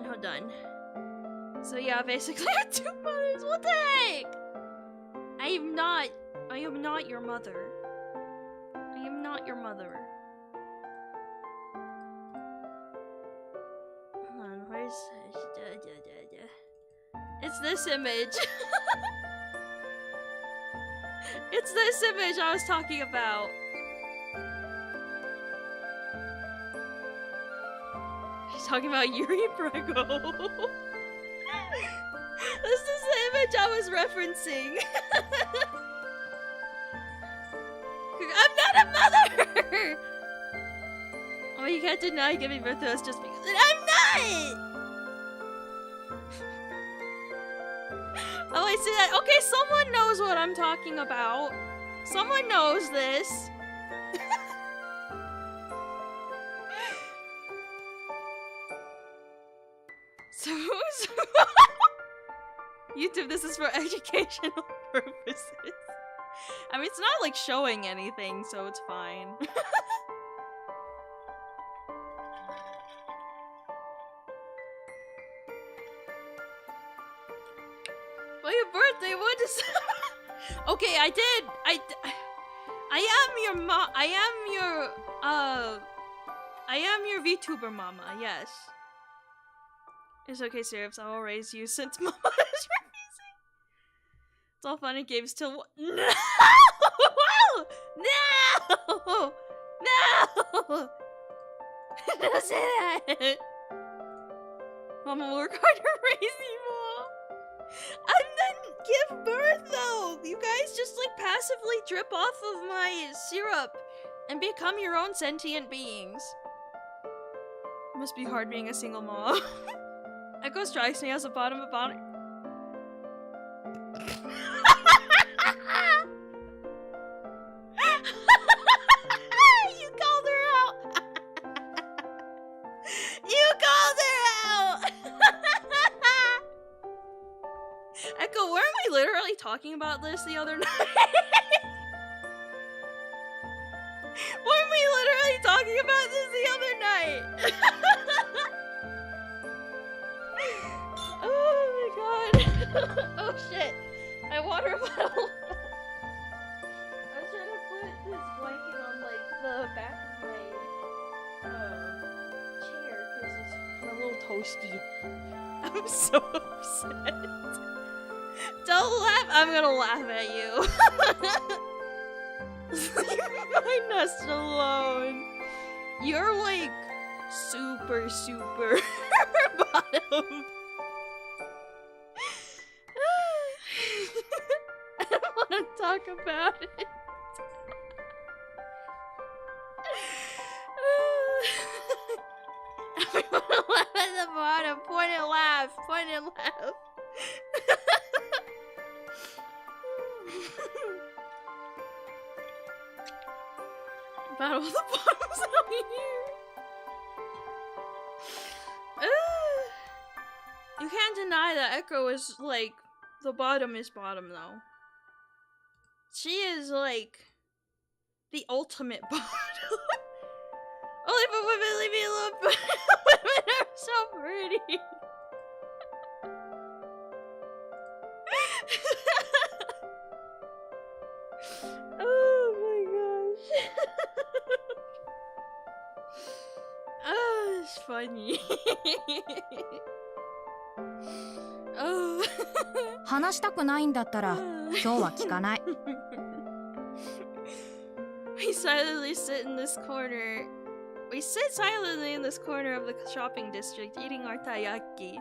Hold on. So yeah, basically I have two mothers. What the heck? I am not your mother. I am not your mother. Hold on, where's... It's this image. It's this image I was talking about. She's talking about Yuri Prego. This is the image I was referencing. I'm not a mother! Oh, you can't deny giving birth to us just because I'm not! Oh, I see that. Okay, someone knows what I'm talking about. Someone knows this. So YouTube, this is for educational purposes. I mean, it's not like showing anything, so it's fine. Well, your birthday, what is... Okay, I am your VTuber mama, yes. It's okay, Syrups, I'll raise you since mama is refusing. It's all fun and games till... No! No! No! Don't say that! Mama will work hard to raise you all. And then give birth, though! You guys just, like, passively drip off of my syrup and become your own sentient beings. It must be hard being a single mom. Echo strikes me as a bottom of bottom. You called her out! You called her out! Echo, weren't we literally talking about this the other night? Weren't we literally talking about this the other night? Oh my god. Oh shit. My water bottle. I was trying to put this blanket on like the back of my chair because it's a little toasty. I'm so upset. Don't laugh. I'm gonna laugh at you. Leave my nest alone. You're like super bottom. I don't want to talk about it. Everyone laugh at the bottom. Point and laugh. Point and laugh. Battle of the bottoms out here. You can't deny that Echo is like the bottom is bottom though. She is like the ultimate bottom. Only but women leave me alone. Women are so pretty. Oh my gosh. Oh, it's funny. Oh. 話したくないんだったら今日は聞かない。We silently sit in this corner. We sit silently in this corner of the shopping district, eating our taiyaki.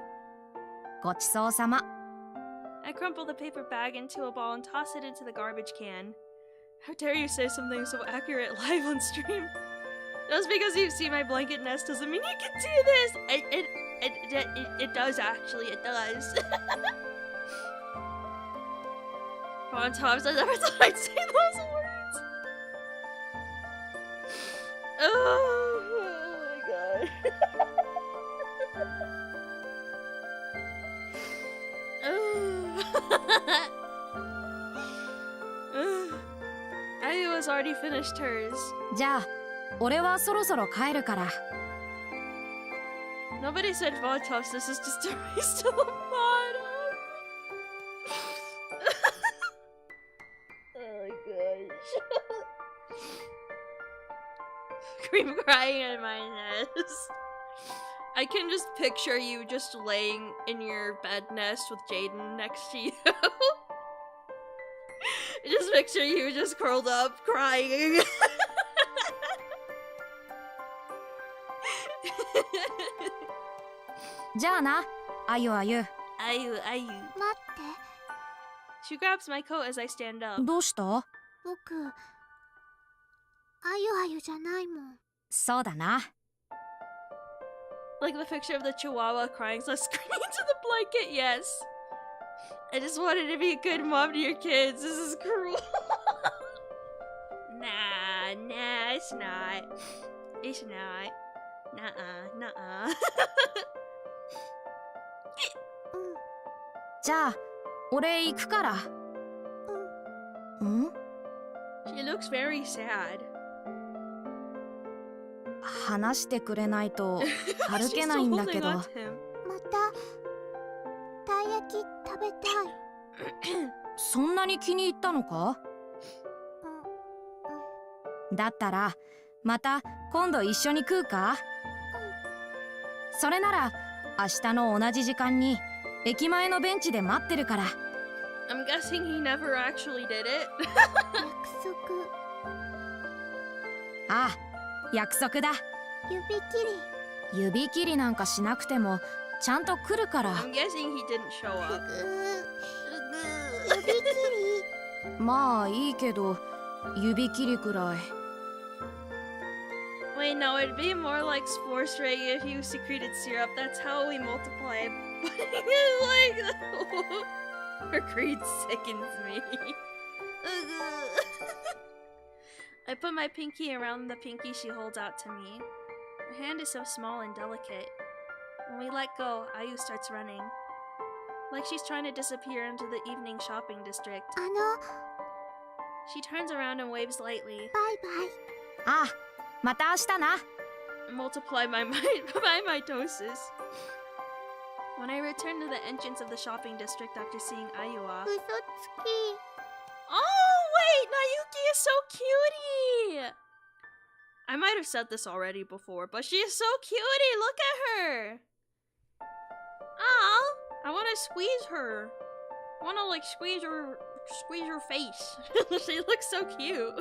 ごちそうさま。I crumple the paper bag into a ball and toss it into the garbage can. How dare you say something so accurate live on stream? Just because you see my blanket nest doesn't mean you can see this! It does actually, it does. On tops, I never thought I'd say those words. Oh my god. Ayu has already finished hers. じゃあ、俺はそろそろ帰るから。Nobody said Votos, this is just a race to the bottom. Oh my gosh. Cream crying in my nest. I can just picture you just laying in your bed nest with Jaden next to you. Just picture you just curled up crying. Jana, Ayu. Ayu. 待って。 She grabs my coat as I stand up. どうした？僕あゆじゃないもん。そうだな。 Like the picture of the chihuahua crying so screaming into the blanket, yes. I just wanted to be a good mom to your kids. This is cruel. Nah, it's not. It's not. Nuh-uh. じゃあ、俺行くから。ん？ She looks very sad. 話してくれないと歩けないんだけど。 She's still holding on to him. またたい焼き食べたい。そんなに気に入ったのか？だったらまた今度一緒に食うか？それなら明日の同じ時間に駅前のベンチで待ってるから。I'm guessing he never actually did it. 約束。ああ、約束だ。指切り。指切りなんかしなくてもちゃんと来るから。I'm guessing he didn't show up. 指切り。まあいいけど指切りくらい。 Wait, no, it'd be more like Sports Ray if you secreted syrup. That's how we multiply. Like, her creed sickens me. I put my pinky around the pinky she holds out to me. Her hand is so small and delicate. When we let go, Ayu starts running. Like she's trying to disappear into the evening shopping district. She turns around and waves lightly. バイバイ。ああ、また明日な。 Multiply my mitosis. When I return to the entrance of the shopping district after seeing Ayua. 嘘つき。 Oh, wait! Nayuki is so cutie! I might have said this already before, but she is so cutie! Look at her! Aw! I want to squeeze her. I want to, like, squeeze her face. She looks so cute.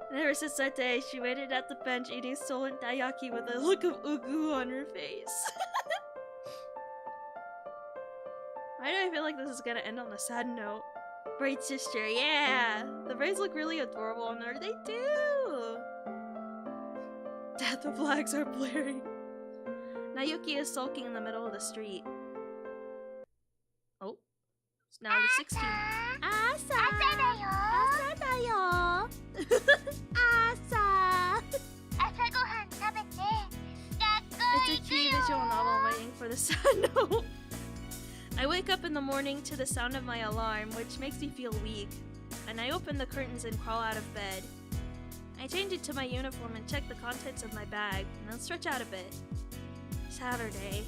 And ever since that day, she waited at the bench eating stolen taiyaki with a look of ugu on her face. Why do I feel like this is gonna end on a sad note? Braid sister, yeah! The braids look really adorable on her. They do! Dad, the flags are blaring. Nayuki is sulking in the middle of the street. Oh. It's now the 16th. Asa! Asa da yo! Asa! It's a key visual novel waiting for the sound note. I wake up in the morning to the sound of my alarm, which makes me feel weak. And I open the curtains and crawl out of bed. I change into my uniform and check the contents of my bag, and then stretch out a bit. Saturday.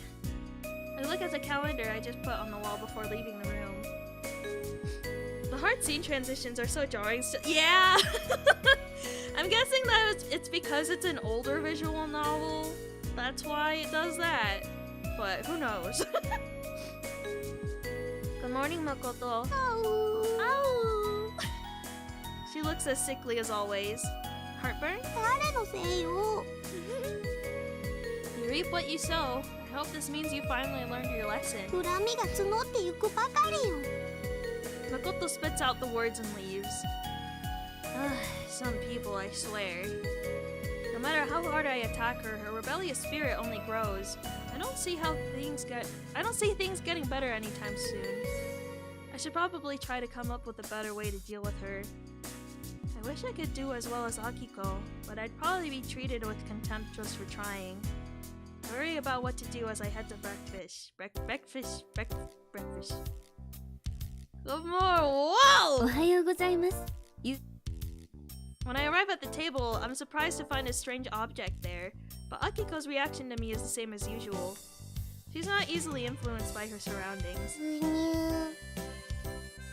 I look at the calendar I just put on the wall before leaving the room. The hard scene transitions are so jarring. Yeah! I'm guessing that it's because it's an older visual novel. That's why it does that. But who knows? Good morning, Makoto. Ow. She looks as sickly as always. Heartburn? You reap what you sow. I hope this means you finally learned your lesson. Makoto spits out the words and leaves. Some people, I swear. No matter how hard I attack her, her rebellious spirit only grows. I don't see things getting better anytime soon. I should probably try to come up with a better way to deal with her. I wish I could do as well as Akiko, but I'd probably be treated with contempt just for trying. I worry about what to do as I head to breakfast. Breakfast. Good morning. Whoa! When I arrive at the table, I'm surprised to find a strange object there, but Akiko's reaction to me is the same as usual. She's not easily influenced by her surroundings.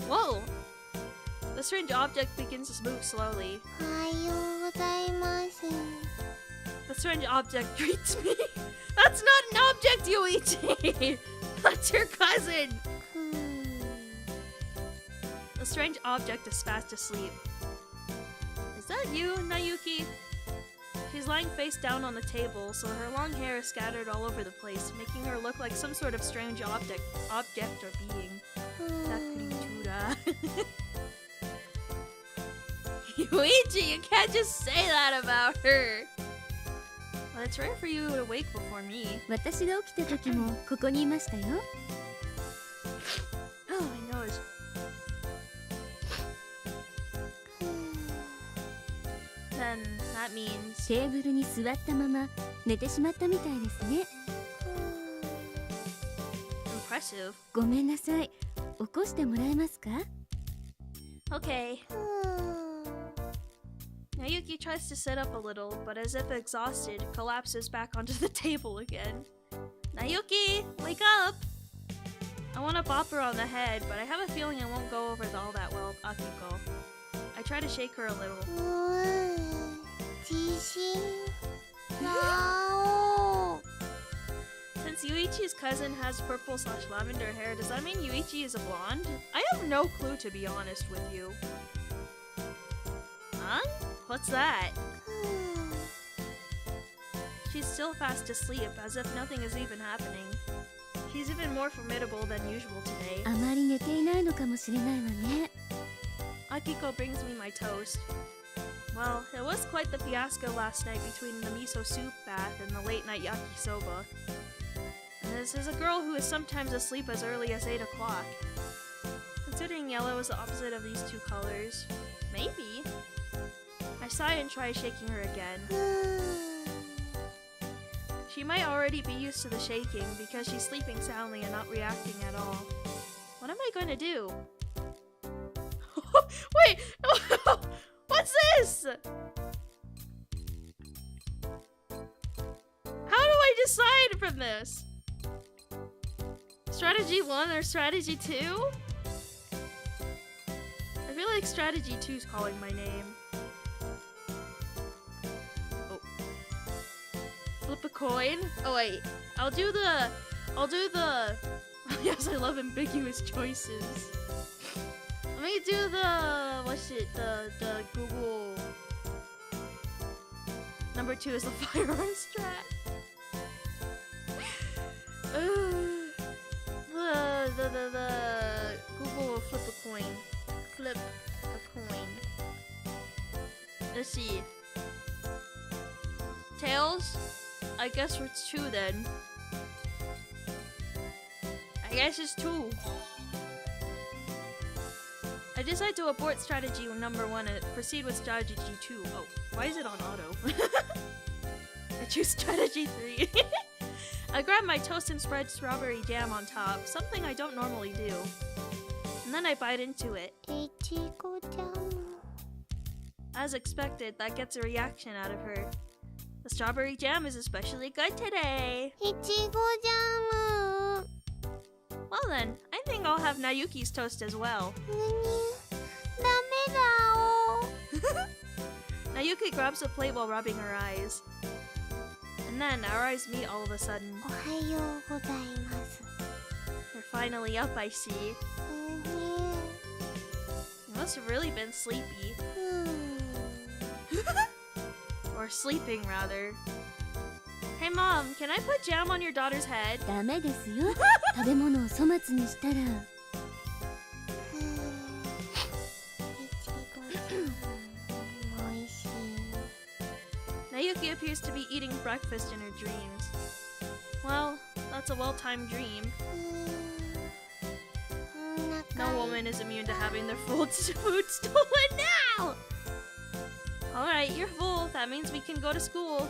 Whoa! The strange object begins to move slowly. The strange object greets me. That's not an object, YUICHI! That's your cousin! The strange object is fast asleep. Is that you, Nayuki? She's lying face down on the table, so her long hair is scattered all over the place, making her look like some sort of strange object or being. Sakritura. YUICHI, you can't just say that about her! Well, it's rare for you to wake before me. Oh, my nose. Then that means... Impressive. Okay. Nayuki tries to sit up a little, but as if exhausted, collapses back onto the table again. Nayuki, wake up! I want to bop her on the head, but I have a feeling it won't go over all that well with Akiko. I try to shake her a little. Since YUICHI's cousin has purple/lavender hair, does that mean YUICHI is a blonde? I have no clue, to be honest with you. Huh? What's that? She's still fast asleep, as if nothing is even happening. She's even more formidable than usual today. Akiko brings me my toast. Well, it was quite the fiasco last night between the miso soup bath and the late night yakisoba. And this is a girl who is sometimes asleep as early as 8 o'clock. Considering yellow is the opposite of these two colors, maybe. I sigh and try shaking her again. She might already be used to the shaking because she's sleeping soundly and not reacting at all. What am I going to do? Wait! What's this? How do I decide from this? Strategy 1 or strategy 2? I feel like strategy 2 is calling my name. Oh. Flip a coin? Oh wait, I'll do the yes, I love ambiguous choices. Let me do the the Google. Number 2 is the firearm strat. The Google will flip a coin. Let's see. Tails? I guess it's 2 then. I guess it's 2. I decide to abort strategy number 1 and proceed with strategy 2. Oh, why is it on auto? I choose strategy 3. I grab my toast and spread strawberry jam on top, something I don't normally do. And then I bite into it. As expected, that gets a reaction out of her. The strawberry jam is especially good today. Well then, I think I'll have Nayuki's toast as well. Nayuki grabs a plate while rubbing her eyes. And then our eyes meet all of a sudden. They're finally up, I see. You must have really been sleepy. Or sleeping, rather. Hey Mom, can I put jam on your daughter's head? ダメですよ。食べ物を粗末にしたら。Nayuki appears to be eating breakfast in her dreams. Well, that's a well-timed dream. No woman is immune to having their food stolen now! Alright, you're full. That means we can go to school.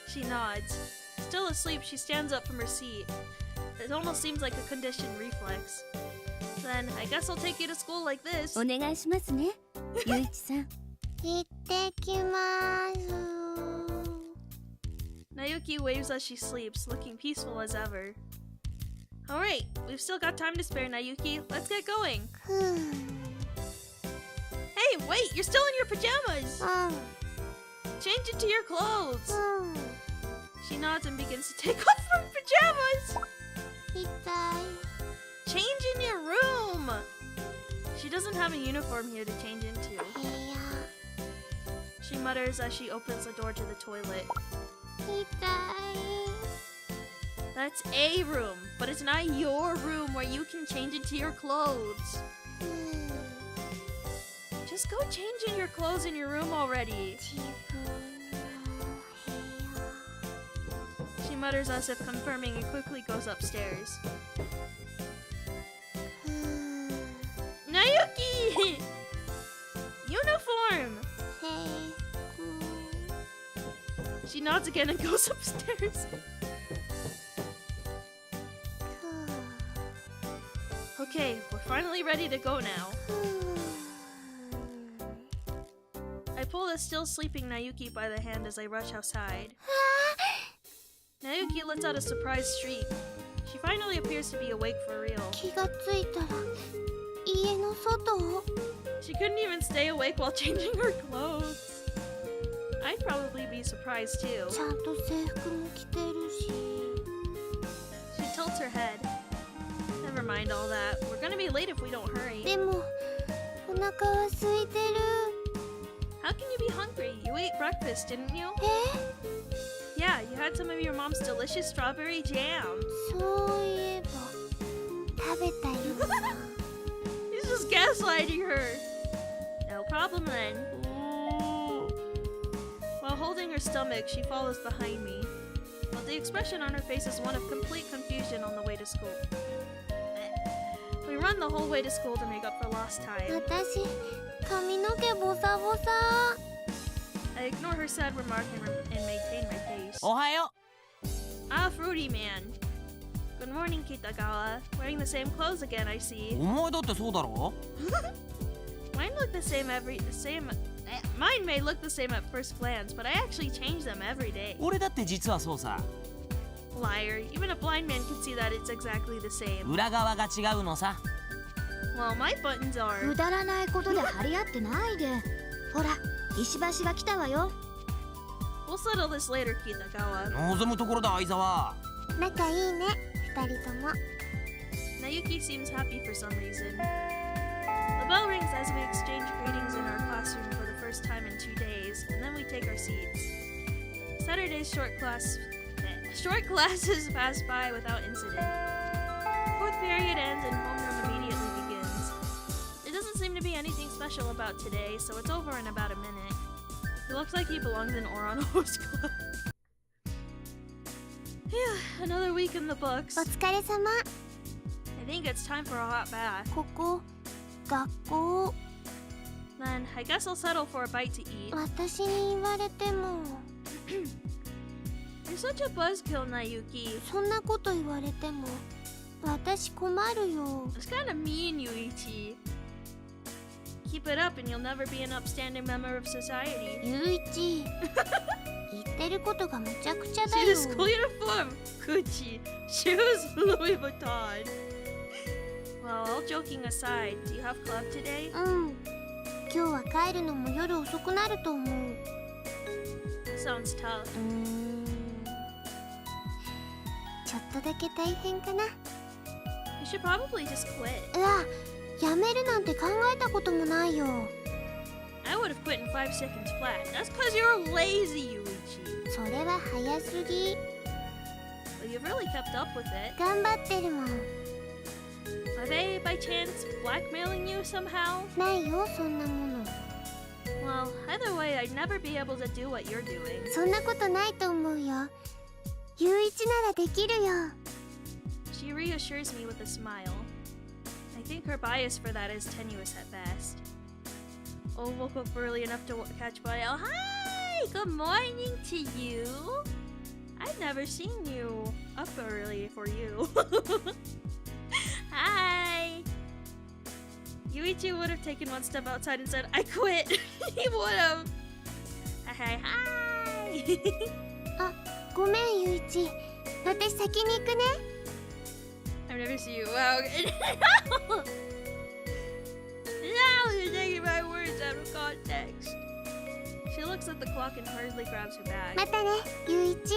She nods. Still asleep, she stands up from her seat. It almost seems like a conditioned reflex. Then, I guess I'll take you to school like this. お願いしますね、ゆいちさん。行ってきます。 Nayuki waves as she sleeps, looking peaceful as ever. Alright, we've still got time to spare, Nayuki. Let's get going. Hey, wait! You're still in your pajamas! Change into your clothes! She nods and begins to take off her pajamas! Change in your room! She doesn't have a uniform here to change into. She mutters as she opens the door to the toilet. That's a room, but it's not your room where you can change into your clothes. Just go change in your clothes in your room already. She mutters as if confirming and quickly goes upstairs. Nayuki! Uniform! She nods again and goes upstairs. Okay, we're finally ready to go now. I pull the still sleeping Nayuki by the hand as I rush outside. Nayuki lets out a surprised shriek. She finally appears to be awake for real. She couldn't even stay awake while changing her clothes. I'd probably be surprised too. She tilts her head. Never mind all that. We're gonna be late if we don't hurry. How can you be hungry? You ate breakfast, didn't you? Yeah, you had some of your mom's delicious strawberry jam. He's just gaslighting her. No problem then. While holding her stomach, she follows behind me. But the expression on her face is one of complete confusion on the way to school. We run the whole way to school to make up for lost time. I ignore her sad remark and maintain my pace. Ohayo! Ah, Fruity Man. Good morning, Kitagawa. Wearing the same clothes again, I see. お前だってそうだろ Mine look the same Mine may look the same at first glance, but I actually change them every day. 俺だって実はそうさ Liar. Even a blind man can see that it's exactly the same. 裏側が違うのさ Well, my buttons are... くだらないことで張り合ってないで。ほら、石橋が来たわよ。 We'll settle this later, Kitagawa. 望むところだ相沢仲いいね、二人とも。 Nayuki seems happy for some reason. The bell rings as we exchange greetings in our classroom for the first time in 2 days, and then we take our seats. Saturday's short classes pass by without incident. Fourth period ends and homeroom immediately begins. It doesn't seem to to be anything special about today, so it's over in about a minute. He looks like he belongs in Orano's club. Yeah, another week in the books. お疲れ様。 I think it's time for a hot bath. ここ学校。 Then I guess I'll settle for a bite to eat. 私に言われても。 You're such a buzzkill, Nayuki. そんなこと言われても私困るよ。 It's kind of mean, Yuichi. Keep it up and you'll never be an upstanding member of society. ゆういち言ってることがむちゃくちゃだ See よ。 the school uniform, Gucci, shoes, Louis Vuitton. Well, all joking aside, do you have club today? うん。今日は帰るのも夜遅くなると思う。 Sounds tough. ちょっとだけ大変かな。 You should probably just quit. うわ、やめるなんて考えたこともないよ。 I would have quit in 5 seconds flat. That's because you're lazy, Yuichi. それは早すぎ。 Well, you've really kept up with it. 頑張ってるもん。 Are they, by chance, blackmailing you somehow? ないよ、そんなもの。 Well, either way, I'd never be able to do what you're doing. そんなことないと思うよ。ゆういちならできるよ。 She reassures me with a smile. I think her bias for that is tenuous at best. Oh, woke up early enough to catch my... Oh, hi! Good morning to you! I've never seen you up early for you. Hi! Yuichi would have taken one step outside and said, I quit! He would have! Hi, hi! あ、ごめんゆういち。私先に行くね。 I've never seen you. Wow. Now you're taking my words out of context. She looks at the clock and hurriedly grabs her bag. またね、ゆういち。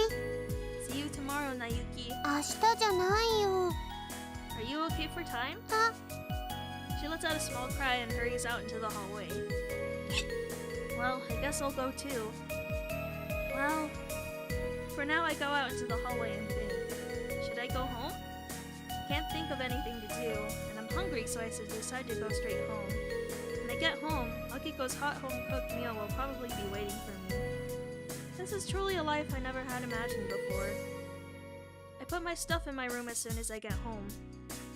See you tomorrow, Nayuki. 明日じゃないよ。 Are you okay for time? あ、 She lets out a small cry and hurries out into the hallway. Well, I guess I'll go too. Well, for now I go out into the hallway and think. Should I go home? Can't think of anything to do, and I'm hungry, so I decide to go straight home. When I get home, Akiko's hot home-cooked meal will probably be waiting for me. This is truly a life I never had imagined before. I put my stuff in my room as soon as I get home.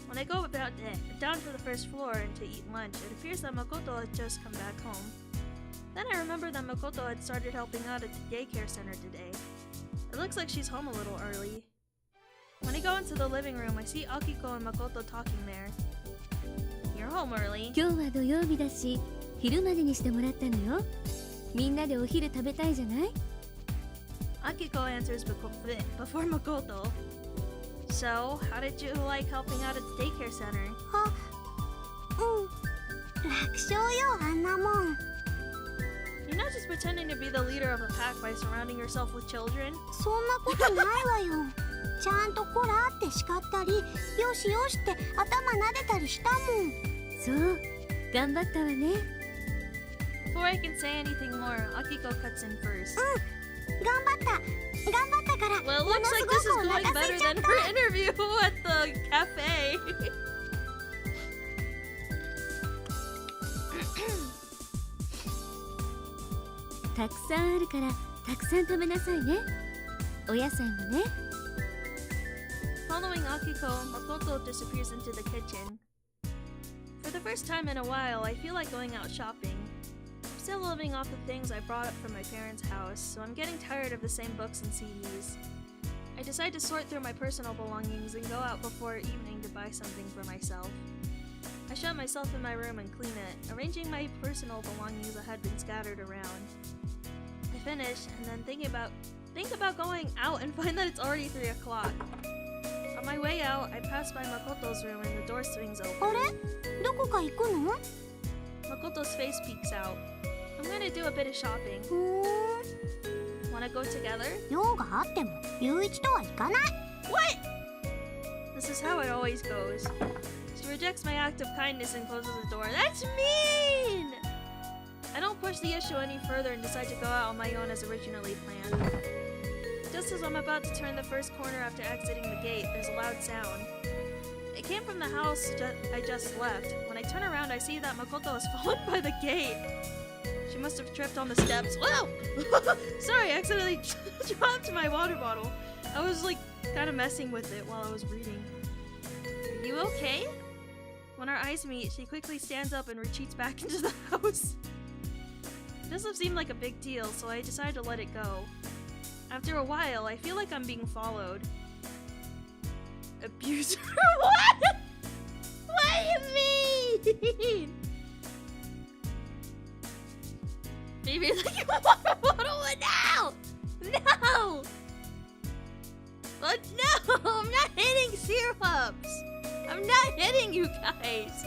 When I go down to the first floor and to eat lunch, it appears that Makoto had just come back home. Then I remember that Makoto had started helping out at the daycare center today. It looks like she's home a little early. When I go into the living room, I see Akiko and Makoto talking there. You're home early. 今日は土曜日だし昼までにしてもらったのよ。みんなでお昼食べたいじゃない？ Akiko answers before Makoto. So, how did you like helping out at the daycare center? あ、うん。楽勝よ、あんなもん。 You're not just pretending to be the leader of the pack by surrounding yourself with children. そんなことないわよ。ちゃんとこらって叱ったり、よしよしって頭撫でたりしたもん。そう、頑張ったわね。 Before I can say anything more, Akiko cuts in first. 頑張った。頑張ったから。 Well, it もの looks す like ご this is くお going 腹空 better いちゃっ than た。 her interview at the cafe. たくさんあるからたくさん食べなさいね。お野菜もね。 Following Akiko, Makoto disappears into the kitchen. For the first time in a while, I feel like going out shopping. I'm still living off the things I brought up from my parents' house, so I'm getting tired of the same books and CDs. I decide to sort through my personal belongings and go out before evening to buy something for myself. I shut myself in my room and clean it, arranging my personal belongings that had been scattered around. I finish, and then think about going out and find that it's already 3 o'clock. On my way out, I pass by Makoto's room and the door swings あ open. れ？どこか行くの？ Makoto's face peeks out. I'm gonna do a bit of shopping. ふーん。 Wanna go together? 用があっても、ゆういちとは行かない。What? This is how it always goes. She rejects my act of kindness and closes the door. That's mean! I don't push the issue any further and decide to go out on my own as originally planned. Just as I'm about to turn the first corner after exiting the gate, there's a loud sound. I came from the house I just left. When I turn around, I see that Makoto is followed by the gate. She must have tripped on the steps. Whoa! Sorry, I accidentally dropped my water bottle. I was like kind of messing with it while I was reading. Are you okay? When our eyes meet, she quickly stands up and retreats back into the house. It doesn't seem like a big deal, so I decide to let it go. After a while, I feel like I'm being followed. Abuser? What? What do you mean? Maybe like you want a bottle now! No! But no! I'm not hitting syrups! I'm not hitting you guys!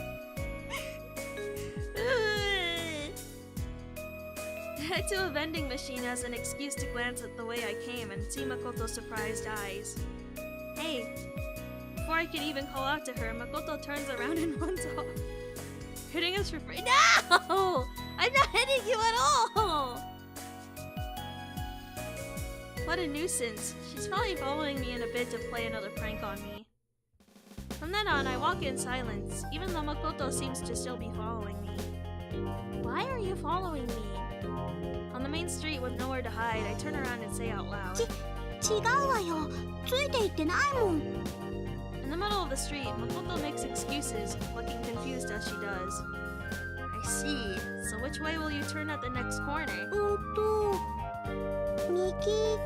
I head to a vending machine as an excuse to glance at the way I came and see Makoto's surprised eyes. Hey! Before I can even call out to her, Makoto turns around and runs off. Hitting us for free. No! I'm not hitting you at all! What a nuisance. She's probably following me in a bid to play another prank on me. From then on, I walk in silence, even though Makoto seems to still be following me. Why are you following me? On the main street with nowhere to hide, I turn around and say out loud. 違うわよ。ついていってないもん。 In the middle of the street, Makoto makes excuses, looking confused as she does. I see. So which way will you turn at the next corner? 右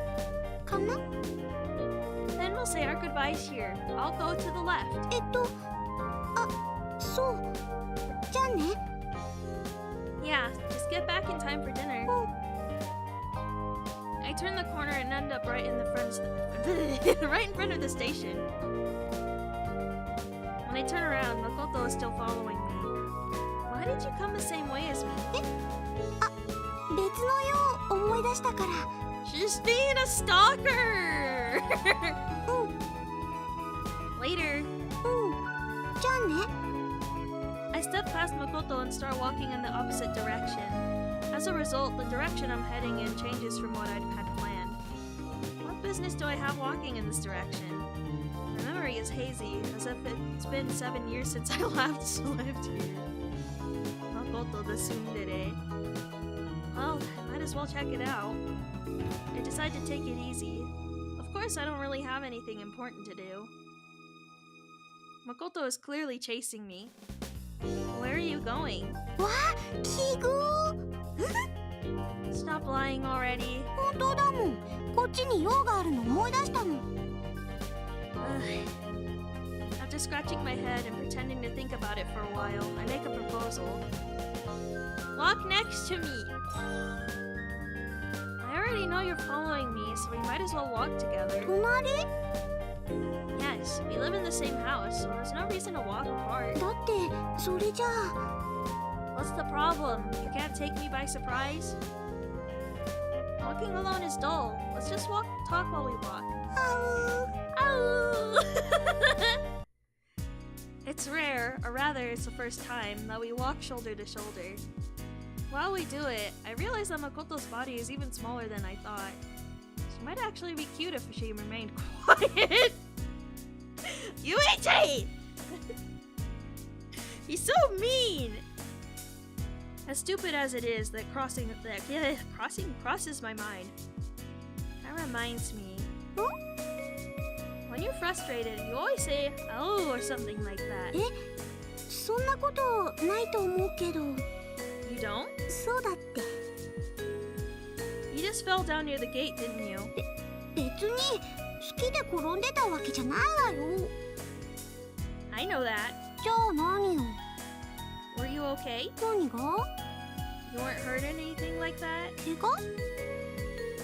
かな? Then we'll say our goodbyes here. I'll go to the left. あ、そう。じゃあね。 Yeah, just get back in time for dinner. I turn the corner and end up right in front of the station. When I turn around, Makoto is still following me. Why did you come the same way as me? あ、別のよう思い出したから。 She's being a stalker! Later. じゃあね。 I step past Makoto and start walking in the opposite direction. As a result, the direction I'm heading in changes from what I'd had planned. What business do I have walking in this direction? My memory is hazy, as if it's been 7 years since I last lived here. Makoto the tsundere. Well, I might as well check it out. I decide to take it easy. Of course, I don't really have anything important to do. Makoto is clearly chasing me. Where are you going? わあ、奇遇。 Stop lying already. 本当だもん。こっちに用があるの思い出したの。 After scratching my head and pretending to think about it for a while, I make a proposal. Walk next to me. I already know you're following me, so we might as well walk together. 隣? Yes, we live in the same house, so there's no reason to walk apart. だってそれじゃあ。 What's the problem? You can't take me by surprise? Walking alone is dull. Let's just talk while we walk. Ow! It's rare, or rather it's the first time, that we walk shoulder to shoulder. While we do it, I realize that Makoto's body is even smaller than I thought. She might actually be cute if she remained quiet. YUICHI! He's so mean! As stupid as it is, that crossing crosses my mind. That reminds me. When you're frustrated, you always say "oh" or something like that. そんなことないと思うけど。 You don't? そうだって。 You just fell down near the gate, didn't you? 別に好きで転んでたわけじゃないわよ。 I know that. じゃあ何よ。 Were you okay? 何が？ You weren't hurt or anything like that? 怪我？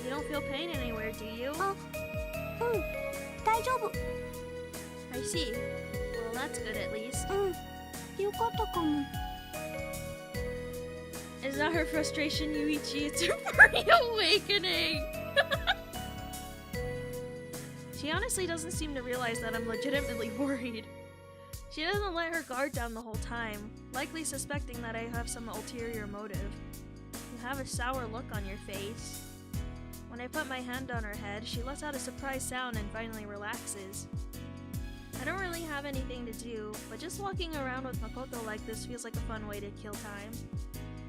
You don't feel pain anywhere, do you? あ、大丈夫。 I see. Well, that's good at least. よかったかも。 It's not her frustration, YUICHI. It's her furry awakening. She honestly doesn't seem to realize that I'm legitimately worried. She doesn't let her guard down the whole time, likely suspecting that I have some ulterior motive. You have a sour look on your face. When I put my hand on her head, she lets out a surprised sound and finally relaxes. I don't really have anything to do, but just walking around with Makoto like this feels like a fun way to kill time.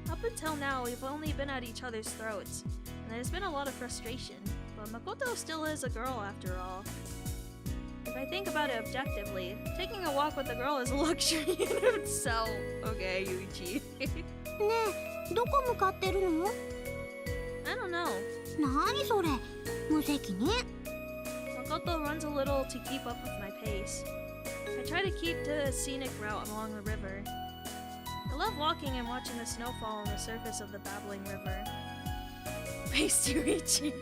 Up until now, we've only been at each other's throats, and there's been a lot of frustration, but Makoto still is a girl after all. If I think about it objectively, taking a walk with a girl is a luxury in itself. Okay, Yuichi. ねえ、どこ向かってるの？ I don't know. 何それ？無責任。 Makoto runs a little to keep up with my pace. I try to keep the scenic route along the river. I love walking and watching the snow fall on the surface of the babbling river. Pace, Yuichi.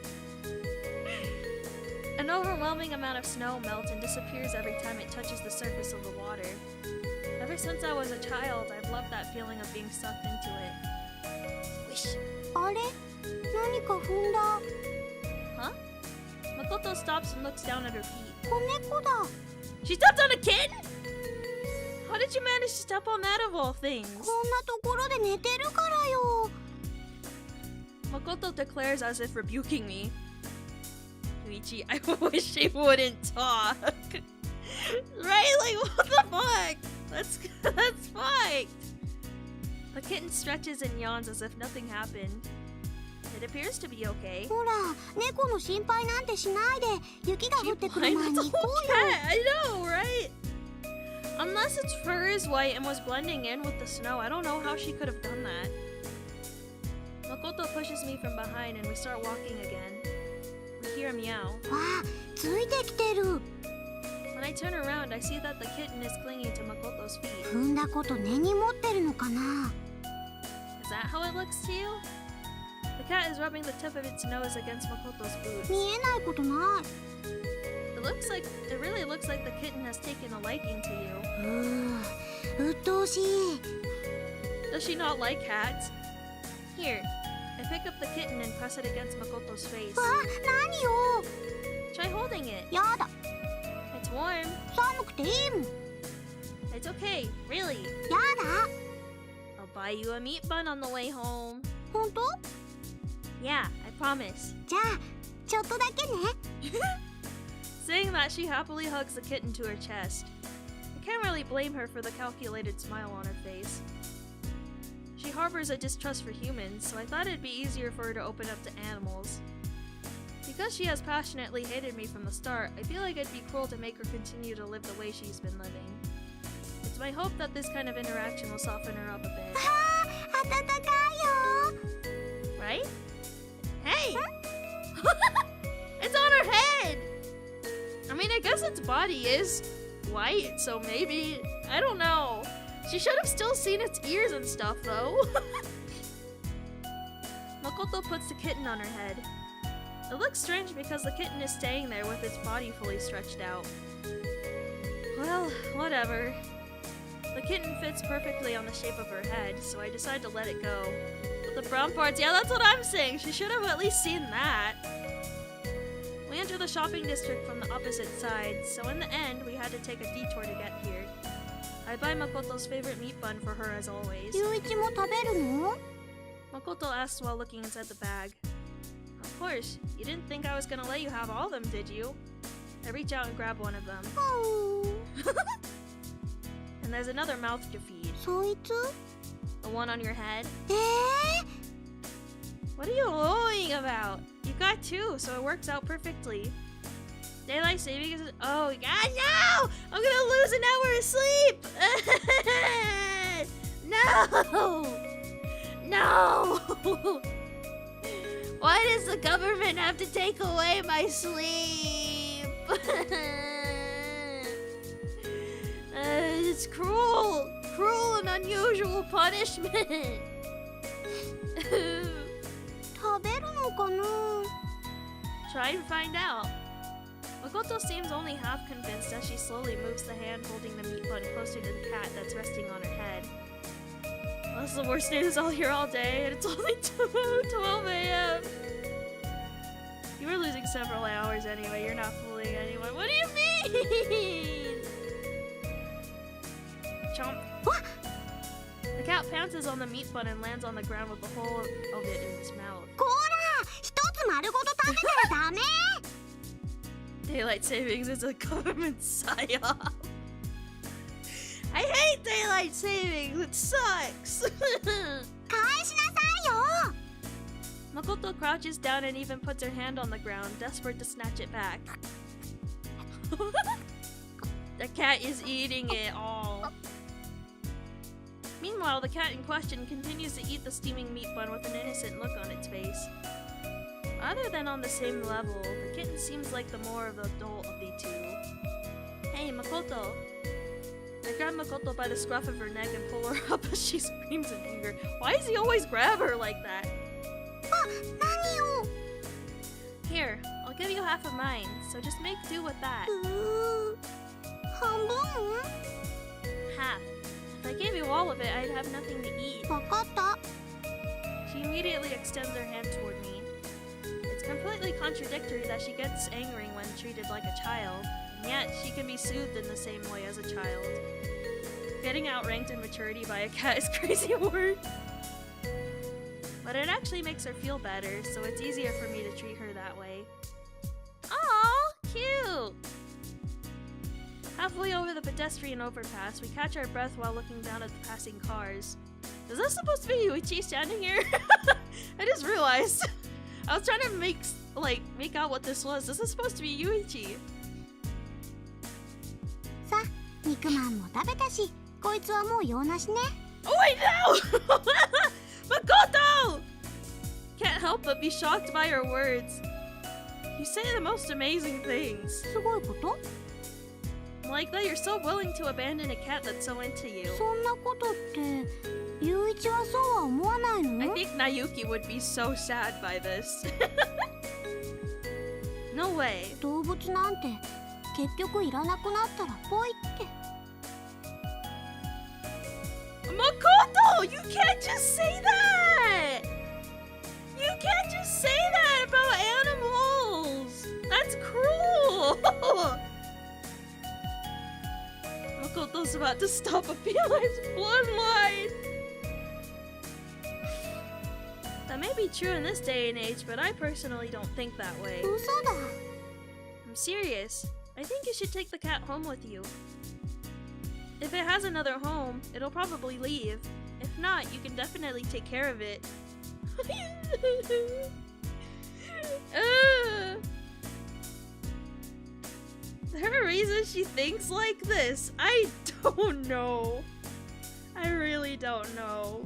An overwhelming amount of snow melts and disappears every time it touches the surface of the water. Ever since I was a child, I've loved that feeling of being sucked into it. Wish. あれ？何か踏んだ。 Huh? Makoto stops and looks down at her feet. 子猫だ。 She stepped on a kitten? How did you manage to step on that of all things? こんなところで寝てるからよ。 Makoto declares as if rebuking me. Yuichi, I wish she wouldn't talk. Right? Like, what the fuck? That's fucked. The kitten stretches and yawns as if nothing happened. It appears to be okay. ほら、猫の心配なんてしないで、雪が降ってくる前に行こうよ。 I know, right? Unless its fur is white and was blending in with the snow, I don't know how she could have done that. Makoto pushes me from behind and we start walking again. We hear a meow. わあ、ついてきてる。 When I turn around, I see that the kitten is clinging to Makoto's feet. 踏んだこと根に持ってるのかな。 Is that how it looks to you? The cat is rubbing the tip of its nose against Makoto's boots. 見えないことない。 It really looks like the kitten has taken a liking to you. うっとうしい。 Does she not like cats? Here, I pick up the kitten and press it against Makoto's face. わあ、何よ。 Try holding it. やだ。 It's warm. 寒くていいもん。 It's okay, really. やだ。 I'll buy you a meat bun on the way home. 本当？ Yeah, I promise. じゃあ、ちょっとだけね。 Saying that, she happily hugs the kitten to her chest. I can't really blame her for the calculated smile on her face. She harbors a distrust for humans, so I thought it'd be easier for her to open up to animals. Because she has passionately hated me from the start, I feel like it'd be cruel to make her continue to live the way she's been living. It's my hope that this kind of interaction will soften her up a bit. ああ、暖かいよ。 Right? Hey! It's on her head! I mean, I guess its body is white, so maybe... I don't know. She should have still seen its ears and stuff, though. Makoto puts the kitten on her head. It looks strange because the kitten is staying there with its body fully stretched out. Well, whatever. The kitten fits perfectly on the shape of her head, so I decide to let it go. But the brown parts, yeah, that's what I'm saying. She should have at least seen that. We enter the shopping district from the opposite side, so in the end, we had to take a detour to get here. I buy Makoto's favorite meat bun for her as always. ゆういちも食べるの？ Makoto asks while looking inside the bag. Of course, you didn't think I was gonna let you have all of them, did you? I reach out and grab one of them. And there's another mouth to feed. そいつ？ The one on your head. えー？ What are you lying about? You got two, so it works out perfectly. Daylight savings is... Oh, God, no! I'm gonna lose an hour of sleep! No! No! Why does the government have to take away my sleep? It's cruel! Cruel and unusual punishment! 食べるのかな？ Try and find out. Makoto seems only half convinced as she slowly moves the hand holding the meat bun closer to the cat that's resting on her head. Well, this is the worst news all here all day, and it's only 12 a.m. You were losing several hours anyway. You're not fooling anyone. What do you mean? Chomp. What? The cat pounces on the meat bun and lands on the ground with the whole of it in its mouth. こら、一つ丸ごと食べたらダメ。 Daylight savings is a government psyop. I hate daylight savings. It sucks. Makoto crouches down and even puts her hand on the ground, desperate to snatch it back. The cat is eating it all. Meanwhile, the cat in question continues to eat the steaming meat bun with an innocent look on its face. Other than on the same level, the kitten seems like the more of the adult of the two. Hey, Makoto! I grab Makoto by the scruff of her neck and pull her up as she screams in anger. Why does he always grab her like that? Here, I'll give you half of mine, so just make do with that. Half. If I gave you all of it, I'd have nothing to eat. She immediately extends her hand toward me. It's completely contradictory that she gets angry when treated like a child, and yet she can be soothed in the same way as a child. Getting outranked in maturity by a cat is crazy work. But it actually makes her feel better, so it's easier for me to treat her that way. Aww, cute! Halfway over the pedestrian overpass, we catch our breath while looking down at the passing cars. Is this supposed to be Yuichi standing here? I just realized. I was trying to make out what this was. This is supposed to be Yuichi. Oh wait, no! Makoto! Can't help but be shocked by her words. You say the most amazing things. Like that you're so willing to abandon a cat that's so into you. I think Nayuki would be so sad by this. No way. Makoto! You can't just say that! You can't just say that about animals! That's cruel! Makoto's about to stop a feline bloodline! That may be true in this day and age, but I personally don't think that way. I'm serious. I think you should take the cat home with you. If it has another home, it'll probably leave. If not, you can definitely take care of it. There are reasons she thinks like this. I don't know. I really don't know.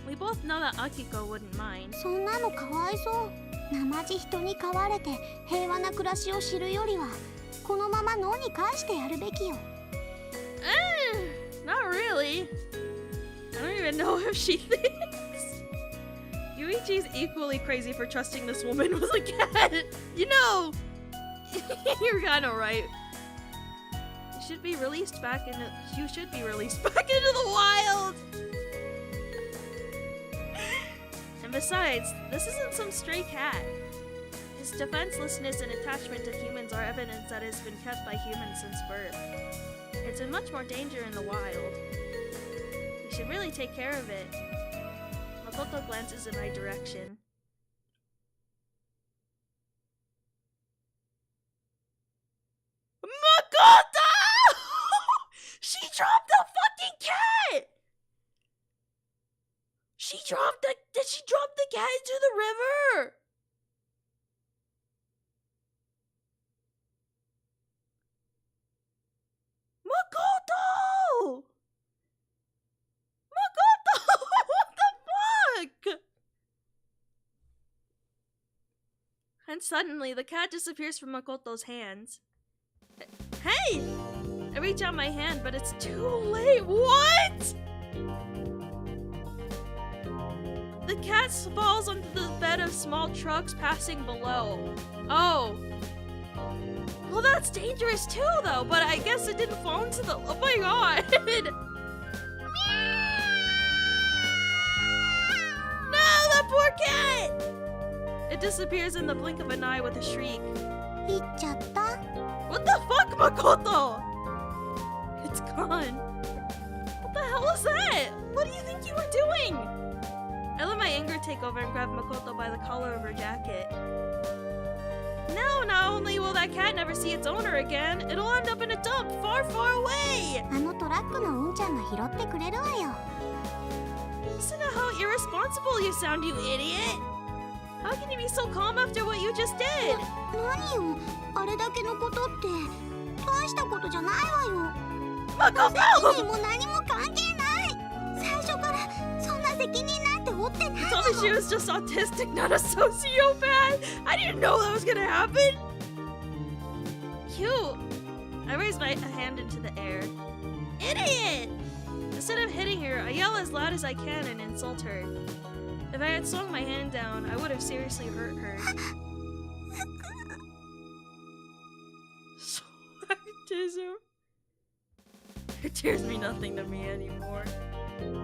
We both know that Akiko wouldn't mind. Not really. I don't even know if she thinks. Yuichi's equally crazy for trusting this woman with a cat. You know, you're kind of right. You should be released back into. You should be released back into the wild. And besides, this isn't some stray cat. His defenselessness and attachment to humans are evidence that it has been kept by humans since birth. It's in much more danger in the wild. You should really take care of it. Makoto glances in my direction. Makoto! She dropped the fucking cat! Did she drop the cat into the river? Makoto! Makoto! What the fuck? And suddenly, the cat disappears from Makoto's hands. Hey! I reach out my hand, but it's too late. What? The cat falls onto the bed of small trucks passing below. Oh. Well, that's dangerous too, though, but I guess it didn't fall into the... Oh my god! No, the poor cat! It disappears in the blink of an eye with a shriek. What the fuck, Makoto? It's gone. What the hell was that? What do you think you were doing? I let my anger take over and grab Makoto by the collar of her jacket. Now, not only will that cat never see its owner again, it'll end up in a dump far, far away! あのトラックのうんちゃんが拾ってくれるわよ。 Listen to how irresponsible you sound, you idiot! How can you be so calm after what you just did? 何よ、あれだけのことって大したことじゃないわよ。Makoto! 責任も何も関係ない。最初からそんな責任なんて負ってない You わ told me she よ。 was just autistic, not a sociopath! I didn't know that was gonna happen! Cute! I raised my hand into the air. Idiot! Instead of hitting her, I yell as loud as I can and insult her. If I had swung my hand down, I would have seriously hurt her. Autism. Her tears mean nothing to me anymore.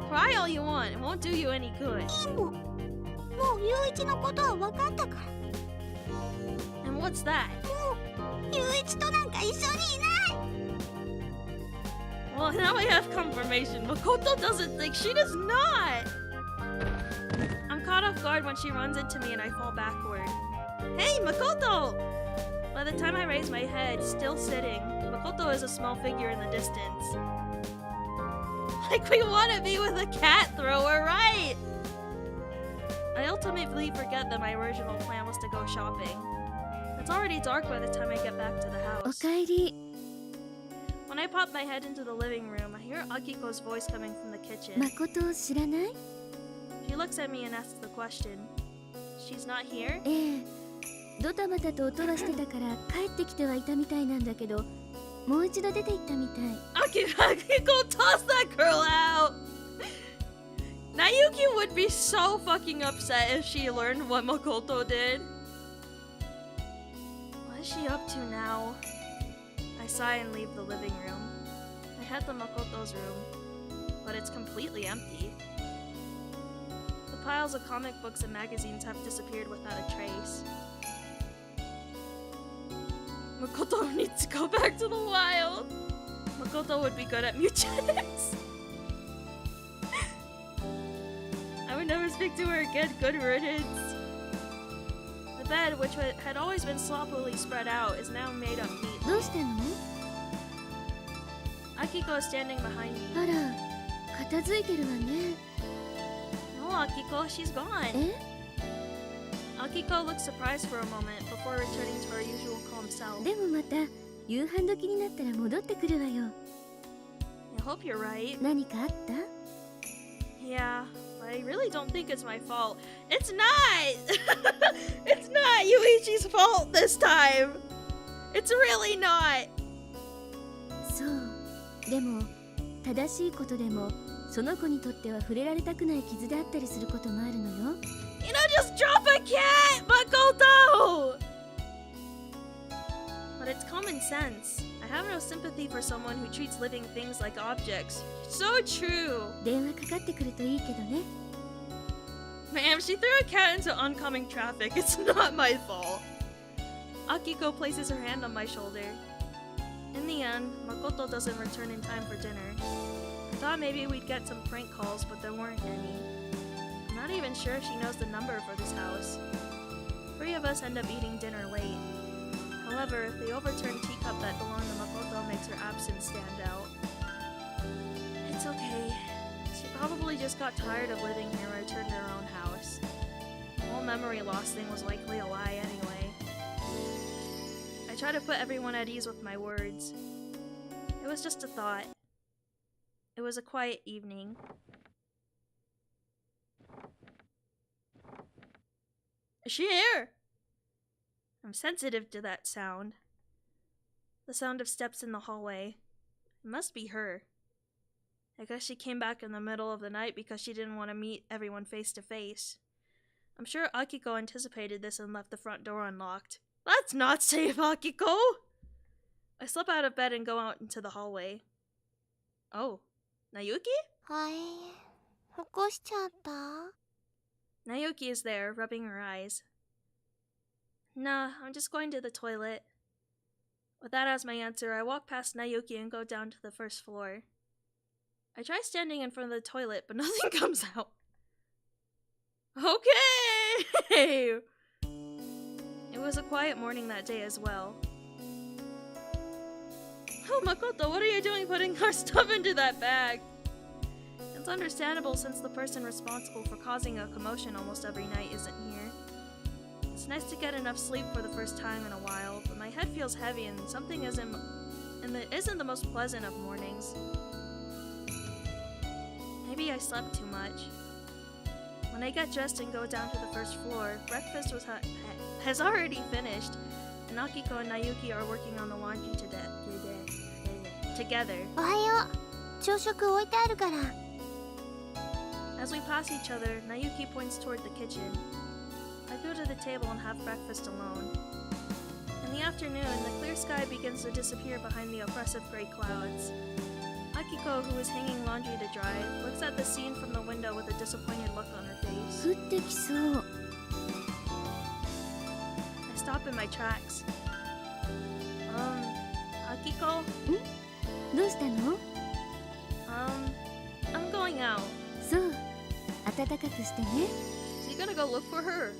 Cry all you want, it won't do you any good. でも、もうゆういちのことは分かったから。 And what's that? ゆういちとなんか一緒にいない。 Well, now I have confirmation. Makoto doesn't think she does not! I'm caught off guard when she runs into me and I fall backward. Hey, Makoto! By the time I raise my head, still sitting, Makoto is a small figure in the distance. Like we want to be with a cat thrower, right? I ultimately forget that my original plan was to go shopping. It's already dark by the time I get back to the お house. かえり。 When I pop my head into the living room, I hear Akiko's voice coming from the kitchen. 誠を知らない？ She looks at me and asks the question. She's not here? ええ。ドタバタと音がしてたから帰ってきてはいたみたいなんだけど、もう一度出て行ったみたい。Akiko, toss that girl out! Nayuki would be so fucking upset if she learned what Makoto did. What is she up to now? I sigh and leave the living room. I head to Makoto's room, but it's completely empty. The piles of comic books and magazines have disappeared without a trace. Makoto needs to go back to the wild. Makoto would be good at mutants. I would never speak to her again. Good riddance. The bed, which had always been sloppily spread out, is now made up neatly. どうしたの？ Akiko is standing behind me. あら、片付いてるわね。 No, Akiko, she's gone. え？ Akiko looks surprised for a moment before returning to her usual calm self. でもまた夕飯時になったら戻ってくるわよ。 I hope you're right. 何かあった？ Yeah, but I really don't think it's my fault. It's not! It's not Yuichi's fault this time! It's really not! そう。でも正しいことでもその子にとっては触れられたくない傷であったりすることもあるのよ。 You know, just drop a cat, Makoto! But it's common sense. I have no sympathy for someone who treats living things like objects. So true! 電話かかってくるといいけどね。 Ma'am, she threw a cat into oncoming traffic. It's not my fault. Akiko places her hand on my shoulder. In the end, Makoto doesn't return in time for dinner. I thought maybe we'd get some prank calls, but there weren't any. I'm not even sure if she knows the number for this house. 3 of us end up eating dinner late. However, the overturned teacup that belonged to Makoto makes her absence stand out. It's okay. She probably just got tired of living here and returned to her own house. The whole memory loss thing was likely a lie anyway. I try to put everyone at ease with my words. It was just a thought. It was a quiet evening. Is she here? I'm sensitive to that sound. The sound of steps in the hallway. It must be her. I guess she came back in the middle of the night because she didn't want to meet everyone face to face. I'm sure Akiko anticipated this and left the front door unlocked. That's not safe, Akiko! I slip out of bed and go out into the hallway. Oh, Nayuki? はい、起こしちゃった？ Nayuki is there, rubbing her eyes. Nah, I'm just going to the toilet. With that as my answer, I walk past Nayuki and go down to the first floor. I try standing in front of the toilet, but nothing comes out. Okay! It was a quiet morning that day as well. Oh, Makoto, what are you doing putting our stuff into that bag? It's understandable since the person responsible for causing a commotion almost every night isn't here. It's nice to get enough sleep for the first time in a while, but my head feels heavy and something isn't the most pleasant of mornings. Maybe I slept too much. When I get dressed and go down to the first floor, breakfast has already finished, and Akiko and Nayuki are working on the laundry together. おはよう。朝食置いてあるから。As we pass each other, Nayuki points toward the kitchen. I go to the table and have breakfast alone. In the afternoon, the clear sky begins to disappear behind the oppressive gray clouds. Akiko, who is hanging laundry to dry, looks at the scene from the window with a disappointed look on her face. 降ってきそう。I stop in my tracks. Akiko? どうしたの？ I'm going out. そう。暖かくしてね。 So you gonna go look for her?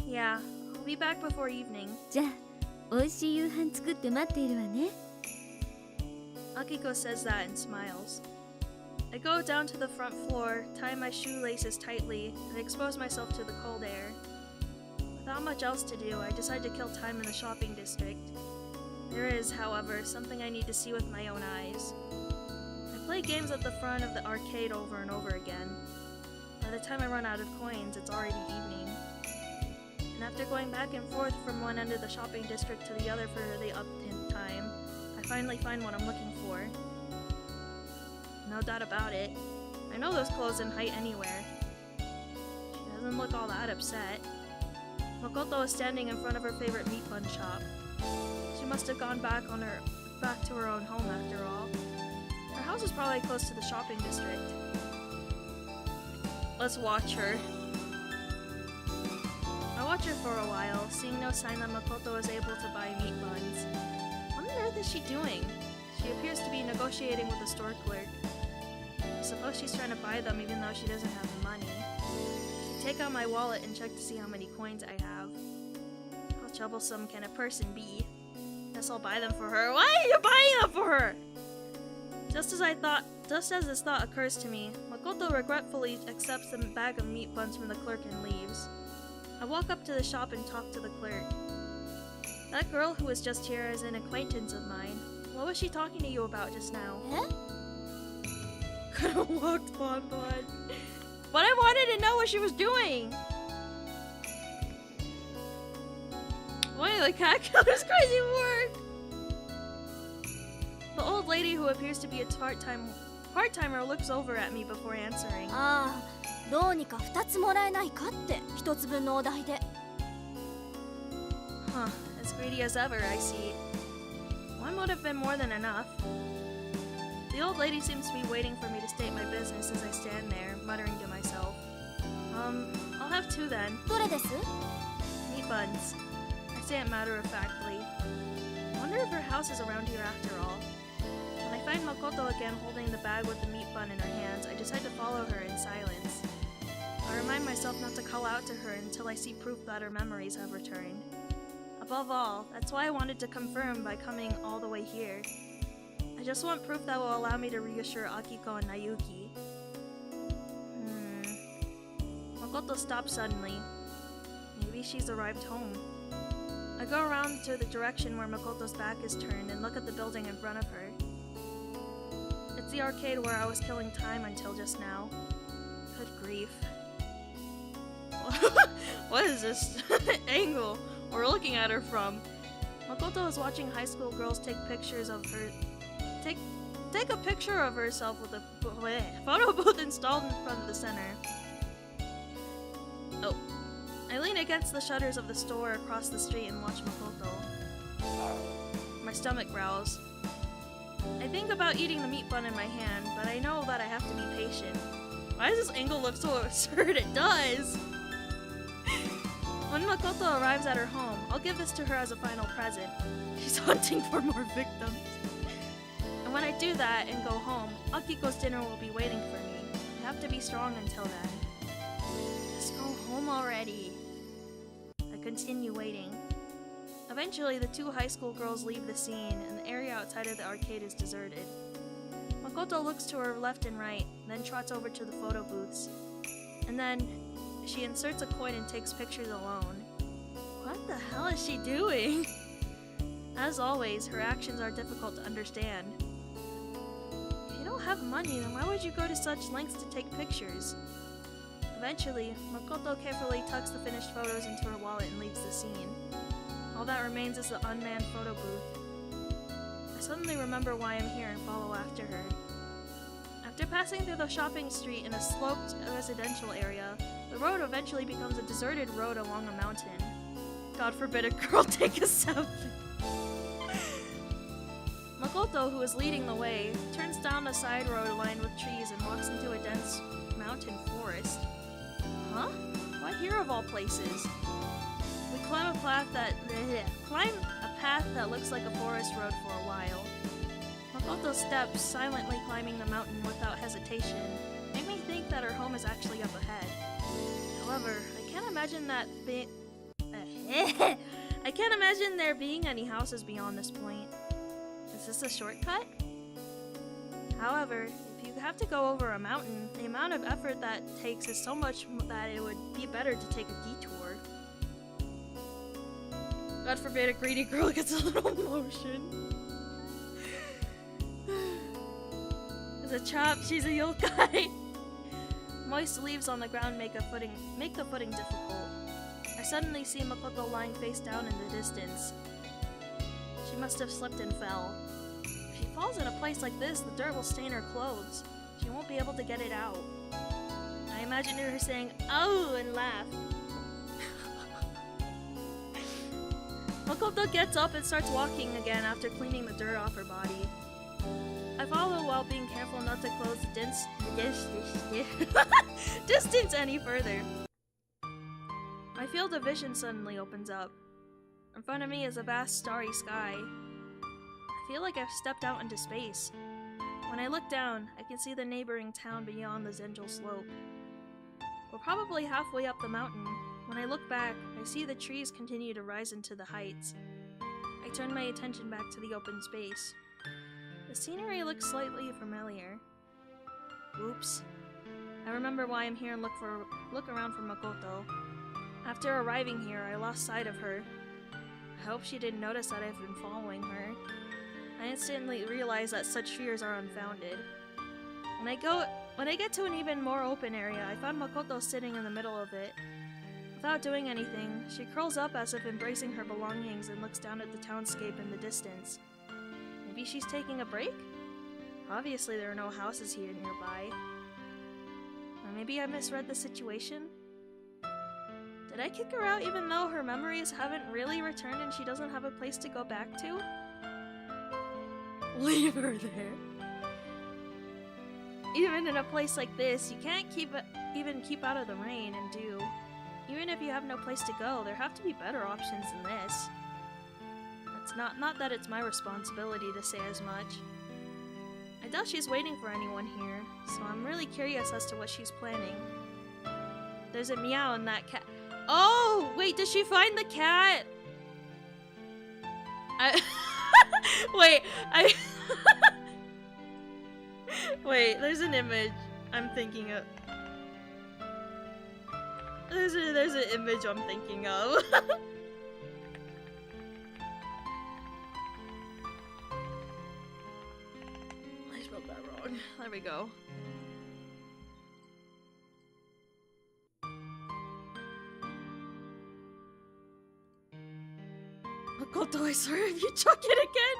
Yeah, I'll be back before evening. じゃあ、美味しい夕飯作って待っているわね。 Akiko says that and smiles. I go down to the front floor, tie my shoelaces tightly, and expose myself to the cold air. Without much else to do, I decide to kill time in the shopping district. There is, however, something I need to see with my own eyes. I play games at the front of the arcade over and over again. By the time I run out of coins, it's already evening. And after going back and forth from one end of the shopping district to the other for the up-to time, I finally find what I'm looking for. No doubt about it. I know those clothes in height anywhere. She doesn't look all that upset. Makoto is standing in front of her favorite meat bun shop. She must have gone back to her own home after all. Her house is probably close to the shopping district. Let's watch her. I watch her for a while, seeing no sign that Makoto is able to buy meat buns. What on earth is she doing? She appears to be negotiating with a store clerk. I suppose she's trying to buy them even though she doesn't have the money. I take out my wallet and check to see how many coins I have. How troublesome can a person be? Guess I'll buy them for her. Why are you buying them for her? Just as this thought occurs to me, Makoto regretfully accepts the bag of meat buns from the clerk and leaves. I walk up to the shop and talk to the clerk. That girl who was just here is an acquaintance of mine. What was she talking to you about just now? Could have walked Bonbon. But I wanted to know what she was doing! Why the cat killer's crazy word! The old lady who appears to be a part-timer looks over at me before answering. ああ、どうにか2つもらえないかって1つ分のお題で。 Huh, as greedy as ever, I see. One would have been more than enough. The old lady seems to be waiting for me to state my business as I stand there, muttering to myself. I'll have 2 then. どれです？ Meat buns. I say it matter-of-factly. I wonder if her house is around here after all. When I find Makoto again holding the bag with the meat bun in her hands, I decide to follow her in silence. I remind myself not to call out to her until I see proof that her memories have returned. Above all, that's why I wanted to confirm by coming all the way here. I just want proof that will allow me to reassure Akiko and Nayuki. Makoto stops suddenly. Maybe she's arrived home. I go around to the direction where Makoto's back is turned and look at the building in front of her. It's the arcade where I was killing time until just now. Good grief. What is this angle we're looking at her from? Makoto is watching high school girls take pictures of her. Take a picture of herself with a photo booth installed in front of the center. Oh. I lean against the shutters of the store across the street and watch Makoto. My stomach growls. I think about eating the meat bun in my hand, but I know that I have to be patient. Why does this angle look so absurd? It does! When Makoto arrives at her home, I'll give this to her as a final present. She's hunting for more victims. And when I do that and go home, Akiko's dinner will be waiting for me. I have to be strong until then. Just go home already. I continue waiting. Eventually, the two high school girls leave the scene, and the area outside of the arcade is deserted. Makoto looks to her left and right, then trots over to the photo booths. And then, she inserts a coin and takes pictures alone. What the hell is she doing? As always, her actions are difficult to understand. If you don't have money, then why would you go to such lengths to take pictures? Eventually, Makoto carefully tucks the finished photos into her wallet and leaves the scene. All that remains is the unmanned photo booth. I suddenly remember why I'm here and follow after her. After passing through the shopping street in a sloped residential area, the road eventually becomes a deserted road along a mountain. God forbid a girl take a selfie. Makoto, who is leading the way, turns down a side road lined with trees and walks into a dense mountain forest. Huh? Why here of all places? We climb a path that looks like a forest road for a while. Makoto's steps, silently climbing the mountain without hesitation, make me think that her home is actually up ahead. However, I can't imagine there being any houses beyond this point. Is this a shortcut? However, if you have to go over a mountain, the amount of effort that takes is so much that it would be better to take a detour. God forbid a greedy girl gets a little motion. As a chop, she's a yokai. Moist leaves on the ground make the footing difficult. I suddenly see Makoto lying face down in the distance. She must have slipped and fell. If she falls in a place like this, the dirt will stain her clothes. She won't be able to get it out. I imagine her saying, "Oh," and laugh. Makoto gets up and starts walking again after cleaning the dirt off her body. I follow while being careful not to close the distance any further. My field of vision suddenly opens up. In front of me is a vast starry sky. I feel like I've stepped out into space. When I look down, I can see the neighboring town beyond the gentle slope. We're probably halfway up the mountain. When I look back, I see the trees continue to rise into the heights. I turn my attention back to the open space. The scenery looks slightly familiar. Oops. I remember why I'm here and look around for Makoto. After arriving here, I lost sight of her. I hope she didn't notice that I've been following her. I instantly realize that such fears are unfounded. When I get to an even more open area, I found Makoto sitting in the middle of it. Without doing anything, she curls up as if embracing her belongings and looks down at the townscape in the distance. Maybe she's taking a break? Obviously there are no houses here nearby. Or maybe I misread the situation? Did I kick her out even though her memories haven't really returned and she doesn't have a place to go back to? Leave her there. Even in a place like this, you can't even keep out of the rain and dew. Even if you have no place to go, there have to be better options than this. It's not that it's my responsibility to say as much. I doubt she's waiting for anyone here, so I'm really curious as to what she's planning. There's a meow in that cat. Oh, wait, did she find the cat? Wait, there's an image I'm thinking of. There's an image I'm thinking of. I spelled that wrong. There we go. Makoto, I swear if you chuck it again.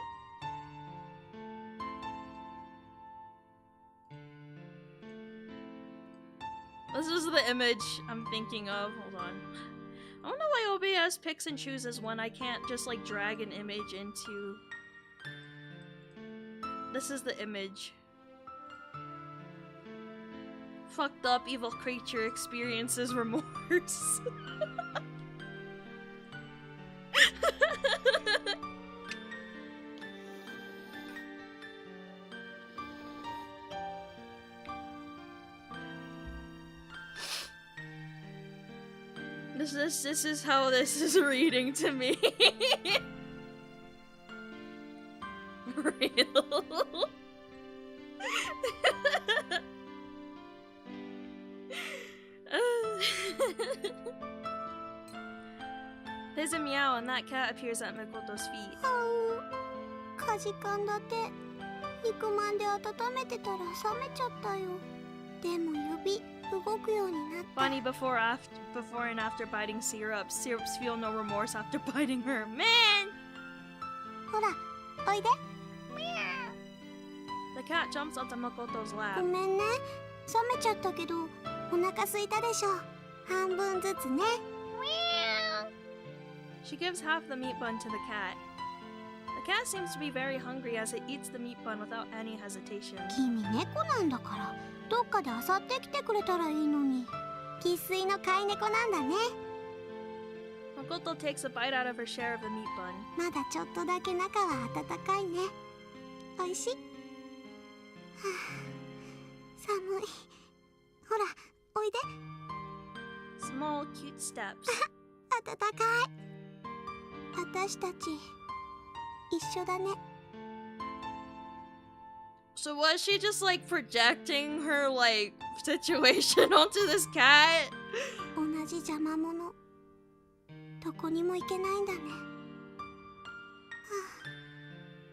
This is the image I'm thinking of. Hold on. I don't know why OBS picks and chooses when I can't just like drag an image into... This is the image. Fucked up evil creature experiences remorse. This is how this is reading to me. Real. There's a meow and that cat appears at Makoto's feet. かじかんだて肉まんで温めてたら冷めちゃったよ。でも指動くようになった。 Funny, before and after biting syrups, syrups feel no remorse after biting her. Man! ほら、おいで。 The cat jumps onto Makoto's ご lap. めんね。冷めちゃったけど、お腹空いたでしょ。半分ずつね。 She gives half the meat bun to the cat. The cat seems to be very hungry as it eats the meat bun without any hesitation. 君猫なんだから、どっかで漁ってきてくれたらいいのに。生粋の飼い猫なんだね。 Makoto takes a bite out of her share of the meat bun. まだちょっとだけ中は温かいね。おいしい。はあ、寒い。ほら、おいで。 Small, cute steps. 暖かい。私たち一緒だね。 So was she just like projecting her like situation onto this cat? 同じ邪魔者。どこにも行けないんだね。は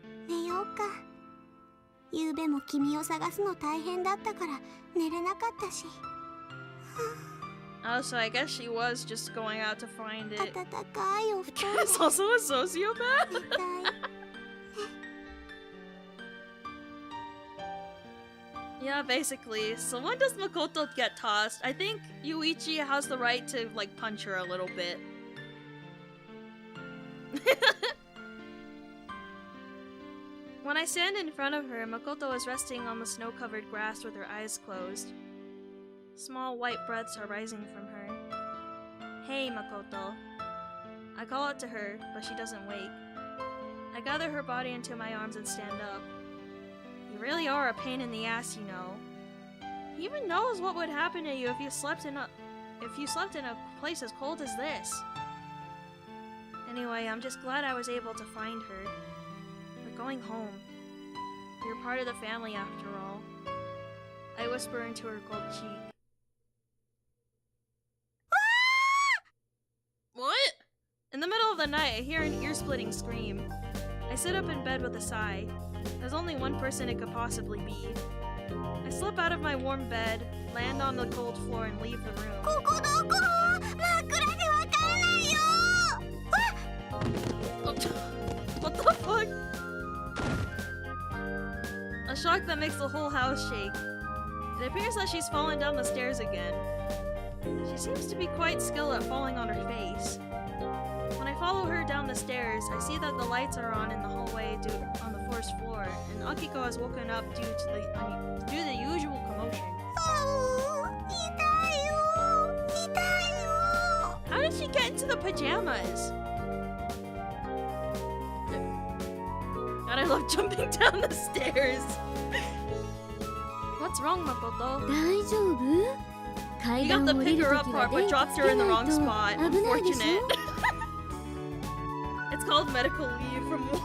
あ、寝ようか。夕べも君を探すの大変だったから寝れなかったし。 Oh, so I guess she was just going out to find it. 暖かいお布団 It's also a sociopath. みたい。 Yeah, basically. So when does Makoto get tossed? I think Yuichi has the right to like punch her a little bit. When I stand in front of her, Makoto is resting on the snow-covered grass with her eyes closed. Small white breaths are rising from her. Hey, Makoto. I call out to her, but she doesn't wake. I gather her body into my arms and stand up. You really are a pain in the ass, you know. He even knows what would happen to you if you slept in a place as cold as this. Anyway, I'm just glad I was able to find her. We're going home. You're part of the family after all. I whisper into her cold cheek. What? In the middle of the night, I hear an ear-splitting scream. I sit up in bed with a sigh. There's only one person it could possibly be. I slip out of my warm bed, land on the cold floor, and leave the room. ここどこ？真っ暗でわからないよ。 What the fuck? A shock that makes the whole house shake. It appears that she's fallen down the stairs again. She seems to be quite skilled at falling on her face. When I follow her down the stairs, I see that the lights are on in the hallway on the first floor, and Akiko has woken up due to the usual commotion. 痛いよ。痛いよ。 How did she get into the pajamas? God, I love jumping down the stairs. What's wrong, Makoto? 大丈夫？ You 階 got 段 the を降り pick る her と up きは part, but 電気 dropped つ her け in the ない wrong と spot. 危ないでし Unfortunate. ょ。 It's called medical leave from war.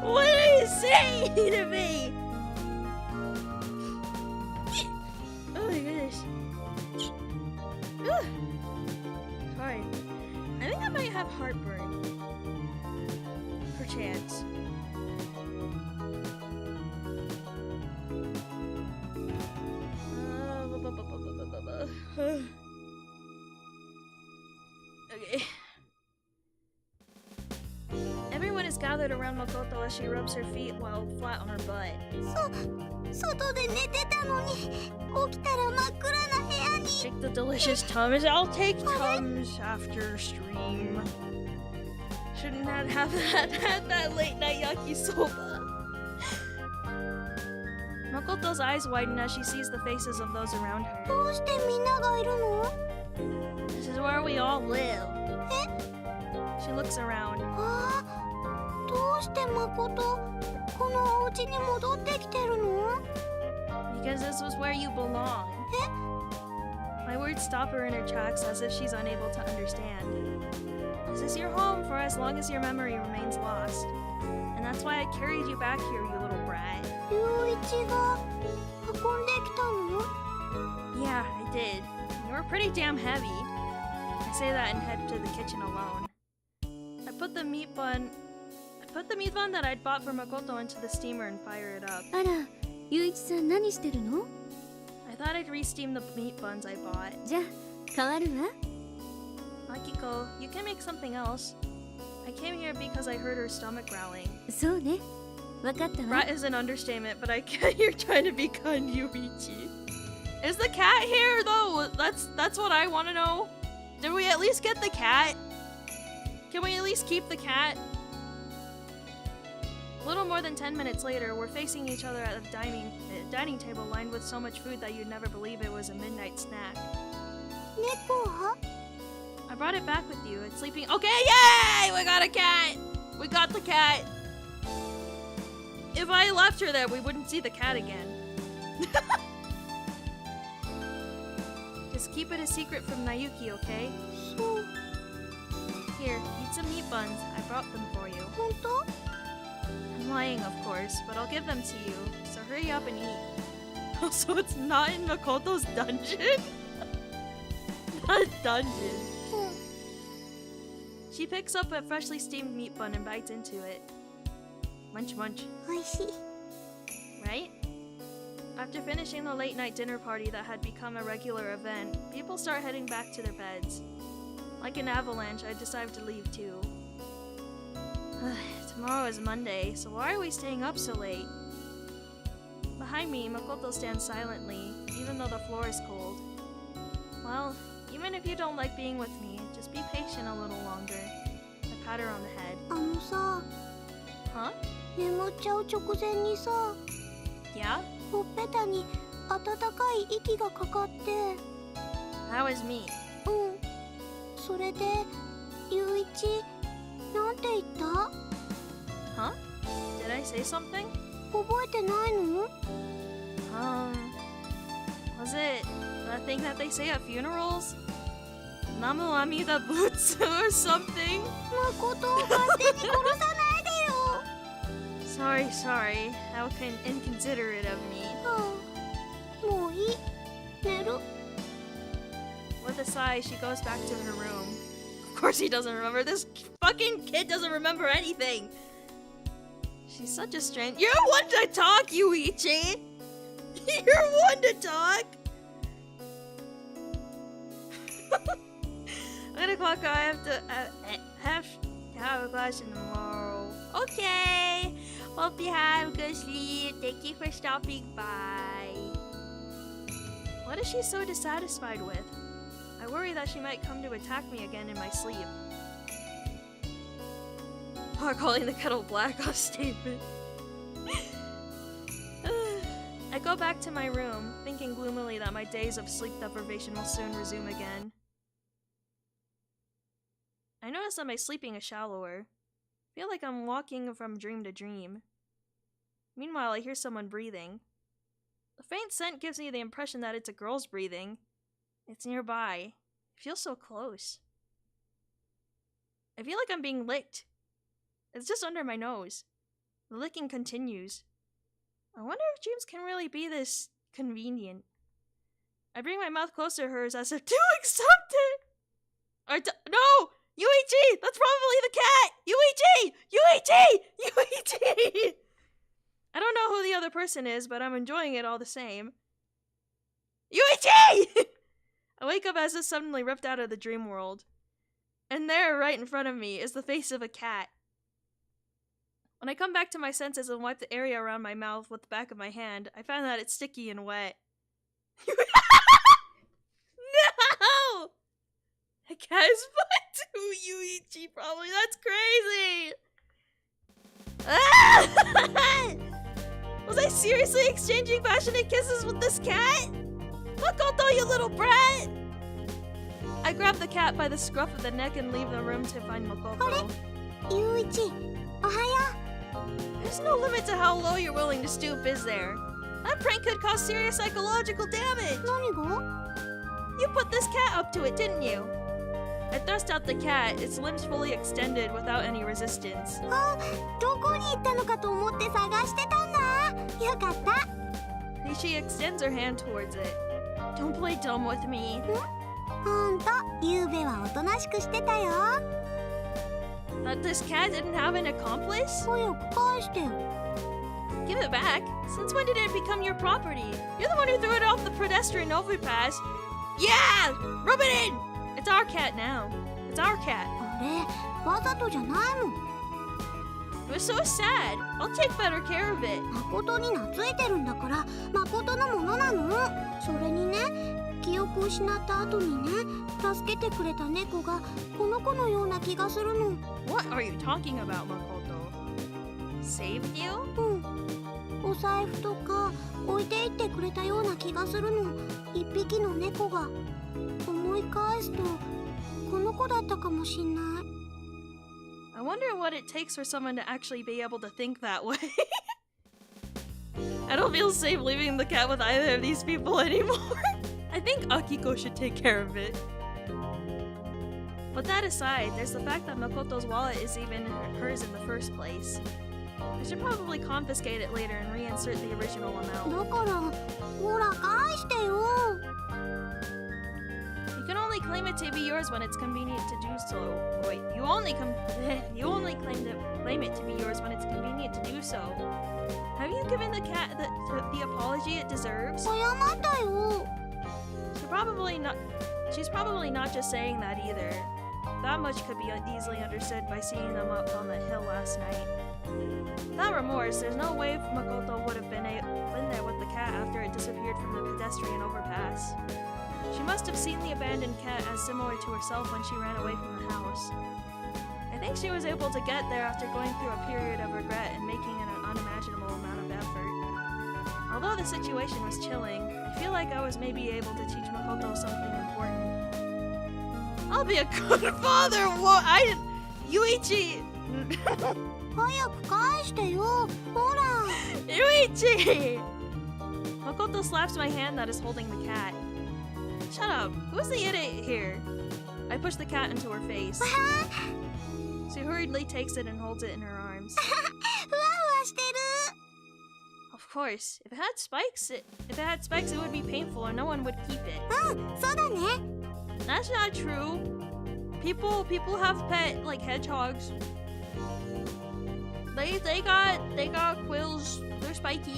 What are you saying to me? Oh my goodness. Ugh. Sorry. I think I might have heartburn. Perchance. Okay. Everyone is gathered around Makoto as she rubs her feet while flat on her butt. 外で寝てたのに起きたら真っ暗な部屋に。 Take the delicious Tums. I'll take Tums after stream. Shouldn't have that late night yakisoba. Makoto's eyes widen as she sees the faces of those around her. どうしてみんながいるの？ This is where we all live. She looks around. ああ、どうして誠このお家に戻ってきてるの？ Because this was where you belong. My words stop her in her tracks as if she's unable to understand. This is your home for as long as your memory remains lost. And that's why I carried you back here, you little brat. YUICHI が運んできたの? Yeah, I did. You were pretty damn heavy. I say that and head to the kitchen alone. I put the meat bun that I'd bought for Makoto into the steamer and fire it up. あら、ゆういちさん何してるの? I thought I'd re-steam the meat buns I bought. じゃあ変わるわ。 Akiko, you can make something else. I came here because I heard her stomach growling. そうね、わかったわ。 Rat is an understatement, but I can't hear trying to be kind, YUICHI. Is the cat here though? That's what I want to know. Did we at least get the cat? Can we at least keep the cat? A little more than 10 minutes later, we're facing each other at a dining table lined with so much food that you'd never believe it was a midnight snack. 猫は? I brought it back with you. It's sleeping. Okay, yay! We got a cat! We got the cat! If I left her there, we wouldn't see the cat again. Just keep it a secret from Nayuki, okay? そう. Here, eat some meat buns. I brought them for you. 本当? I'm lying, of course, but I'll give them to you. So hurry up and eat. Oh, so it's not in Makoto's dungeon? Not a dungeon. She picks up a freshly steamed meat bun and bites into it. Munch munch. おいしい. Right? After finishing the late night dinner party that had become a regular event, people start heading back to their beds. Like an avalanche, I decided to leave too. Tomorrow is Monday, so why are we staying up so late? Behind me, Makoto stands silently, even though the floor is cold. Well, even if you don't like being with me, just be patient a little longer. I pat her on the head. あのさ, Huh? 眠っちゃう直前にさ, Yeah? ほっぺたに温かい息がかかって. That was me. それで、YUICHI、なんて言った? Huh? Did I say something? 覚えてないの? Was it that thing that they say at funerals? Namu Amida Butsu or something? 誠を勝手に殺さないでよ. Sorry. How inconsiderate of me. もういい. 寝る. With a sigh, she goes back to her room. Of course he doesn't remember. This fucking kid doesn't remember anything. She's such a strange... You're one to talk, YUICHI! You're one to talk! I'm gonna clock out. I have to have a class tomorrow. Okay! Hope you have a good sleep. Thank you for stopping by. What is she so dissatisfied with? I worry that she might come to attack me again in my sleep. Or calling the kettle black off statement. I go back to my room, thinking gloomily that my days of sleep deprivation will soon resume again. I notice that my sleeping is shallower. I feel like I'm walking from dream to dream. Meanwhile, I hear someone breathing. The faint scent gives me the impression that it's a girl's breathing. It's nearby. It feels so close. I feel like I'm being licked. It's just under my nose. The licking continues. I wonder if dreams can really be this convenient. I bring my mouth closer to hers as if to accept it. No! YUICHI! That's probably the cat! YUICHI! YUICHI! I don't know who the other person is, but I'm enjoying it all the same. YUICHI! I wake up as if suddenly ripped out of the dream world. And there, right in front of me, is the face of a cat. When I come back to my senses and wipe the area around my mouth with the back of my hand, I find that it's sticky and wet. No! A cat is fun too, YUICHI, probably. That's crazy! Was I seriously exchanging passionate kisses with this cat? Makoto, you little brat! I grab the cat by the scruff of the neck and leave the room to find Makoto. YUICHI、おはよう. There's no limit to how low you're willing to stoop, is there? That prank could cause serious psychological damage! 何が? You put this cat up to it, didn't you? I thrust out the cat, its limbs fully extended without any resistance. どこに行ったのかと思って探してたんだ。よかった。She extends her hand towards it. Don't play dumb with me. ほんと、ゆうべはおとなしくしてたよ。But this cat didn't have an accomplice? 早く返してよ。Give it back? Since when did it become your property? You're the one who threw it off the pedestrian overpass. Yeah! Rub it in! It's our cat now. It's our cat. あれ、わざとじゃないもん。It was so sad. I'll take better care of it. 誠に懐いてるんだから、誠のものなの。それにね、記憶を失った後にね、助けてくれた猫がこの子のような気がするの。What are you talking about, Makoto? Saved you? うん。お財布とか置いていってくれたような気がするの。一匹の猫が。思い返すと、この子だったかもしんない。I wonder what it takes for someone to actually be able to think that way. I don't feel safe leaving the cat with either of these people anymore. I think Akiko should take care of it. But that aside, there's the fact that Makoto's wallet is even hers in the first place. I should probably confiscate it later and reinsert the original amount. だから、ほら返してよ。You can only claim it to be yours when it's convenient to do so. Wait, you only claim it to be yours when it's convenient to do so. Have you given the cat the apology it deserves? 謝ったよ。She's probably not just saying that either. That much could be easily understood by seeing them up on the hill last night. Without remorse, there's no way Makoto would have been there with the cat after it disappeared from the pedestrian overpass. She must have seen the abandoned cat as similar to herself when she ran away from the house. I think she was able to get there after going through a period of regret and making an unimaginable amount of effort. Although the situation was chilling, I feel like I was maybe able to teach Makoto something important. I'll be a good father! YUICHI! 早く返してよ。ほら。YUICHI! Makoto slaps my hand that is holding the cat. Shut up. Who's the idiot here? I push the cat into her face. She hurriedly takes it and holds it in her arms. ふわふわしてる。Of course. If it had spikes, it would be painful or no one would keep it. そうだね。That's not true. People have pet like hedgehogs. They got quills. They're spiky.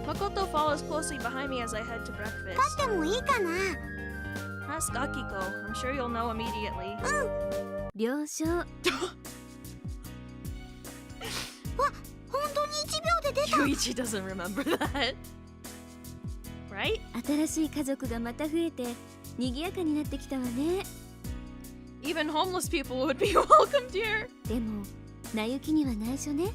Makoto follows closely behind me as I head to breakfast. 飼ってもいいかな。 Ask Akiko. I'm sure you'll know immediately. 了承。わ、本当に1秒で出た。Yuichi doesn't remember that. Right? 新しい家族がまた増えて賑やかになってきたわね。Even homeless people would be welcomed here. でも、なゆきには内緒ね。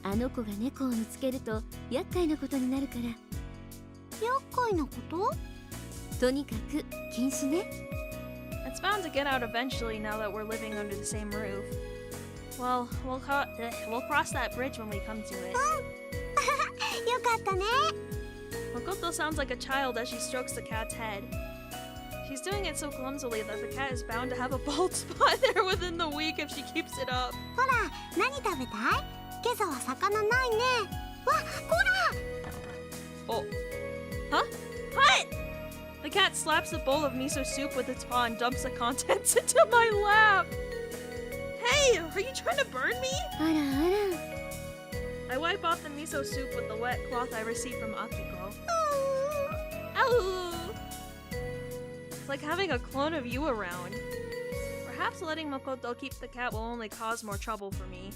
あの子が猫を見つけると厄介なことになるから。厄介なこと？とにかく禁止ね。It's bound to get out eventually now that we're living under the same roof. Well, we'll cross that bridge when we come to it. よかったね。Makoto sounds like a child as she strokes the cat's head. She's doing it so clumsily that the cat is bound to have a bald spot there within the week if she keeps it up. ほら、何食べたい？今朝は魚ないね。わ、こら！ Oh. Huh? What? The cat slaps the bowl of miso soup with its paw and dumps the contents into my lap. Hey, are you trying to burn me? あらあら。 I wipe off the miso soup with the wet cloth I received from Akiko. Ow! It's like having a clone of you around. Perhaps letting Makoto keep the cat will only cause more trouble for me.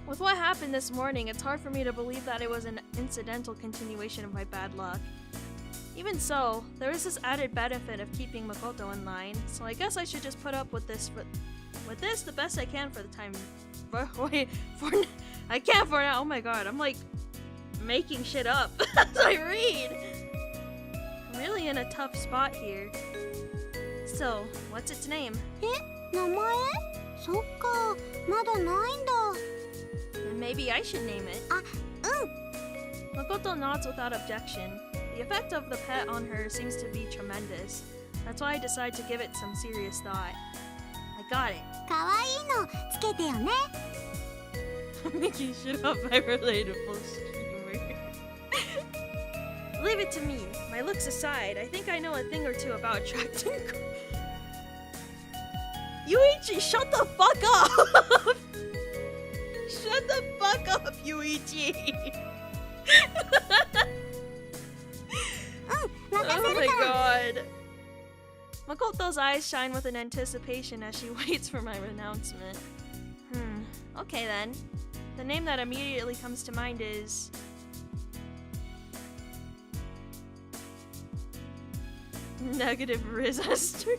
With what happened this morning, it's hard for me to believe that it was an incidental continuation of my bad luck. Even so, there is this added benefit of keeping Makoto in line, so I guess I should just put up with this the best I can for the time. I can't for now. Oh my god, I'm like making shit up as I read. I'm really in a tough spot here. So, what's its name? 名前？そっか、まだないんだ。maybe I should name it. Makoto nods without objection. The effect of the pet on her seems to be tremendous. That's why I decide to give it some serious thought. I got it. かわいいのつけてよね。 Making shit up by relatable streamer. Leave it to me. My looks aside, I think I know a thing or two about attracting. Yuichi, shut the fuck up! Shut the fuck up, Yuichi! Oh my god. Makoto's eyes shine with an anticipation as she waits for my renouncement. Okay then. The name that immediately comes to mind is... Negative Resistor.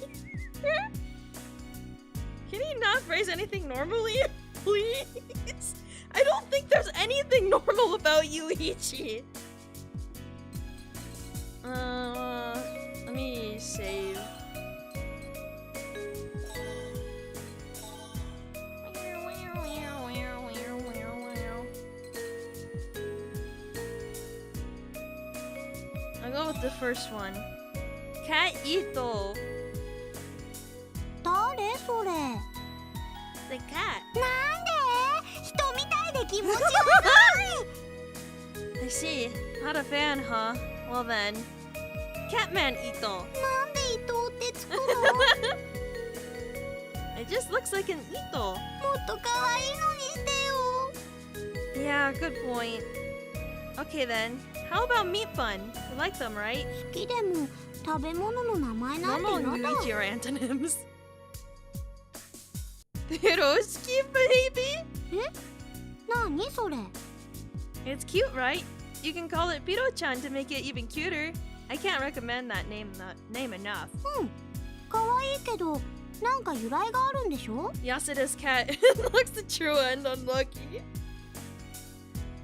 Can he not phrase anything normally? Please? I don't think there's anything normal about Yuichi. Let me save. I'll go with the first one. Cat Ito. 誰それ？ The cat. なんで？人みたいで気持ち悪い。 I see. Not a fan, huh? Well then. Catman Ito. なんで伊藤ってつくの？ It just looks like an Ito. もっと可愛いのにしてよ。 Yeah, good point. Okay then. How about meat bun? You like them, right? 好きでも食べ物の名前なんて Normal and のだ。 Yuichi are antonyms. Piroshki, baby? 何それ？ It's cute, right? You can call it Piro-chan to make it even cuter. I can't recommend that name enough. 可愛いけどなんか由来があるんでしょ？ Yasuda's cat looks the true and unlucky.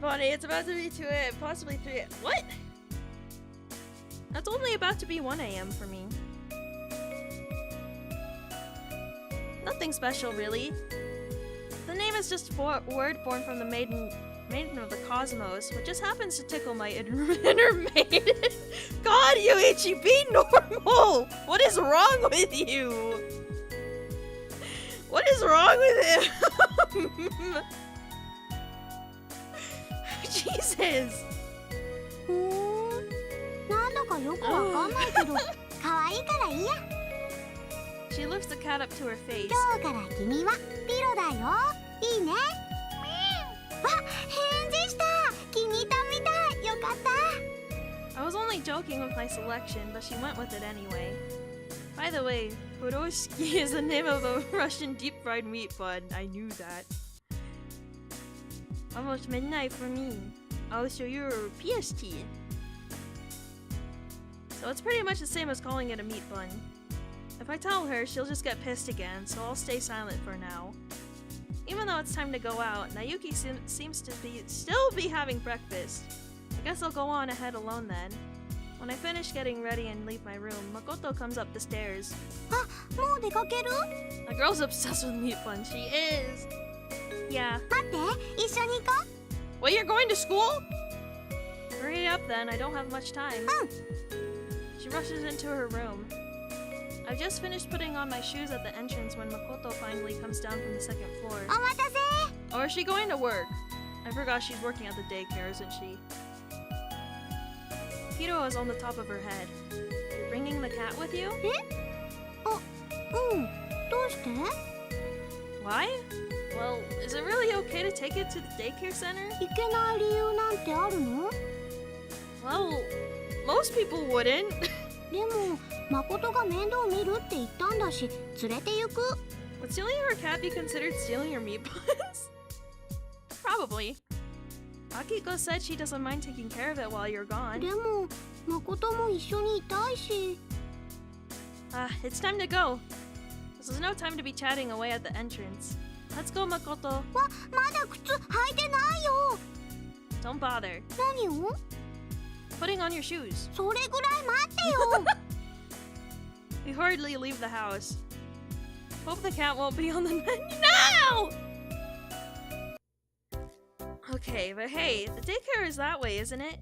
Bonnie, it's about to be 2 a.m., possibly 3 a.m. What? That's only about to be 1 a.m. for me. Nothing special, really. The name is just a word born from the maiden of the cosmos, which just happens to tickle my inner maiden. God, Yuichi, be normal! What is wrong with you? What is wrong with him? Jesus! なんだかよくわかんないけど可愛いからいいや。 She lifts the cat up to her face. 今日から君はピロだよ。いいね。あ、返事した。気に入ったみたい。よかった。 I was only joking with my selection, but she went with it anyway. By the way, Puroshki is the name of a Russian deep-fried meat bun. I knew that. Almost midnight for me. I'll show you a PST. So it's pretty much the same as calling it a meat bun. If I tell her, she'll just get pissed again, so I'll stay silent for now. Even though it's time to go out, Nayuki seems to still be having breakfast. I guess I'll go on ahead alone then. When I finish getting ready and leave my room, Makoto comes up the stairs. あ、もう出かける？ The girl's obsessed with meat bun. She is. Yeah. 待って、一緒に行こう。 Wait, you're going to school? Hurry up then, I don't have much time. She rushes into her room. I've just finished putting on my shoes at the entrance when Makoto finally comes down from the second floor. お待たせ。 Or is she going to work? I forgot she's working at the daycare, isn't she? Hiro is on the top of her head. You're bringing the cat with you? どうして？ Why? Well, is it really okay to take it to the daycare center? いけない理由なんてあるの？ Well, most people wouldn't. でも、誠が面倒見るって言ったんだし、連れて行く。 Would stealing your cat be considered stealing your meat buns? Probably. Akiko said she doesn't mind taking care of it while you're gone. でも、誠も一緒にいたいし。It's time to go. This is no time to be chatting away at the entrance. Let's go, Makoto. わ、まだ靴履いてないよ。 Don't bother. 何を？ Putting on your shoes. それぐらい待ってよ。 We hurriedly leave the house. Hope the cat won't be on the menu now! Okay, but hey, the daycare is that way, isn't it?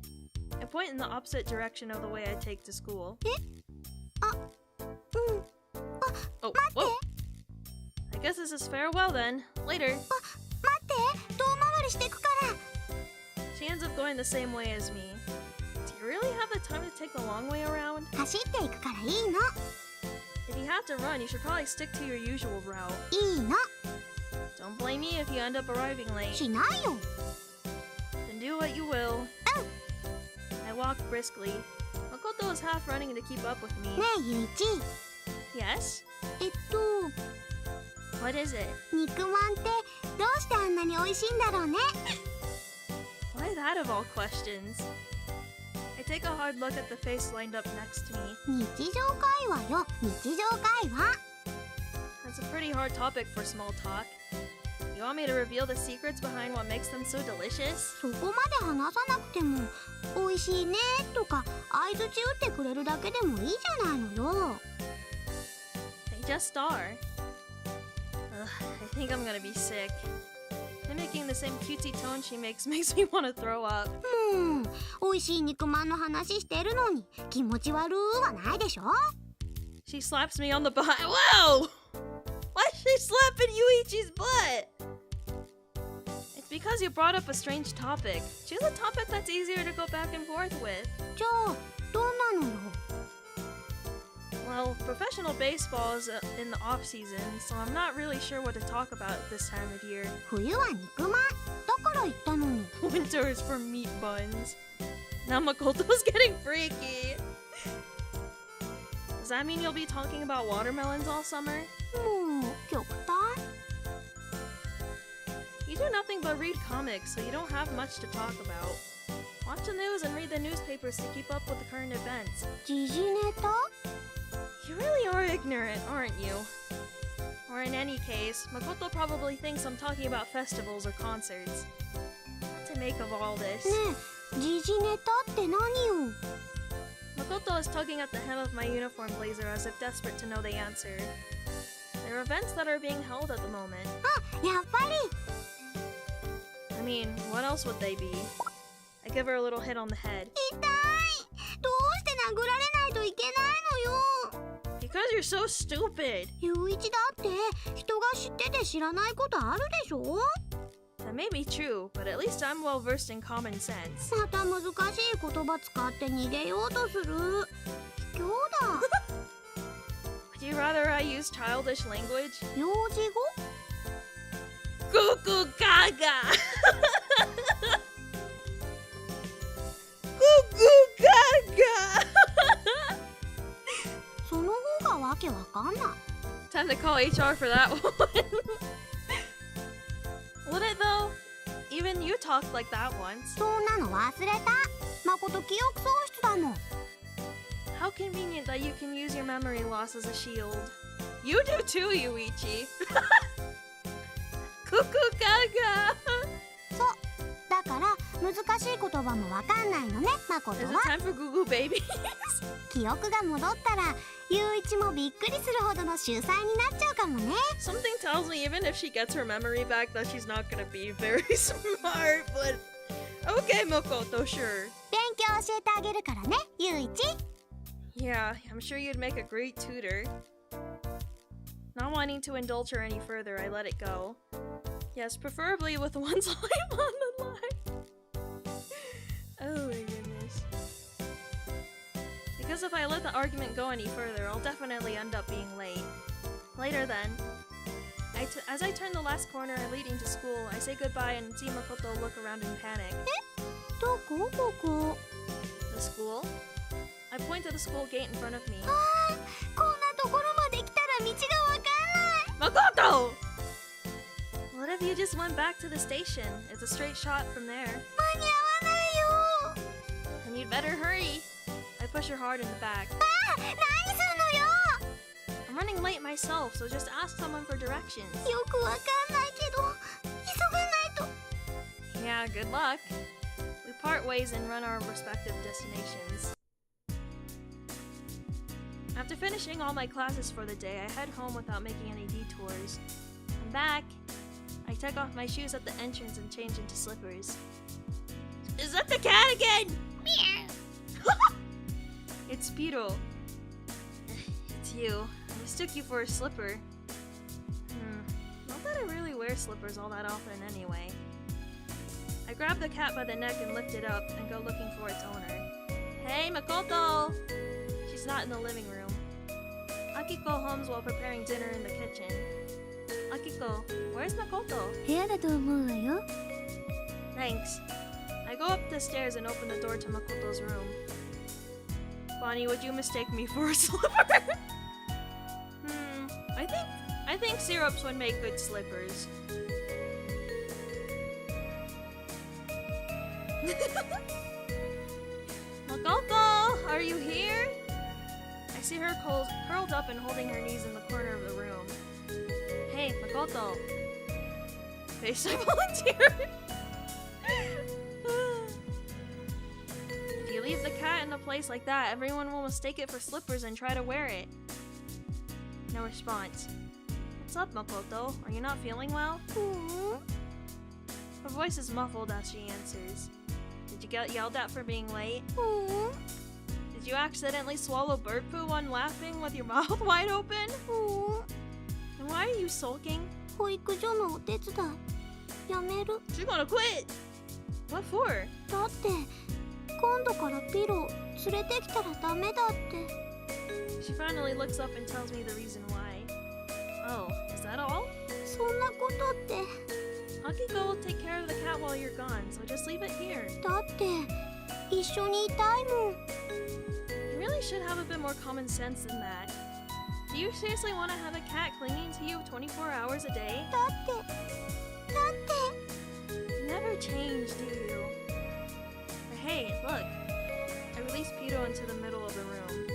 I point in the opposite direction of the way I take to school. Oh, whoa. I guess this is farewell then. Later. She ends up going the same way as me. Do you really have the time to take the long way around? If you have to run, you should probably stick to your usual route. Don't blame me if you end up arriving late. Then do what you will. I walk briskly. Makoto is half running to keep up with me. Yes? What is it? Why that of all questions? I take a hard look at the face lined up next to me. That's a pretty hard topic for small talk. You want me to reveal the secrets behind what makes them so delicious? They just are. Ugh, I think I'm gonna be sick. Mimicking the same cutesy tone she makes me want to throw up. She slaps me on the butt. Whoa! Why is she slapping Yuichi's butt? It's because you brought up a strange topic. Choose a topic that's easier to go back and forth with. Well, professional baseball is in the off-season, so I'm not really sure what to talk about this time of year. Winter is for meat buns. Now Makoto's getting freaky. Does that mean you'll be talking about watermelons all summer? You do nothing but read comics, so you don't have much to talk about. Watch the news and read the newspapers to keep up with the current events. You really are ignorant, aren't you? Or in any case, Makoto probably thinks I'm talking about festivals or concerts. What to make of all this? Makoto is tugging at the hem of my uniform blazer as if desperate to know the answer. There are events that are being held at the moment. I mean, what else would they be? I give her a little hit on the head. Because you're so stupid. That may be true, but at least I'm well versed in common sense. Would you rather I use childish language? Cuckoo gaga! Cuckoo gaga! Time to call HR for that one. Would it though? Even you talked like that once. How convenient that you can use your memory loss as a shield. You do too, Yuichi. Cuckoo gaga! Is it time for Goo Goo Babies? Something tells me even if she gets her memory back that she's not gonna be very smart, but... Okay, Makoto, sure. Yeah, I'm sure you'd make a great tutor. Not wanting to indulge her any further, I let it go. Yes, preferably with one's life on the line. Oh my goodness. Because if I let the argument go any further, I'll definitely end up being late. Later then. As I turn the last corner leading to school, I say goodbye and see Makoto look around in panic. The school? I point to the school gate in front of me. Makoto! What if you just went back to the station? It's a straight shot from there. Then you'd better hurry. I push her hard in the back. I'm running late myself, so just ask someone for directions. Yeah, good luck. We part ways and run our respective destinations. After finishing all my classes for the day, I head home without making any detours. I'm back. I take off my shoes at the entrance and change into slippers. Is that the cat again? Meow. It's Piro. It's you. I mistook you for a slipper. Not that I really wear slippers all that often anyway. I grab the cat by the neck and lift it up and go looking for its owner. Hey, Makoto! She's not in the living room. Akiko hums while preparing dinner in the kitchen. Akiko, where's Makoto? 部屋だと思うわよ。 Thanks. I go up the stairs and open the door to Makoto's room. Bonnie, would you mistake me for a slipper? I think syrups would make good slippers. Makoto, are you here? I see her curled up and holding her knees in the corner of the room. Hey, Makoto. Face I volunteered. If you leave the cat in a place like that, everyone will mistake it for slippers and try to wear it. No response. What's up, Makoto? Are you not feeling well? Her voice is muffled as she answers. Did you get yelled at for being late? Did you accidentally swallow bird poo when laughing with your mouth wide open? And why are you sulking? 保育所のお手伝いやめる。 She's gonna quit! What for? だって今度からピロ連れてきたらダメだって。 She finally looks up and tells me the reason why. Oh, is that all? そんなことって。 Akiko will take care of the cat while you're gone, so just leave it here. だって一緒にいたいもん。 You really should have a bit more common sense than that. Do you seriously want to have a cat clinging to you 24 hours a day? だって。 You never change, do you? But hey, look. I release Pito into the middle of the room.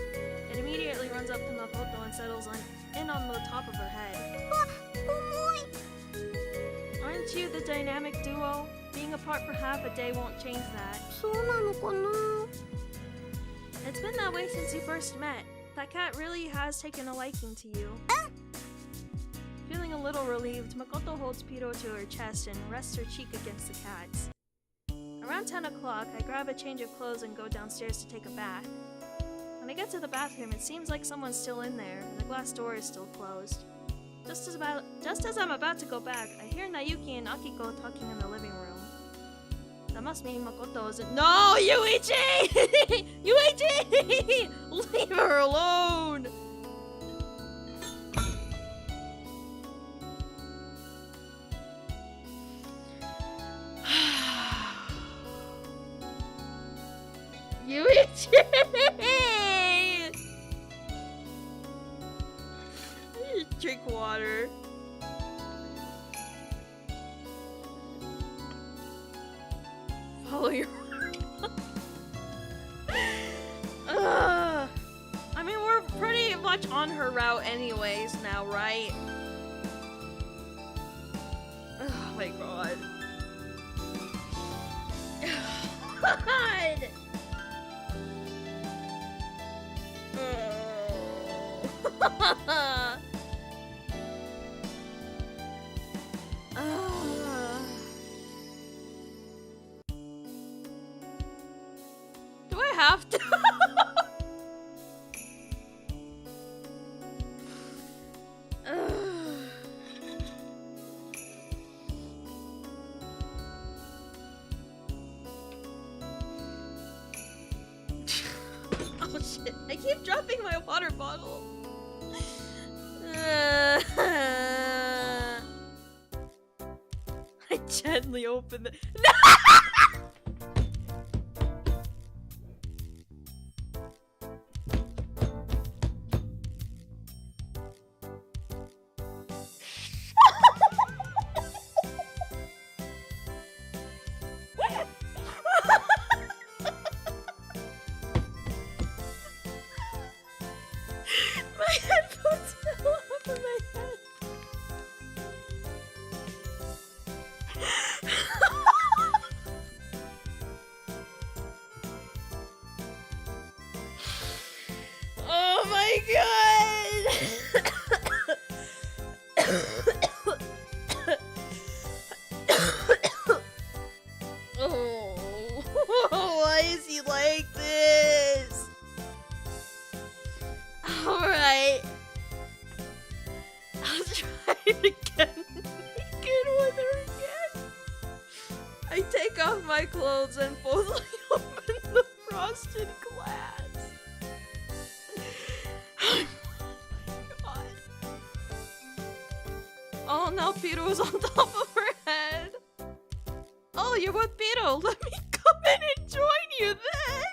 It immediately runs up to Makoto and settles in on the top of her head. わ、重い。 Aren't you the dynamic duo? Being apart for half a day won't change that. そうなのかな。 It's been that way since you first met. That cat really has taken a liking to you. Feeling a little relieved, Makoto holds Pito to her chest and rests her cheek against the cat's. Around 10 o'clock, I grab a change of clothes and go downstairs to take a bath. When I get to the bathroom, it seems like someone's still in there, and the glass door is still closed. Just as I'm about to go back, I hear Nayuki and Akiko talking in the living room. That must mean Makoto isn't— No, Yuichi! Yuichi! Leave her alone! Yuichi! Drink water. Follow your I mean, we're pretty much on her route anyways now, right? Oh my god. God! Do I have to? Oh shit, I keep dropping my water bottle. I gently open the— No! My headphones fell off of my head. Oh my god! off my clothes and boldly open the frosted glass. Oh my god. Oh, now Piro is on top of her head. Oh, you're with Piro. Let me come in and join you then.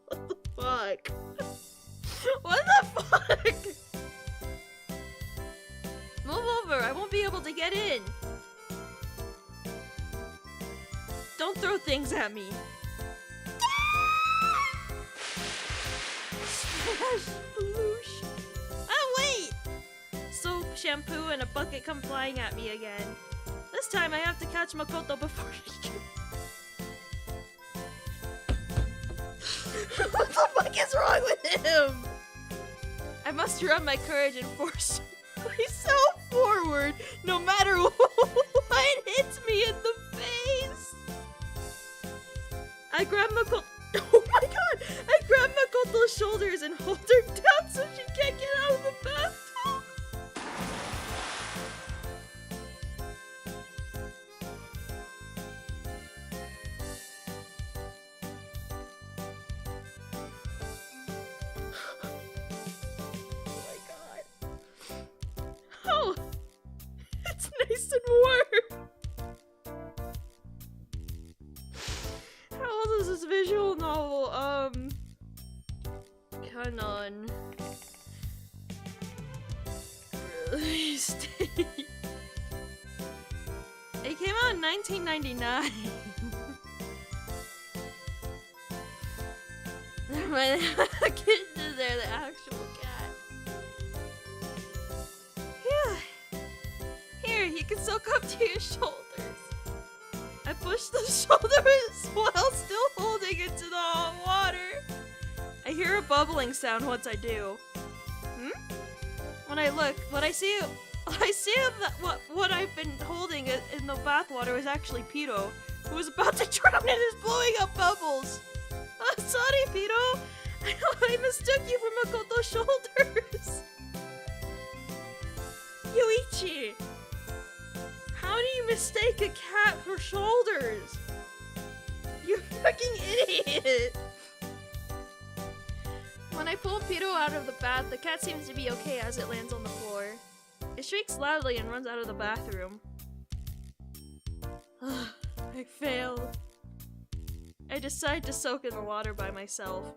What the fuck? What the fuck? Move over, I won't be able to get in. Don't throw things at me. Sploosh. Oh wait! Soap, shampoo, and a bucket come flying at me again. This time I have to catch Makoto before she can. What the fuck is wrong with him? I must run my courage and force myself forward, no matter what hits me in the face. I grab Makoto. Oh my god! I grab Makoto's shoulders and hold her down so she can't get out of the bathtub. Oh, it's nice and warm. How old is this visual novel? Kanon. Release date. It came out in 1999. Never mind, the kitten is there, the actual cat. Yeah. Here, you can soak up to your shoulders. I push the shoulders while still holding it to the hot water. I hear a bubbling sound once I do. When I look, what I see that what I've been holding in the bathwater is actually Piro, who is about to drown and is blowing up bubbles. Sorry, Piro. I mistook you for Makoto's shoulders. Yuichi! How do you mistake a cat for shoulders? You fucking idiot! When I pull Piro out of the bath, the cat seems to be okay as it lands on the floor. It shrieks loudly and runs out of the bathroom. I failed. I decide to soak in the water by myself.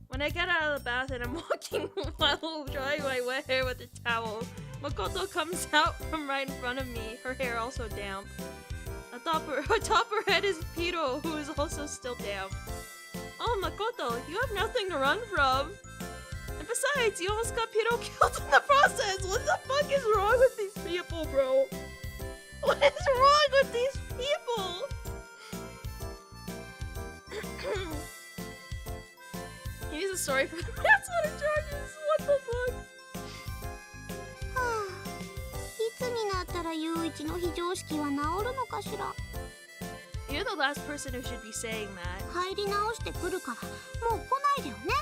When I get out of the bath and I'm walking while drying my wet hair with a towel, Makoto comes out from right in front of me, her hair also damp. Atop her head is Piro, who is also still damp. Oh, Makoto, you have nothing to run from. And besides, you almost got Piro killed in the process. What the fuck is wrong with these people, bro? What is wrong with these people? He needs a story for the manslaughter charges. What the fuck? いつになったらYUICHIの非常識は治るのかしら。 You're the last person who should be saying that. 入り直してくるからもう来ないでよね。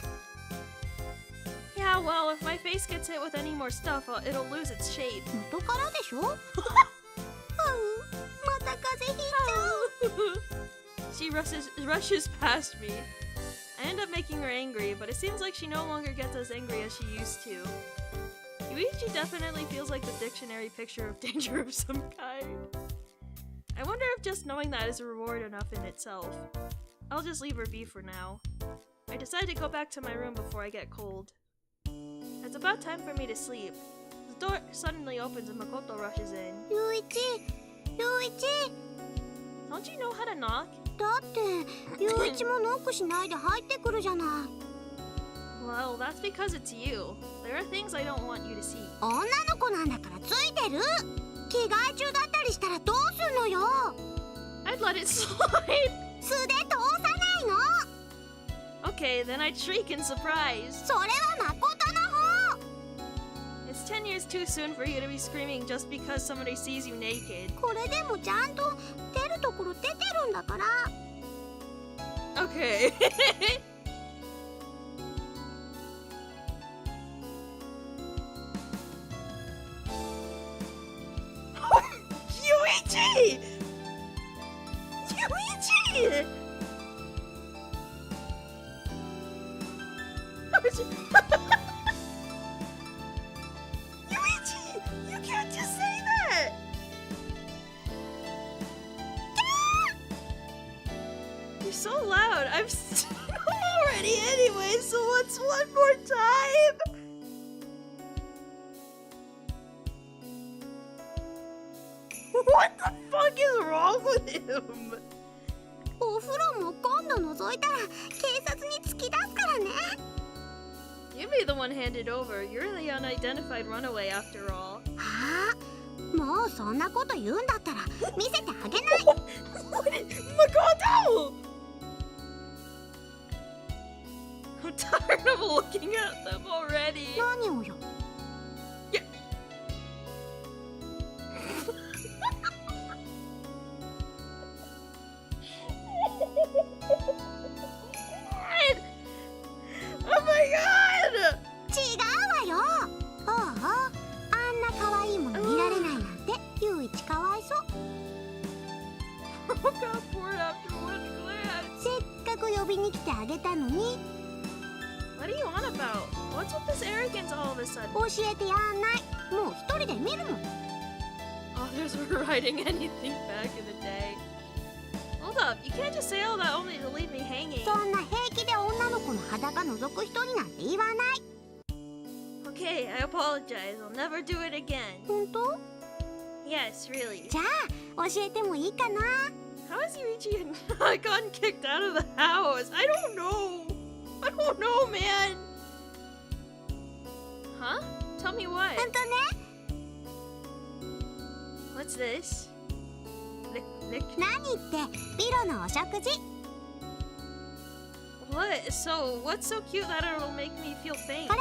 Yeah, well, if my face gets hit with any more stuff, it'll lose its shape. 元からでしょ。また風邪ひいちゃう。 She rushes past me. I end up making her angry, but it seems like she no longer gets as angry as she used to. YUICHI definitely feels like the dictionary picture of danger of some kind. I wonder if just knowing that is a reward enough in itself. I'll just leave her be for now. I decide to go back to my room before I get cold. It's about time for me to sleep. The door suddenly opens and Makoto rushes in. YUICHI! Don't you know how to knock? だってYUICHIもノックしないで入ってくるじゃない。 Well, that's because it's you. There are things I don't want you to see. 女の子なんだからついてる。着替え中だったりしたらどうすんのよ。 I'd let it slide. 素で通さないの。 Okay, then I'd shriek in surprise. それは誠の方。 It's 10 years too soon for you to be screaming just because somebody sees you naked. これでもちゃんと出るところ出てるんだから。 Okay. I've seen them already anyway, so what's one more time? What the fuck is wrong with him? お風呂も今度覗いたら警察に突き出すからね。 You be the one handed over. You're the unidentified runaway after all. ああ、もうそんなこと言うんだったら見せてあげない。Makoto! I'm tired of looking at them already. 何をよ。Yeah. Oh my god! 違うわよ。おうおう、あんな可愛いもの見られないなんてゆういちかわいそう。Got bored after one glance. せっかく呼びに来てあげたのに。 What are you on about? What's with this arrogance all of a sudden? 教えてやんない。もう一人で見るもん。 Others were writing anything back in the day. Hold up, you can't just say all that only to leave me hanging. そんな平気で女の子の裸覗く人になんて言わない。 Okay, I apologize. I'll never do it again. 本当？ Yes, really. じゃあ教えてもいいかな。 How has YUICHI not gotten kicked out of the house? I don't know. I don't know, man. Huh? Tell me what. ほんとね。 What's this? Lick. 何ってビロのお食事。 What? So, what's so cute that it'll make me feel faint? これ。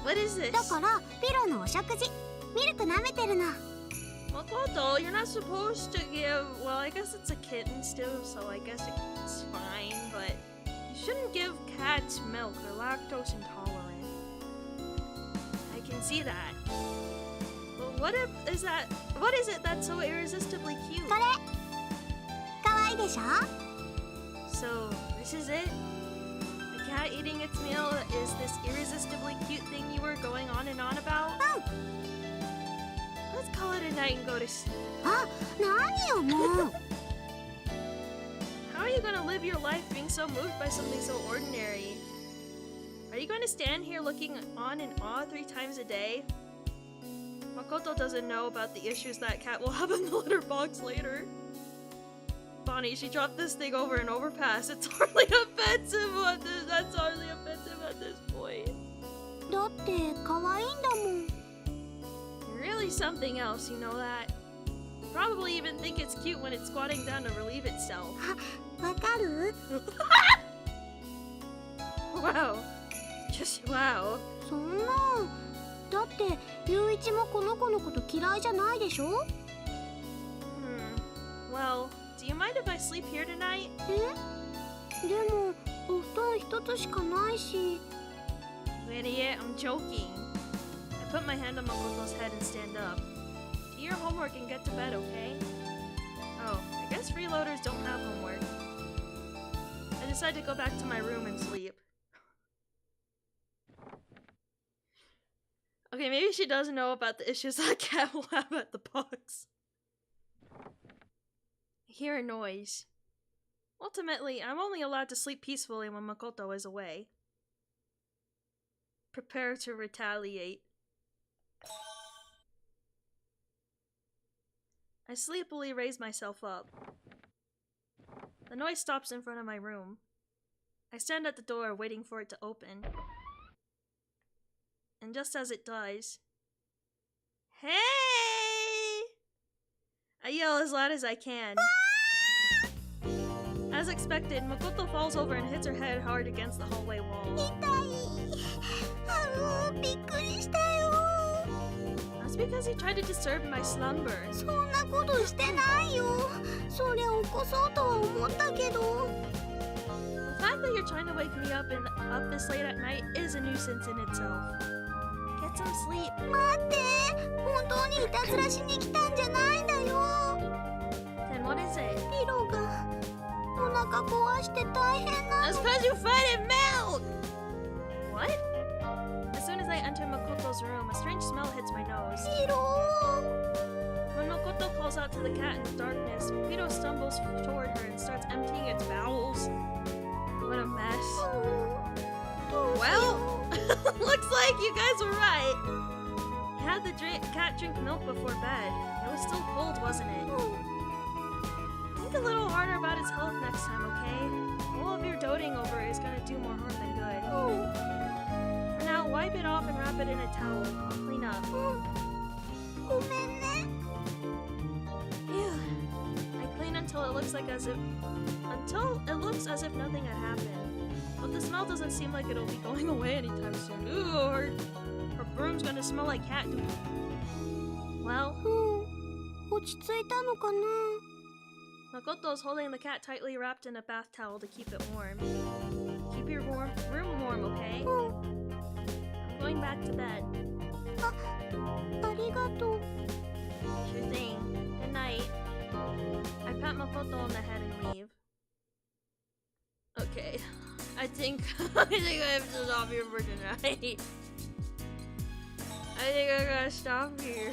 What is this? だからビロのお食事。ミルク舐めてるの。 Makoto, you're not supposed to give. Well, I guess it's a kitten still, so I guess it's fine, but you shouldn't give cats milk. They're lactose intolerant. I can see that. But what is it that's so irresistibly cute? これ。可愛いでしょ？ So, this is it? The cat eating its meal is this irresistibly cute thing you were going on and on about? Let's call it a night and go to sleep. あ、何よもう。 How are you going to live your life being so moved by something so ordinary? Are you going to stand here looking on in awe 3 times a day? Makoto doesn't know about the issues that cat will have in the litter box later. Bonnie, she dropped this thing over an overpass. It's hardly offensive at this. That's hardly offensive at this point. だって可愛いんだもん。 You're really something else, you know that? You probably even think it's cute when it's squatting down to relieve itself. わかる？ Wow. Just wow. そんな。だってゆういちもこの子のこと嫌いじゃないでしょ？ Well, do you mind if I sleep here tonight? え？でもお布団一つしかないし。 You idiot, I'm joking. I put my hand on Makoto's head and stand up. Do your homework and get to bed, okay? Oh, I guess freeloaders don't have homework. I decide to go back to my room and sleep. Okay, maybe she doesn't know about the issues that cat will have at the box. I hear a noise. Ultimately, I'm only allowed to sleep peacefully when Makoto is away. Prepare to retaliate. I sleepily raise myself up. The noise stops in front of my room. I stand at the door waiting for it to open. And just as it does... Hey! I yell as loud as I can. As expected, Makoto falls over and hits her head hard against the hallway wall. 痛い。びっくりしたよ。 That's because he tried to disturb my slumber. そんなことしてないよ。そりゃ起こそうとは思ったけど。 The fact that you're trying to wake me up this late at night is a nuisance in itself. Get some sleep. 待って、本当にいたずらしに来たんじゃないんだよ。 Then what is it? ピロがお腹壊して大変な That's の。 because you fed it milk! What? As soon as I enter Makoto's room, a strange smell hits my nose. ピロ When Makoto Makoto calls out to the cat in the darkness. Pito stumbles toward her and starts emptying its bowels. What a mess. Well, looks like you guys were right. You had the cat drink milk before bed. It was still cold, wasn't it? Think a little harder about its health next time, okay? All of your doting over it is gonna do more harm than good. For now, wipe it off and wrap it in a towel. I'll clean up. Phew. I clean until it looks as if nothing had happened. But the smell doesn't seem like it'll be going away anytime soon. Ooh, her broom's gonna smell like cat doo. Well, 落ち着いたのかな Makoto's holding the cat tightly wrapped in a bath towel to keep it warm. Keep your room warm, okay? I'm going back to bed. ありがとう Sure thing. Good night. I pat Makoto on the head and leave. Okay. I think I have to stop here for tonight. I think I gotta stop here.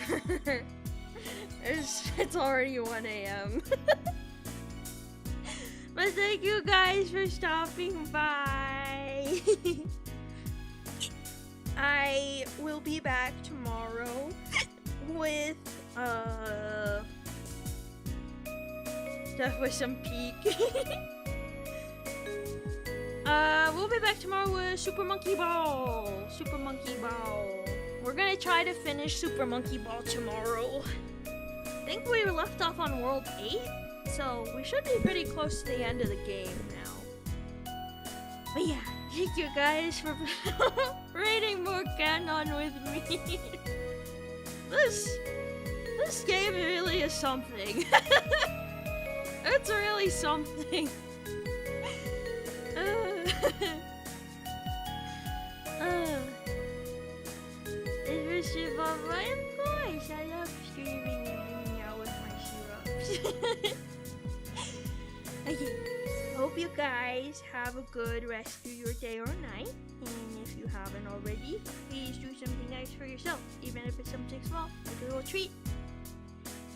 It's already 1 a.m. But thank you guys for stopping by. I will be back tomorrow with stuff with some peak. We'll be back tomorrow with Super Monkey Ball. Super Monkey Ball. We're gonna try to finish Super Monkey Ball tomorrow. I think we were left off on World 8, so we should be pretty close to the end of the game now. But yeah, thank you guys for reading more Kanon with me. This game really is something. It's really something. Of course, I love screaming and hanging out with my syrups. Okay, hope you guys have a good rest of your day or night. And if you haven't already, please do something nice for yourself, even if it's something small, like a little treat.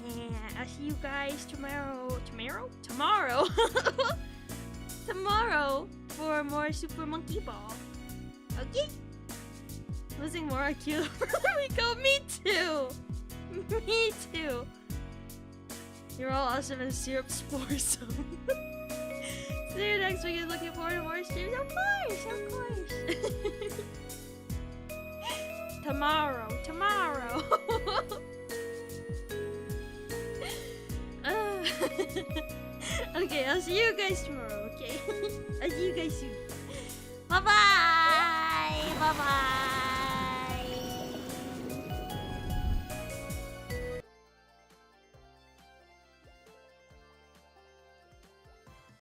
And I'll see you guys tomorrow. Tomorrow? Tomorrow for more Super Monkey Ball. Okay? Losing more IQ. We go. Me too. Me too. You're all awesome and syrup sporesome. See you next week. Looking forward to more streams. Of course. Tomorrow. Okay, I'll see you guys tomorrow. Okay. I'll see you guys soon. Bye bye.